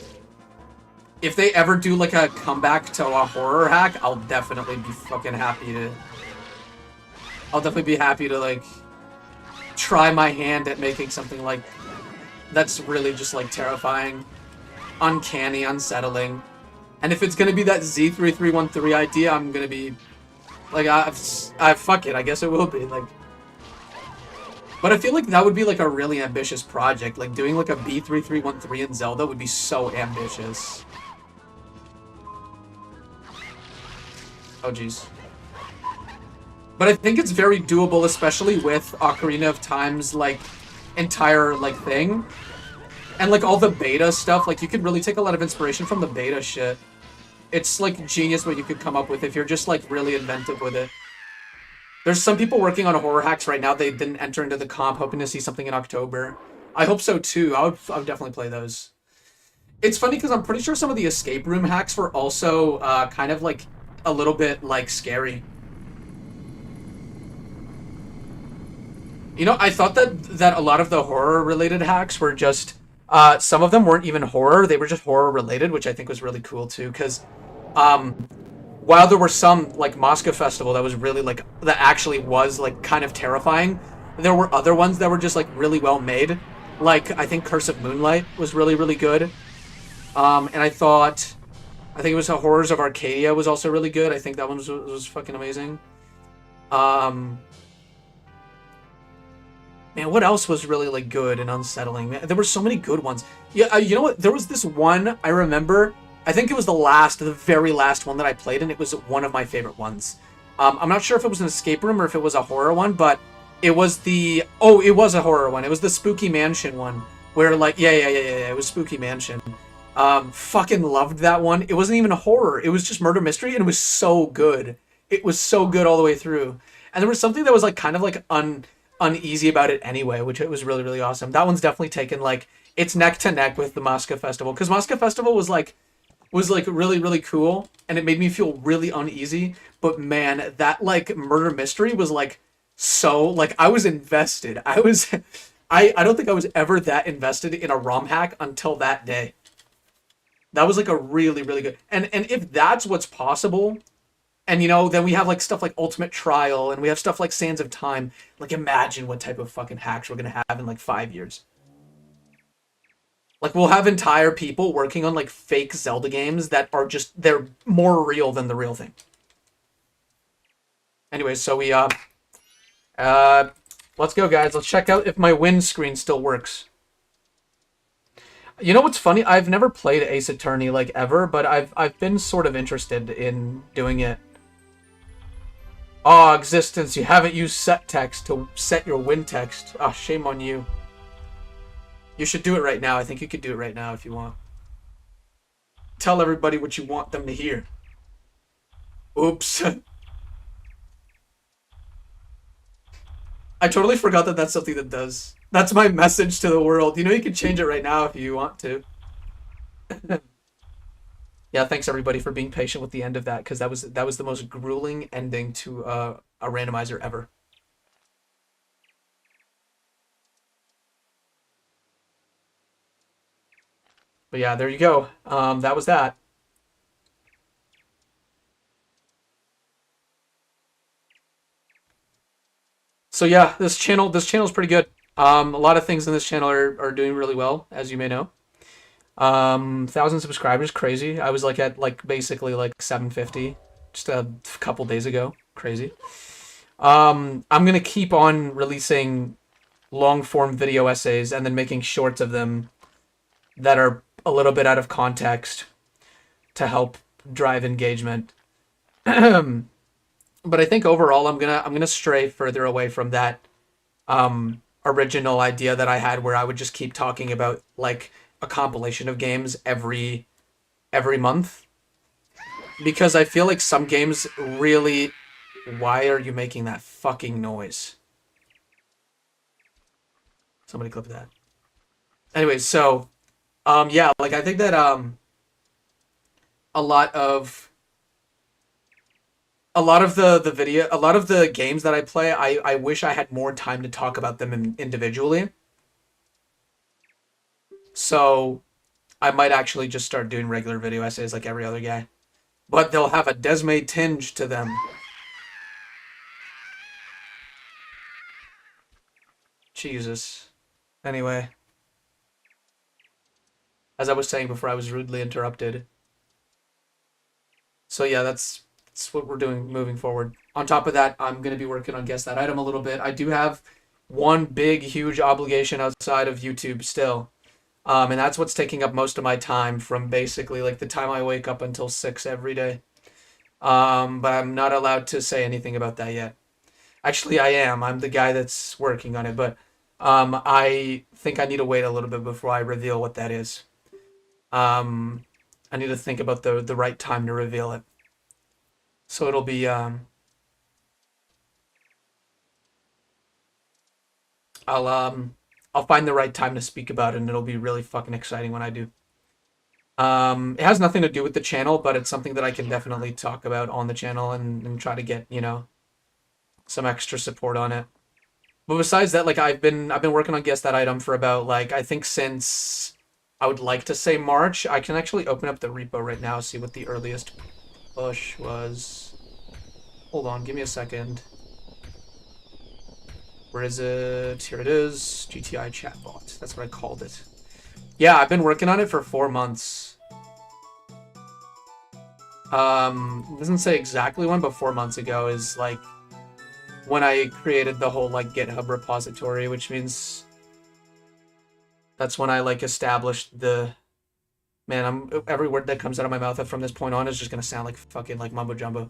if they ever do, like, a comeback to a horror hack, I'll definitely be fucking happy to... I'll definitely be happy to, like, try my hand at making something, like, that's really just, like, terrifying, uncanny, unsettling. And if it's gonna be that Z3313 idea, I'm gonna be... Like, fuck it, I guess it will be, like... But I feel like that would be, like, a really ambitious project. Like, doing, like, a B3313 in Zelda would be so ambitious. Oh, jeez. But I think it's very doable, especially with Ocarina of Time's, like, entire, like, thing. And, like, all the beta stuff, like, you could really take a lot of inspiration from the beta shit. It's, like, genius what you could come up with if you're just, like, really inventive with it. There's some people working on horror hacks right now. They didn't enter into the comp, hoping to see something in October. I hope so, too. I would definitely play those. It's funny, because I'm pretty sure some of the escape room hacks were also, kind of, like, a little bit, like, scary. You know, I thought that a lot of the horror-related hacks were just, some of them weren't even horror, they were just horror-related, which I think was really cool, too, because, while there were some, like, Moscow Festival that was really, like, that actually was, like, kind of terrifying, there were other ones that were just, like, really well made. Like, I think Curse of Moonlight was really, really good. And I think it was Horrors of Arcadia was also really good. I think that one was fucking amazing. Man, what else was really, like, good and unsettling? Man, there were so many good ones. Yeah, you know what? There was this one I remember. I think it was the very last one that I played, and it was one of my favorite ones. I'm not sure if it was an escape room or if it was a horror one, but it was it was a horror one. It was the Spooky Mansion one, where, like, yeah, it was Spooky Mansion. Fucking loved that one. It wasn't even a horror. It was just murder mystery, and it was so good. It was so good all the way through. And there was something that was, like, kind of, like, uneasy about it anyway, which it was really, really awesome. That one's definitely taken, like, it's neck to neck with the Moscow Festival, because Moscow Festival was really, really cool, and it made me feel really uneasy, but man, that, like, murder mystery was, like, so, like, I was invested. I don't think I was ever that invested in a ROM hack until that day. That was, like, a really, really good, and if that's what's possible, and, you know, then we have, like, stuff like Ultimate Trial, and we have stuff like Sands of Time, like, imagine what type of fucking hacks we're gonna have in, like, 5 years. Like, we'll have entire people working on, like, fake Zelda games that are just, they're more real than the real thing. Anyways, so we, let's go, guys. Let's check out if my win screen still works. You know what's funny? I've never played Ace Attorney, like, ever, but I've been sort of interested in doing it. Oh, existence, you haven't used set text to set your win text. Oh, shame on you. You should do it right now. I think you could do it right now if you want. Tell everybody what you want them to hear. Oops. I totally forgot that that's something that does. That's my message to the world. You know, you can change it right now if you want to. Yeah, thanks everybody for being patient with the end of that because that was the most grueling ending to a randomizer ever. But yeah, there you go. That was that. So yeah, this channel is pretty good. A lot of things in this channel are doing really well, as you may know. 1,000 subscribers, crazy. I was like at like basically like 750 just a couple days ago, crazy. I'm gonna keep on releasing long form video essays and then making shorts of them that are a little bit out of context to help drive engagement. But I think overall I'm gonna stray further away from that original idea that I had where I would just keep talking about like a compilation of games every month because I feel like some games really. Why are you making that fucking noise? Somebody clip that. Anyway, so yeah, like I think that a lot of a lot of the games that I play, I wish I had more time to talk about them individually. So I might actually just start doing regular video essays like every other guy. But they'll have a Desme tinge to them. Jesus. Anyway, as I was saying before I was rudely interrupted. So yeah, that's what we're doing moving forward. On top of that, I'm going to be working on Guess That Item a little bit. I do have one big, huge obligation outside of YouTube still. And that's what's taking up most of my time from basically like the time I wake up until 6 every day. But I'm not allowed to say anything about that yet. Actually, I am. I'm the guy that's working on it, but I think I need to wait a little bit before I reveal what that is. I need to think about the right time to reveal it. So it'll be I'll I'll find the right time to speak about it, and it'll be really fucking exciting when I do. It has nothing to do with the channel, but it's something that I can definitely talk about on the channel and try to get, you know, some extra support on it. But besides that, like I've been working on Guess That Item for about like I think since I would like to say March. I can actually open up the repo right now, see what the earliest push was. Hold on, give me a second. Where is it? Here it is. GTI Chatbot. That's what I called it. Yeah, I've been working on it for 4 months. It doesn't say exactly when, but 4 months ago is like when I created the whole like GitHub repository, which means that's when I like established the. Man, every word that comes out of my mouth from this point on is just gonna sound like fucking like mumbo jumbo.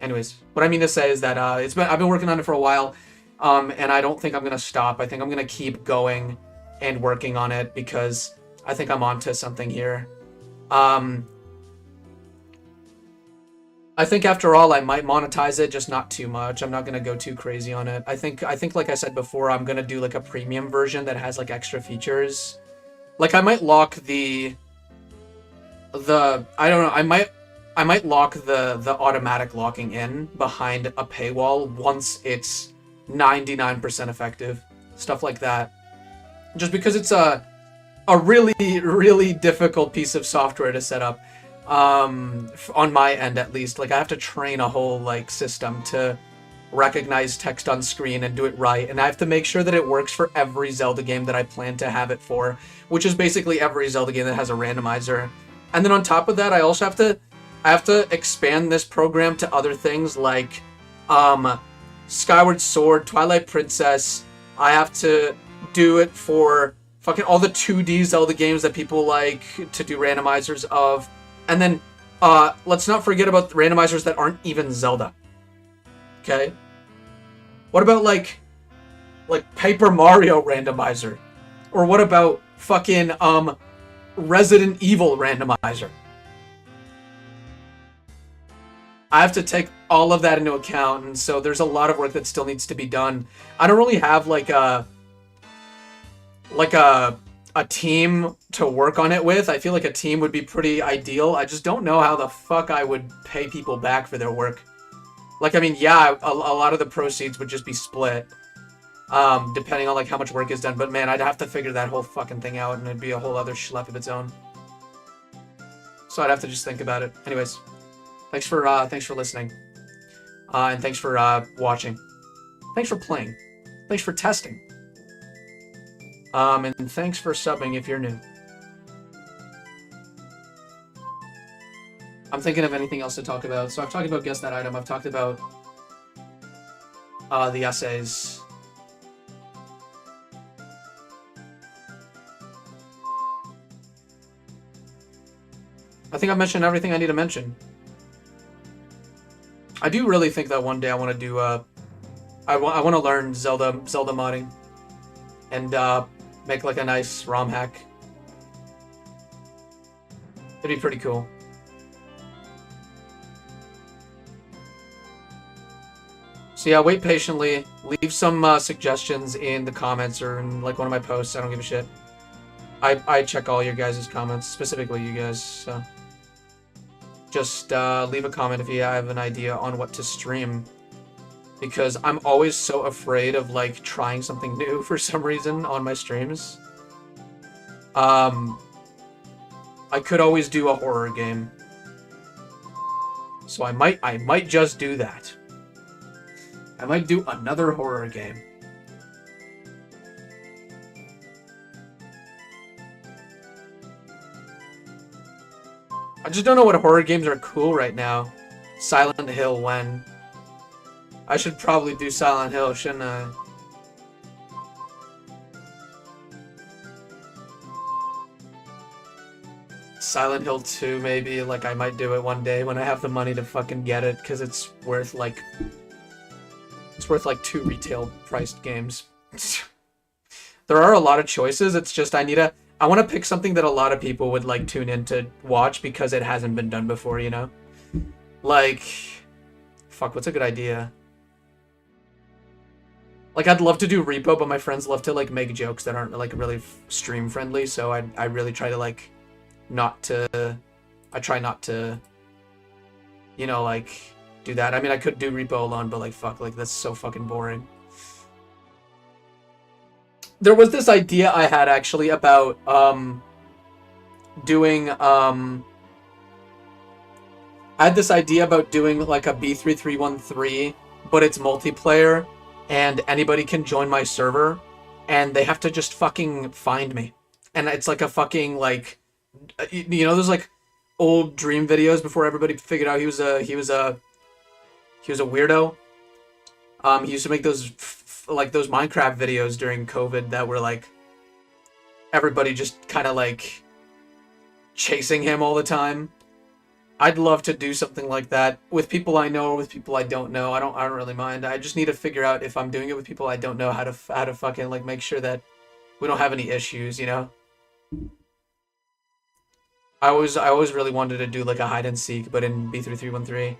Anyways, what I mean to say is that I've been working on it for a while, and I don't think I'm gonna stop. I think I'm gonna keep going and working on it because I think I'm onto something here. I think after all, I might monetize it, just not too much. I'm not gonna go too crazy on it. I think like I said before, I'm gonna do like a premium version that has like extra features. Like I might lock the I don't know, I might lock the automatic locking in behind a paywall once it's 99% effective. Stuff like that. Just because it's a really, really difficult piece of software to set up. On my end at least. Like I have to train a whole like system to recognize text on screen and do it right, and I have to make sure that it works for every Zelda game that I plan to have it for, which is basically every Zelda game that has a randomizer. And then on top of that, I have to expand this program to other things like Skyward Sword, Twilight Princess. I have to do it for fucking all the 2D Zelda games that people like to do randomizers of. And then let's not forget about the randomizers that aren't even Zelda. Okay? What about like Paper Mario randomizer? Or what about fucking Resident Evil randomizer? I have to take all of that into account, and so there's a lot of work that still needs to be done. I don't really have like a team to work on it with. I feel like a team would be pretty ideal. I just don't know how the fuck I would pay people back for their work. Like, I mean, yeah, a lot of the proceeds would just be split, depending on like how much work is done. But man, I'd have to figure that whole fucking thing out, and it'd be a whole other schlep of its own. So I'd have to just think about it. Anyways, thanks for listening, and thanks for watching. Thanks for playing. Thanks for testing. And thanks for subbing if you're new. I'm thinking of anything else to talk about. So I've talked about Guess That Item. I've talked about the essays. I think I've mentioned everything I need to mention. I do really think that one day I want to do I want to learn Zelda modding and make like a nice ROM hack. It'd be pretty cool. So yeah, wait patiently. Leave some suggestions in the comments or in like one of my posts. I don't give a shit. I check all your guys' comments, specifically you guys. So just leave a comment if you have an idea on what to stream, because I'm always so afraid of like trying something new for some reason on my streams. I could always do a horror game, so I might just do that. I might do another horror game. I just don't know what horror games are cool right now. Silent Hill when? I should probably do Silent Hill, shouldn't I? Silent Hill 2 maybe, like I might do it one day when I have the money to fucking get it, because it's worth like 2 retail priced games. There are a lot of choices. It's just I want to pick something that a lot of people would like tune in to watch because it hasn't been done before, you know? Like, fuck, what's a good idea? Like, I'd love to do Repo, but my friends love to like make jokes that aren't like really stream friendly, so I really try to like I try not to, you know, like do that. I mean, I could do Repo alone, but like fuck, like that's so fucking boring. There was this idea I had actually about doing I had this idea about doing like a B3313, but it's multiplayer and anybody can join my server and they have to just fucking find me. And it's like a fucking like, you know, those like old Dream videos before everybody figured out he was a weirdo. He used to make those like those Minecraft videos during COVID that were like everybody just kind of like chasing him all the time. I'd love to do something like that with people I know or with people I don't know. I don't really mind. I just need to figure out if I'm doing it with people I don't know how to fucking like make sure that we don't have any issues, you know? I always really wanted to do like a hide and seek, but in B3313.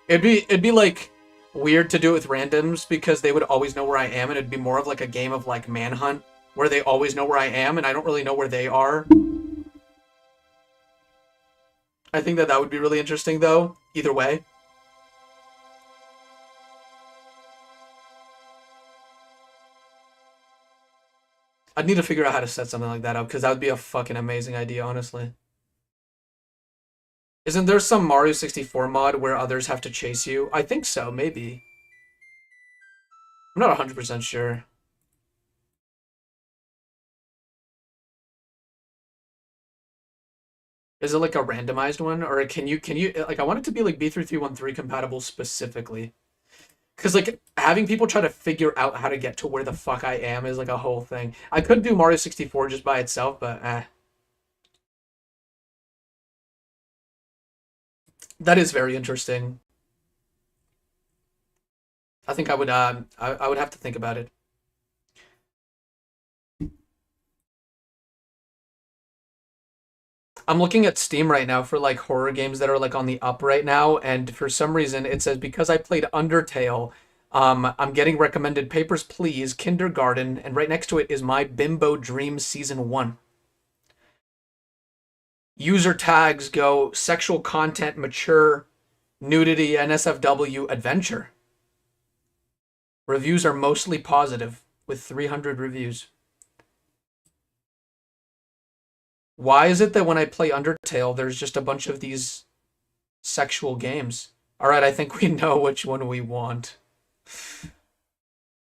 It'd be like weird to do it with randoms because they would always know where I am, and it'd be more of like a game of like manhunt where they always know where I am and I don't really know where they are. I think that would be really interesting though, either way. I'd need to figure out how to set something like that up because that would be a fucking amazing idea, honestly. Isn't there some Mario 64 mod where others have to chase you? I think so, maybe. I'm not 100% sure. Is it like a randomized one? Or can you, like, I want it to be like B3313 compatible specifically. Because, like, having people try to figure out how to get to where the fuck I am is like a whole thing. I could do Mario 64 just by itself, but That is very interesting. I think I would have to think about it. I'm looking at Steam right now for like horror games that are like on the up right now, and for some reason it says because I played Undertale, I'm getting recommended Papers, Please, Kindergarten, and right next to it is My Bimbo Dream Season 1. User tags go sexual content, mature, nudity, NSFW, adventure. Reviews are mostly positive, with 300 reviews. Why is it that when I play Undertale, there's just a bunch of these sexual games? Alright, I think we know which one we want.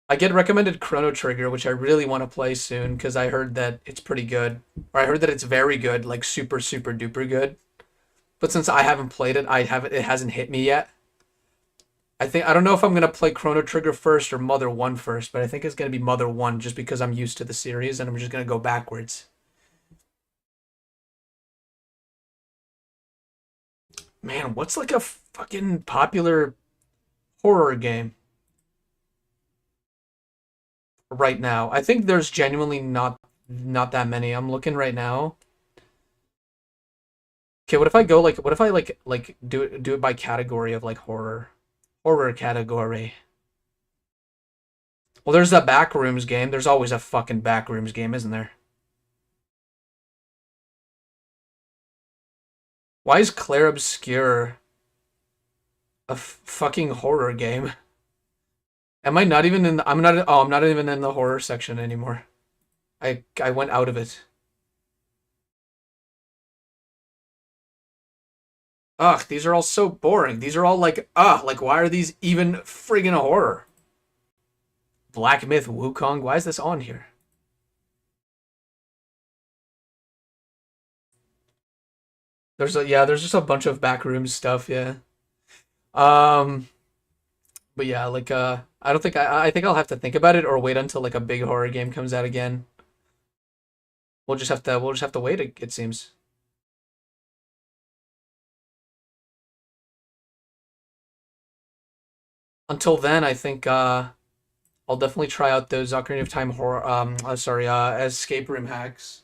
I get recommended Chrono Trigger, which I really want to play soon because I heard that it's pretty good. Or I heard that it's very good, like super, super duper good. But since I haven't played it, it hasn't hit me yet. I don't know if I'm gonna play Chrono Trigger first or Mother 1 first, but I think it's gonna be Mother 1 just because I'm used to the series and I'm just gonna go backwards. Man, what's like a fucking popular horror game right now? I think there's genuinely not that many. I'm looking right now. Okay, what if I do it by category of like horror category. Well, there's that Backrooms game. There's always a fucking Backrooms game, isn't there? Why is Claire Obscure a fucking horror game? Am I not even in the, I'm not oh, I'm not even in the horror section anymore. I went out of it. Ugh, these are all so boring. These are all like why are these even friggin' horror? Black Myth Wukong, why is this on here? There's just a bunch of backroom stuff, yeah. Um, but yeah, I don't think I think I'll have to think about it or wait until like a big horror game comes out again. We'll just have to wait, it seems. Until then, I think I'll definitely try out those Ocarina of Time horror sorry, escape room hacks.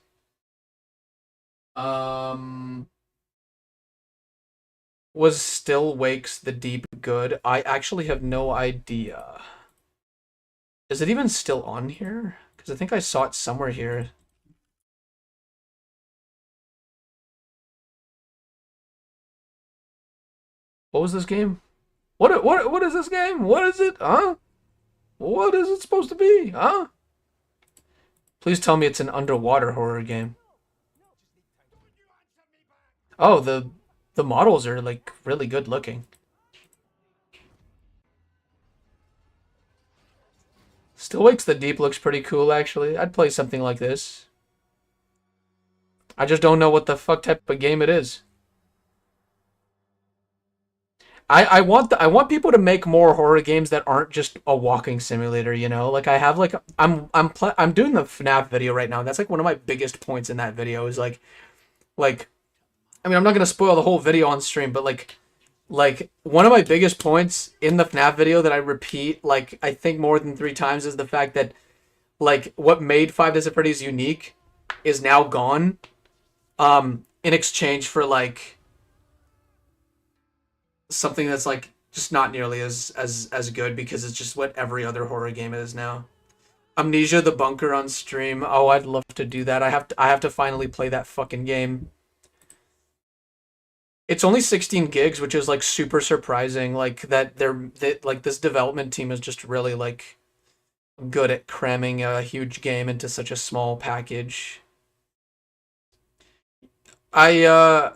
Um was Still Wakes the Deep good? I actually have no idea. Is it even still on here? Because I think I saw it somewhere here. What was this game? What is this game? What is it? Huh? What is it supposed to be? Huh? Please tell me it's an underwater horror game. Oh, the models are like really good looking. Still Wakes the Deep looks pretty cool actually. I'd play something like this. I just don't know what the fuck type of game it is. I want people to make more horror games that aren't just a walking simulator, you know? Like I have like I'm doing the FNAF video right now. And that's like one of my biggest points in that video is like I mean, I'm not going to spoil the whole video on stream, but like one of my biggest points in the FNAF video that I repeat like I think more than 3 times is the fact that like what made Five Nights at Freddy's unique is now gone in exchange for like something that's like just not nearly as good because it's just what every other horror game is now. Amnesia the Bunker on stream. Oh, I'd love to do that. I have to finally play that fucking game. It's only 16 gigs, which is like super surprising. Like like this development team is just really like good at cramming a huge game into such a small package. I uh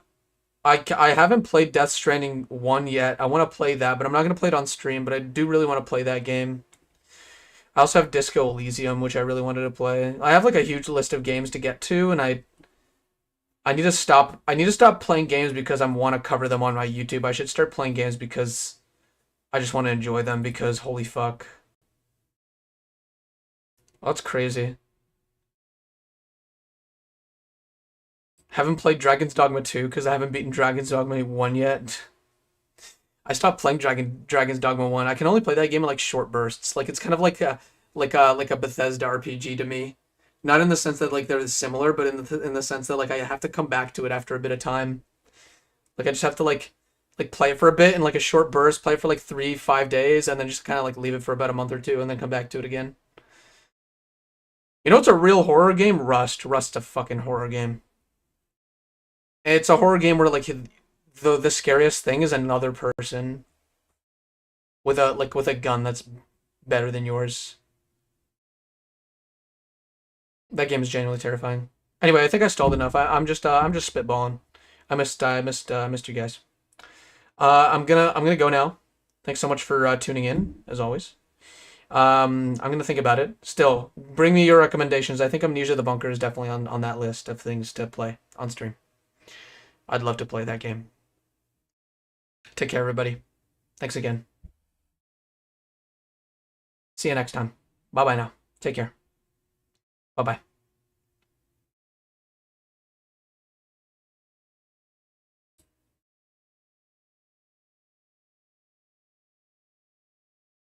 I haven't played Death Stranding 1 yet. I want to play that, but I'm not going to play it on stream, but I do really want to play that game. I also have Disco Elysium, which I really wanted to play. I have like a huge list of games to get to, and I need to stop playing games because I want to cover them on my YouTube. I should start playing games because I just want to enjoy them because holy fuck. That's crazy. Haven't played Dragon's Dogma 2 because I haven't beaten Dragon's Dogma 1 yet. I stopped playing Dragon's Dogma 1. I can only play that game in like short bursts. Like it's kind of like a Bethesda RPG to me. Not in the sense that like they're similar, but in the sense that like I have to come back to it after a bit of time. Like I just have to like play it for a bit in like a short burst, play it for like 3, 5 days, and then just kind of like leave it for about a month or two, and then come back to it again. You know, it's a real horror game. Rust. Rust's a fucking horror game. It's a horror game where like the scariest thing is another person with a gun that's better than yours. That game is genuinely terrifying. Anyway, I think I stalled enough. I'm just spitballing. I missed you guys. I'm gonna go now. Thanks so much for tuning in as always. I'm gonna think about it. Still, bring me your recommendations. I think Amnesia the Bunker is definitely on that list of things to play on stream. I'd love to play that game. Take care, everybody. Thanks again. See you next time. Bye bye now. Take care. Bye bye.